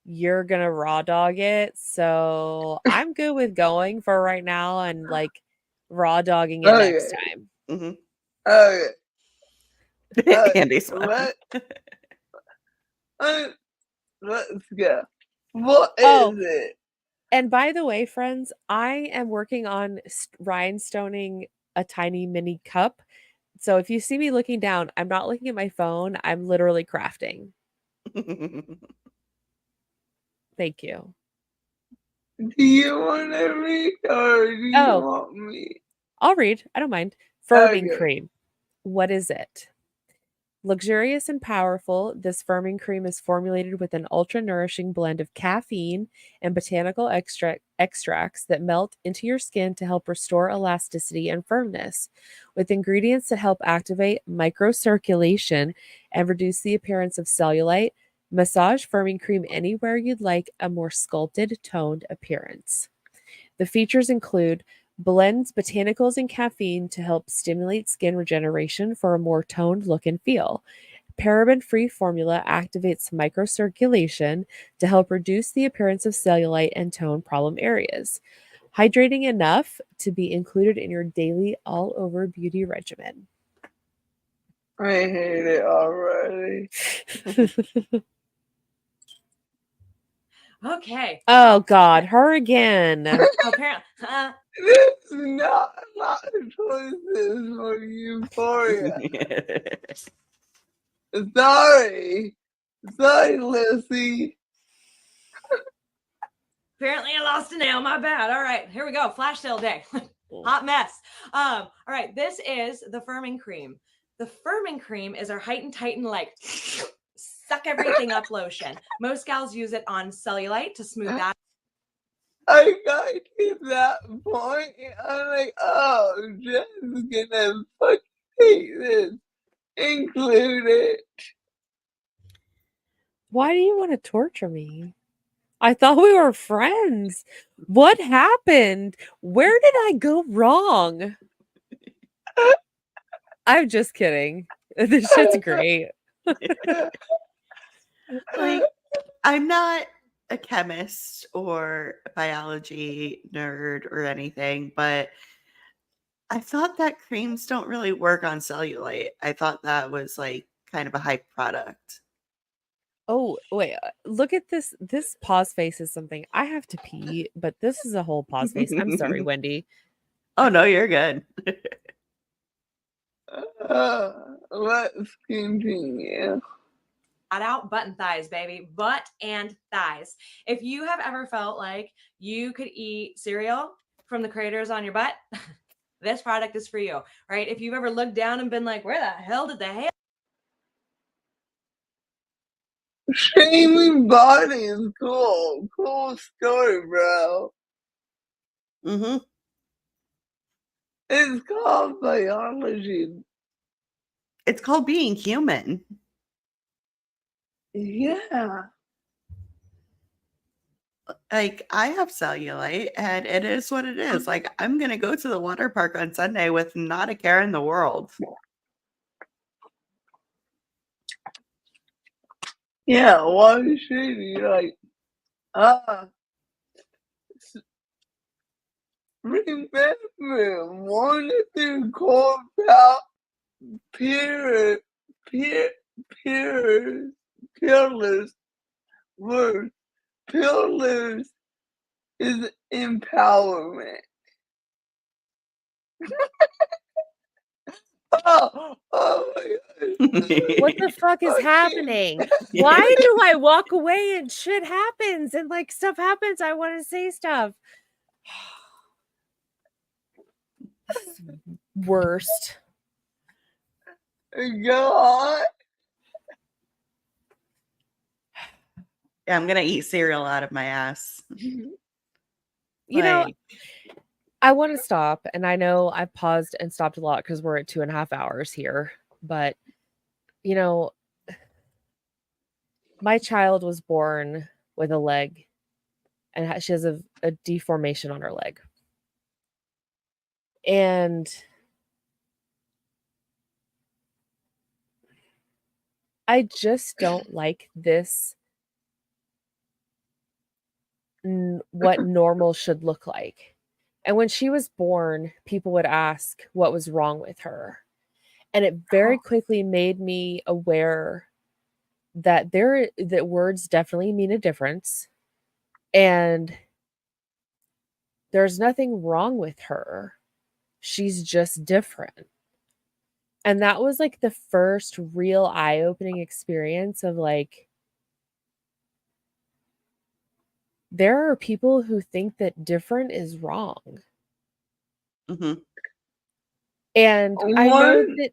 you're gonna raw dog it. So I'm good with going for right now and like raw dogging it next time. Okay. Andy smile. Let's go. What is Oh. it? And by the way, friends, I am working on rhinestoning a tiny mini cup. So if you see me looking down, I'm not looking at my phone. I'm literally crafting. Thank you. Do you want to read or do you Oh. want me? I'll read. I don't mind. Firming Okay. cream. What is it? Luxurious and powerful, this firming cream is formulated with an ultra nourishing blend of caffeine and botanical extracts that melt into your skin to help restore elasticity and firmness. With ingredients that help activate microcirculation and reduce the appearance of cellulite, massage firming cream anywhere you'd like a more sculpted, toned appearance. The features include blends botanicals and caffeine to help stimulate skin regeneration for a more toned look and feel. Paraben-free formula activates microcirculation to help reduce the appearance of cellulite and tone problem areas. Hydrating enough to be included in your daily all-over beauty regimen. I hate it already. Okay. Oh God, her again. Apparently, This is not my choices for Euphoria. Sorry, Lucy. apparently I lost a nail. My bad. All right, here we go. Flash sale day. Hot mess. All right, this is the firming cream. The firming cream is our heighten tighten like suck everything up lotion. Most gals use it on cellulite to smooth that. I got to that point, and I'm like, oh, Jen's gonna fucking hate this. Include it. Why do you want to torture me? I thought we were friends. What happened? Where did I go wrong? I'm just kidding. This shit's great. Like, I'm not a chemist or a biology nerd or anything, but I thought that creams don't really work on cellulite. I thought that was like kind of a hype product. Oh, wait. Look at this. This pause face is something I have to pee, but this is a whole pause face. I'm sorry, Wendy. Oh, no, you're good. Let's continue. Out butt and thighs, baby. Butt and thighs. If you have ever felt like you could eat cereal from the craters on your butt, this product is for you, right? If you've ever looked down and been like, where the hell did the hair? Shaming body is cool. Cool story, bro. Mm-hmm. It's called biology. It's called being human. Yeah. Like, I have cellulite, and it is what it is. Like, I'm going to go to the water park on Sunday with not a care in the world. Yeah, why should you? Like, remember, one of the core pillars were pillars is empowerment. Oh my God. What the fuck is happening? Why do I walk away and shit happens and like stuff happens? I want to say stuff. Worst. Go on. Yeah, I'm going to eat cereal out of my ass. You know, I want to stop, and I know I've paused and stopped a lot because we're at 2.5 hours here. But, you know, my child was born with a leg, and she has a deformation on her leg. And I just don't like this, what normal should look like. And when she was born, people would ask what was wrong with her. And it very quickly made me aware that that words definitely mean a difference. And there's nothing wrong with her. She's just different. And that was like the first real eye-opening experience of like, there are people who think that different is wrong. Mhm. And I know One, that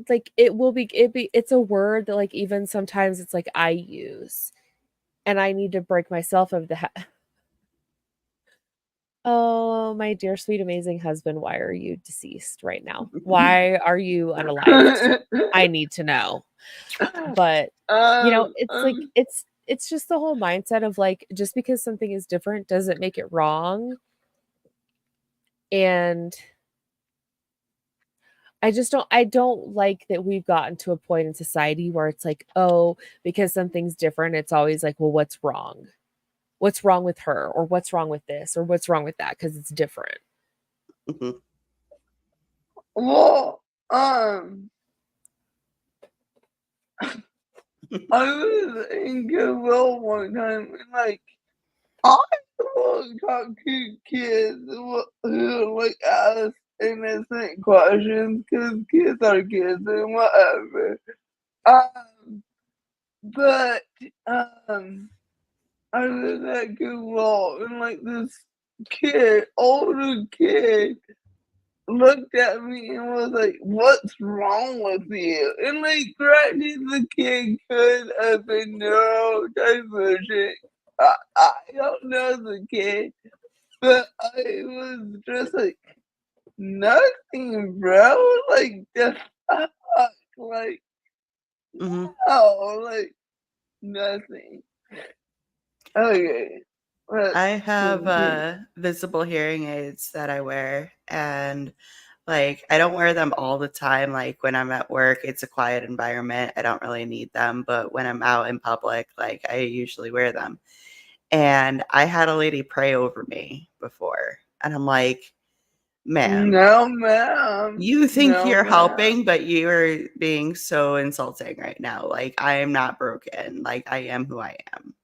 like it's a word that like even sometimes it's like I use, and I need to break myself of that. Oh, my dear, sweet, amazing husband, why are you deceased right now? Why are you unalived? I need to know. But it's like um, it's just the whole mindset of like, just because something is different doesn't make it wrong. And I don't like that we've gotten to a point in society where it's like, oh, because something's different, it's always like, well, what's wrong? What's wrong with her? Or what's wrong with this? Or what's wrong with that? Because it's different. Mhm. well, I was in Goodwill one time, and like I would talk to kids who like ask innocent questions because kids are kids and whatever. But I was at Goodwill, and like this older kid, looked at me and was like, "What's wrong with you?" And like, granted, the kid could have been neurodivergent. I don't know the kid, but I was just like, nothing, bro. Like, the fuck, like, Mhm. no, like, nothing. Okay. I have visible hearing aids that I wear, and like I don't wear them all the time. Like when I'm at work, it's a quiet environment. I don't really need them, but when I'm out in public, like I usually wear them. And I had a lady pray over me before, and I'm like, "Ma'am, No, ma'am. you think No, you're ma'am. helping, but you're being so insulting right now. Like I am not broken. Like I am who I am."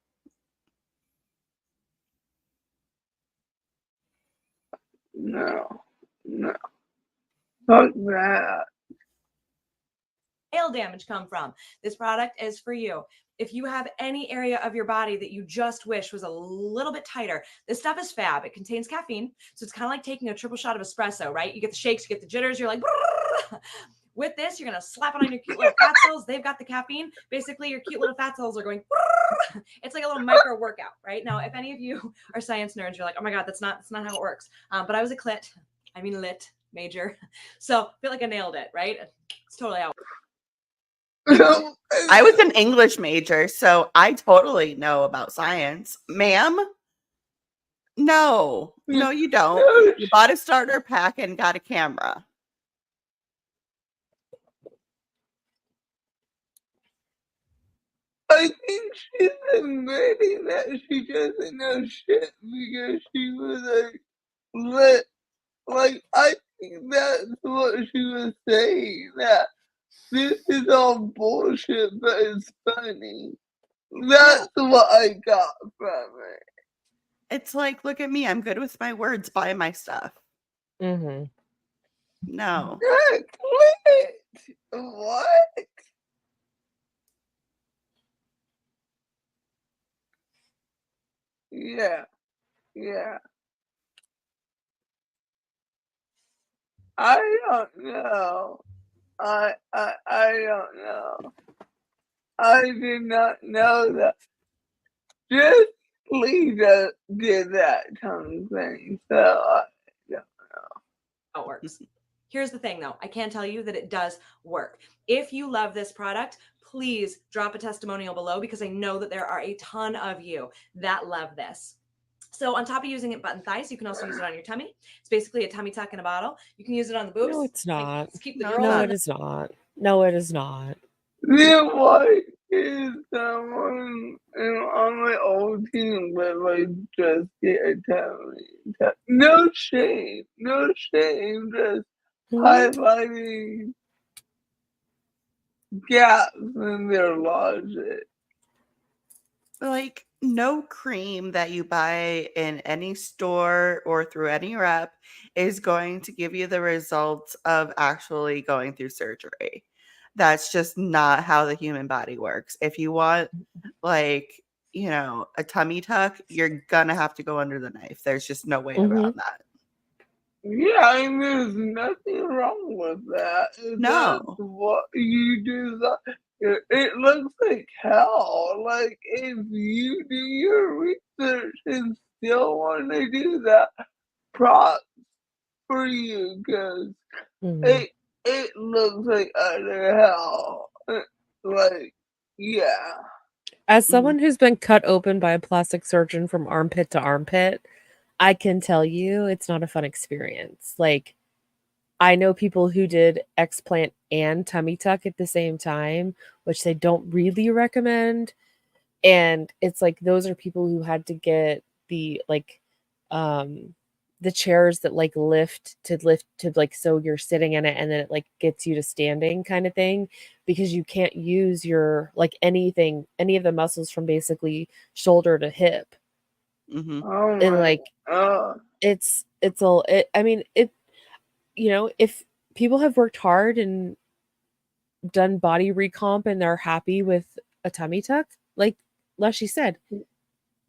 No. No. Fuck that. Nail damage come from? This product is for you. If you have any area of your body that you just wish was a little bit tighter, this stuff is fab. It contains caffeine. So it's kind of like taking a triple shot of espresso, right? You get the shakes, you get the jitters, you're like, with this, you're going to slap it on your cute little fat cells. They've got the caffeine. Basically, your cute little fat cells are going, it's like a little micro workout, right? Now, if any of you are science nerds, you're like, oh my God, that's not how it works. But I was a lit major. So I feel like I nailed it, right? It's totally out. I was an English major, so I totally know about science. Ma'am? No. No, you don't. You bought a starter pack and got a camera. I think she's admitting that she doesn't know shit because she was like, lit. Like, I think that's what she was saying, that this is all bullshit, but it's funny. That's what I got from it. It's like, look at me. I'm good with my words. Buy my stuff. Mm-hmm. No. Lit. What? Yeah. Yeah. I don't know. I don't know. I did not know that. Just Lisa did that tongue thing, so I don't know. How it works. Here's the thing though, I can tell you that it does work. If you love this product, please drop a testimonial below because I know that there are a ton of you that love this. So on top of using it button thighs, you can also use it on your tummy. It's basically a tummy tuck in a bottle. You can use it on the boobs. No, it's not. Let's keep the No, girls No, on it is not. No, it is not. Then why is someone on my old team but like just get a tummy? No shame, just high-fiving gaps in their logic. Like, no cream that you buy in any store or through any rep is going to give you the results of actually going through surgery. That's just not how the human body works. If you want, like, a tummy tuck, you're gonna have to go under the knife. There's just no way around that. Yeah, I mean, there's nothing wrong with that. If No. that's what you do, it looks like hell. Like, if you do your research and still want to do that, props for you, because it looks like utter hell. Like, yeah. As someone who's been cut open by a plastic surgeon from armpit to armpit, I can tell you it's not a fun experience. Like, I know people who did explant and tummy tuck at the same time, which they don't really recommend. And it's like those are people who had to get the the chairs that lift to like, so you're sitting in it and then it like gets you to standing kind of thing, because you can't use your any of the muscles from basically shoulder to hip. Oh And my I mean, if people have worked hard and done body recomp and they're happy with a tummy tuck, like Lushie said,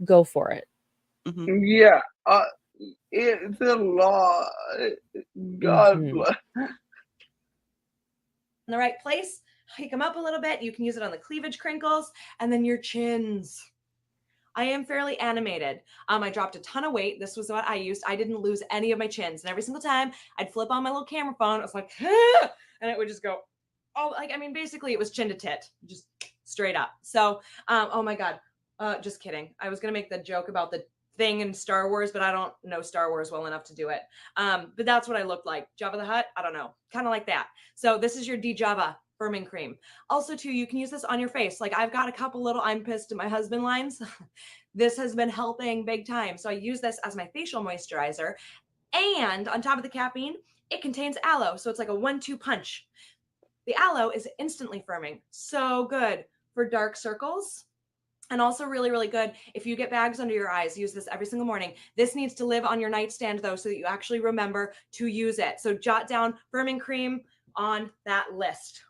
go for it. Yeah, it's a law. God bless. In the right place, hike them up a little bit. You can use it on the cleavage crinkles and then your chins. I am fairly animated. I dropped a ton of weight. This was what I used. I didn't lose any of my chins. And every single time I'd flip on my little camera phone, I was like, ah! And it would just go, oh, basically it was chin to tit, just straight up. So, oh my God. Just kidding. I was going to make the joke about the thing in Star Wars, but I don't know Star Wars well enough to do it. But that's what I looked like. Jabba the Hutt? I don't know. Kind of like that. So this is your D-Java firming cream. Also, too, you can use this on your face. Like, I've got a couple little I'm pissed at my husband lines. This has been helping big time. So I use this as my facial moisturizer. And on top of the caffeine, it contains aloe. So it's like a 1-2 punch. The aloe is instantly firming. So good for dark circles. And also really, really good if you get bags under your eyes. Use this every single morning. This needs to live on your nightstand, though, so that you actually remember to use it. So jot down firming cream on that list.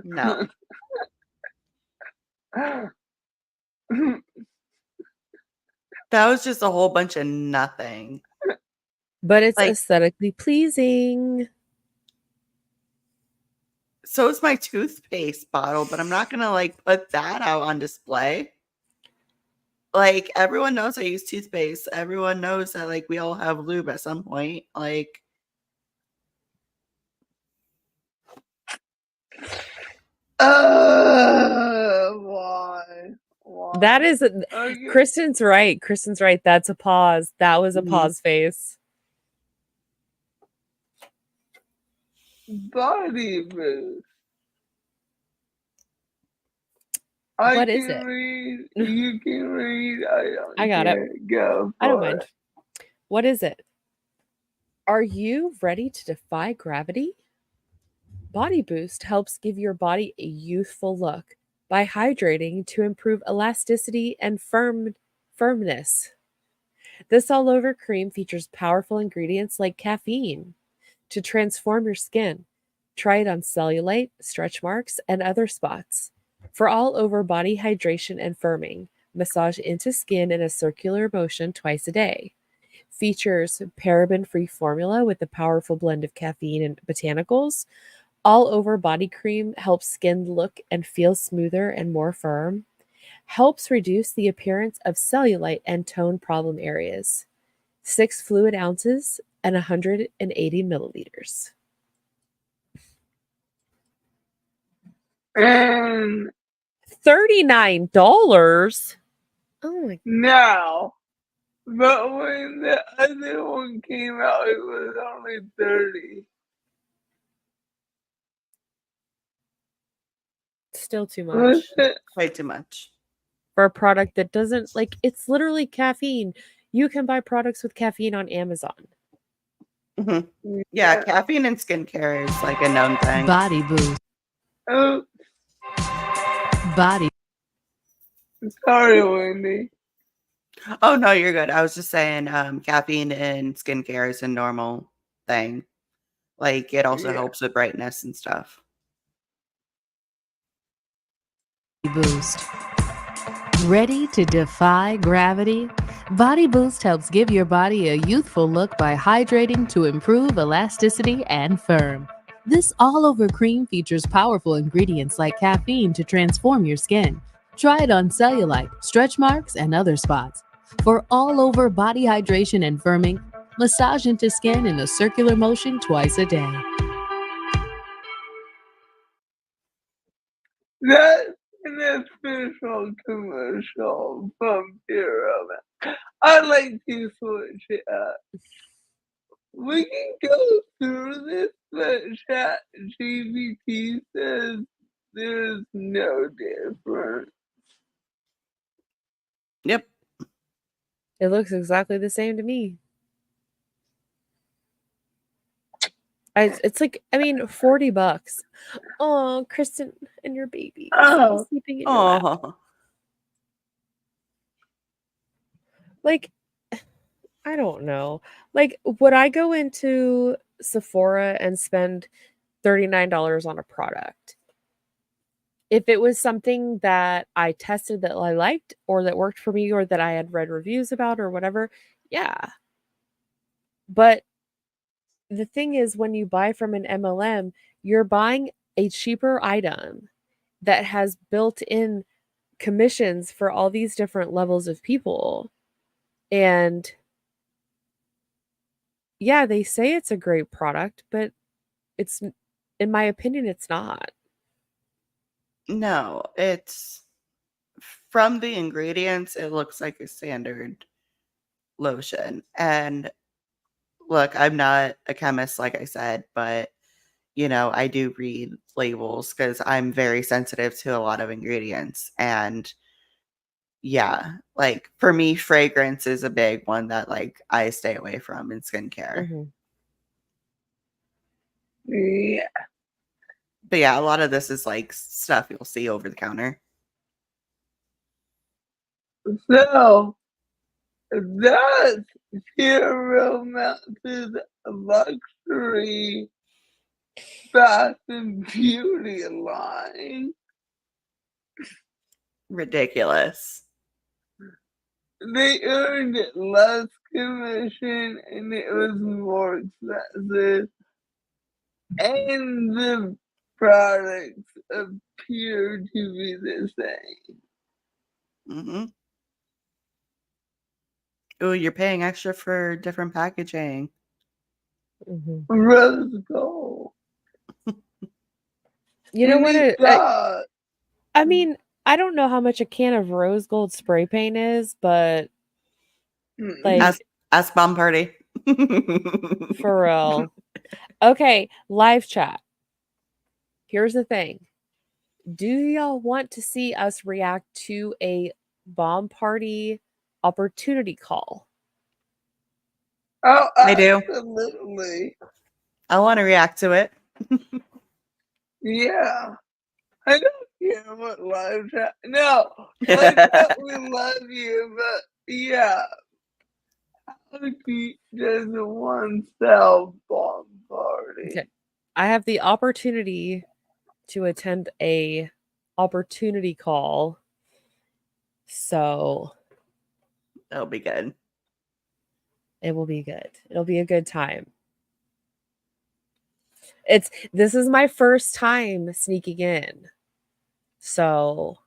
No. That was just a whole bunch of nothing. But it's aesthetically pleasing. So is my toothpaste bottle, but I'm not going to put that out on display. Like, everyone knows I use toothpaste. Everyone knows that we all have lube at some point. Why? That is Kristen's right. Kristen's right. That's a pause. That was a pause face. Body boost. What is it? Read, you can read. I got it. Go. I don't mind. What is it? Are you ready to defy gravity? Body Boost helps give your body a youthful look by hydrating to improve elasticity and firmness. This all-over cream features powerful ingredients like caffeine to transform your skin. Try it on cellulite, stretch marks, and other spots. For all-over body hydration and firming, massage into skin in a circular motion twice a day. Features paraben-free formula with a powerful blend of caffeine and botanicals. All-over body cream helps skin look and feel smoother and more firm. Helps reduce the appearance of cellulite and tone problem areas. 6 fluid ounces and 180 milliliters. And $39. Oh my! No, but when the other one came out, it was only 30. Still too much. Way too much for a product that doesn't it's literally caffeine. You can buy products with caffeine on Amazon. Yeah, caffeine in skincare is like a known thing. Body boost. Oh, Body. sorry, Wendy. Oh no, you're good. I was just saying, caffeine in skincare is a normal thing. Like it also helps with brightness and stuff. Boost. Ready to defy gravity? Body Boost helps give your body a youthful look by hydrating to improve elasticity and firm. This all-over cream features powerful ingredients like caffeine to transform your skin. Try it on cellulite, stretch marks, and other spots. For all-over body hydration and firming, massage into skin in a circular motion twice a day. That's an official commercial from Pure Romance. I'd like to switch it up. We can go through this, but ChatGPT says there's no difference. Yep. It looks exactly the same to me. It's like, I mean, $40. Oh, Kristen and your baby sleeping in your lap. Oh, Like, I don't know. Like, would I go into Sephora and spend $39 on a product? If it was something that I tested that I liked or that worked for me or that I had read reviews about or whatever, yeah. But the thing is, when you buy from an MLM, you're buying a cheaper item that has built in commissions for all these different levels of people. And yeah, they say it's a great product, but it's, in my opinion, it's not. no, it's from the ingredients, it looks like a standard lotion. And look, I'm not a chemist, like I said, but I do read labels because I'm very sensitive to a lot of ingredients. And yeah, like for me, fragrance is a big one that like I stay away from in skincare. Mm-hmm. Yeah. But yeah, a lot of this is like stuff you'll see over the counter. So that's Pure Romance's luxury bath and beauty line. Ridiculous. They earned less commission and it was more expensive. And the products appear to be the same. Mm-hmm. Oh, you're paying extra for different packaging. Mm-hmm. Rose gold. You know what? I Mm. mean, I don't know how much a can of rose gold spray paint is, but like, ask Bomb Party. for real. Okay, live chat. Here's the thing. Do y'all want to see us react to a Bomb Party opportunity call? Oh, I do. absolutely. I want to react to it. Yeah. I don't care what live chat. No, live chat, we love you, but yeah. How deep does one sell Bomb Party? Okay. I have the opportunity to attend a opportunity call. So that'll be good. It will be good. It'll be a good time. This is my first time sneaking in. So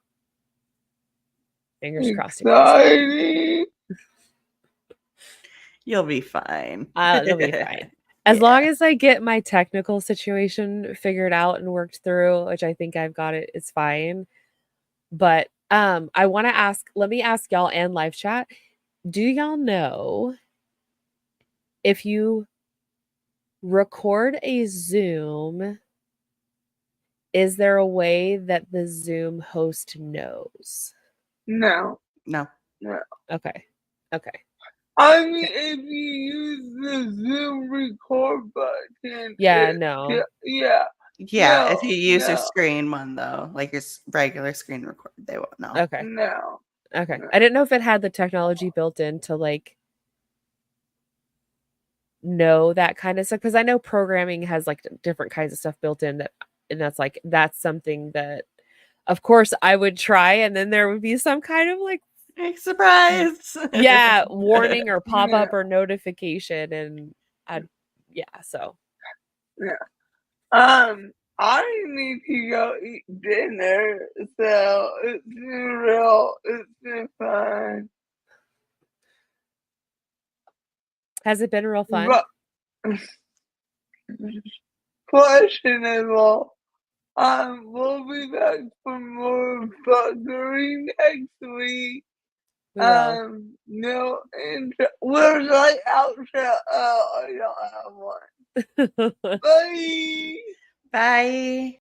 fingers crossed. Exciting. You'll be fine. It'll be fine. As long as I get my technical situation figured out and worked through, which I think I've got it, it's fine. But I want to let me ask y'all and live chat. Do y'all know if you record a Zoom, is there a way that the Zoom host knows? No. No. No. Okay. I mean, if you use the Zoom record button, Yeah, no. yeah. Yeah, No, if you use your no. screen one though, like your regular screen record, they won't know. Okay. No. Okay. I didn't know if it had the technology built in to like know that kind of stuff, because I know programming has like different kinds of stuff built in that, and that's something that of course I would try, and then there would be some kind of like surprise. Yeah, warning or pop Yeah. up or notification, and so Yeah. I need to go eat dinner, so it's been fun. Has it been real fun? But questionable. We'll be back for more fuckery next week. We will. No intro. Where's my outro? Oh, I don't have one. Bye. Bye.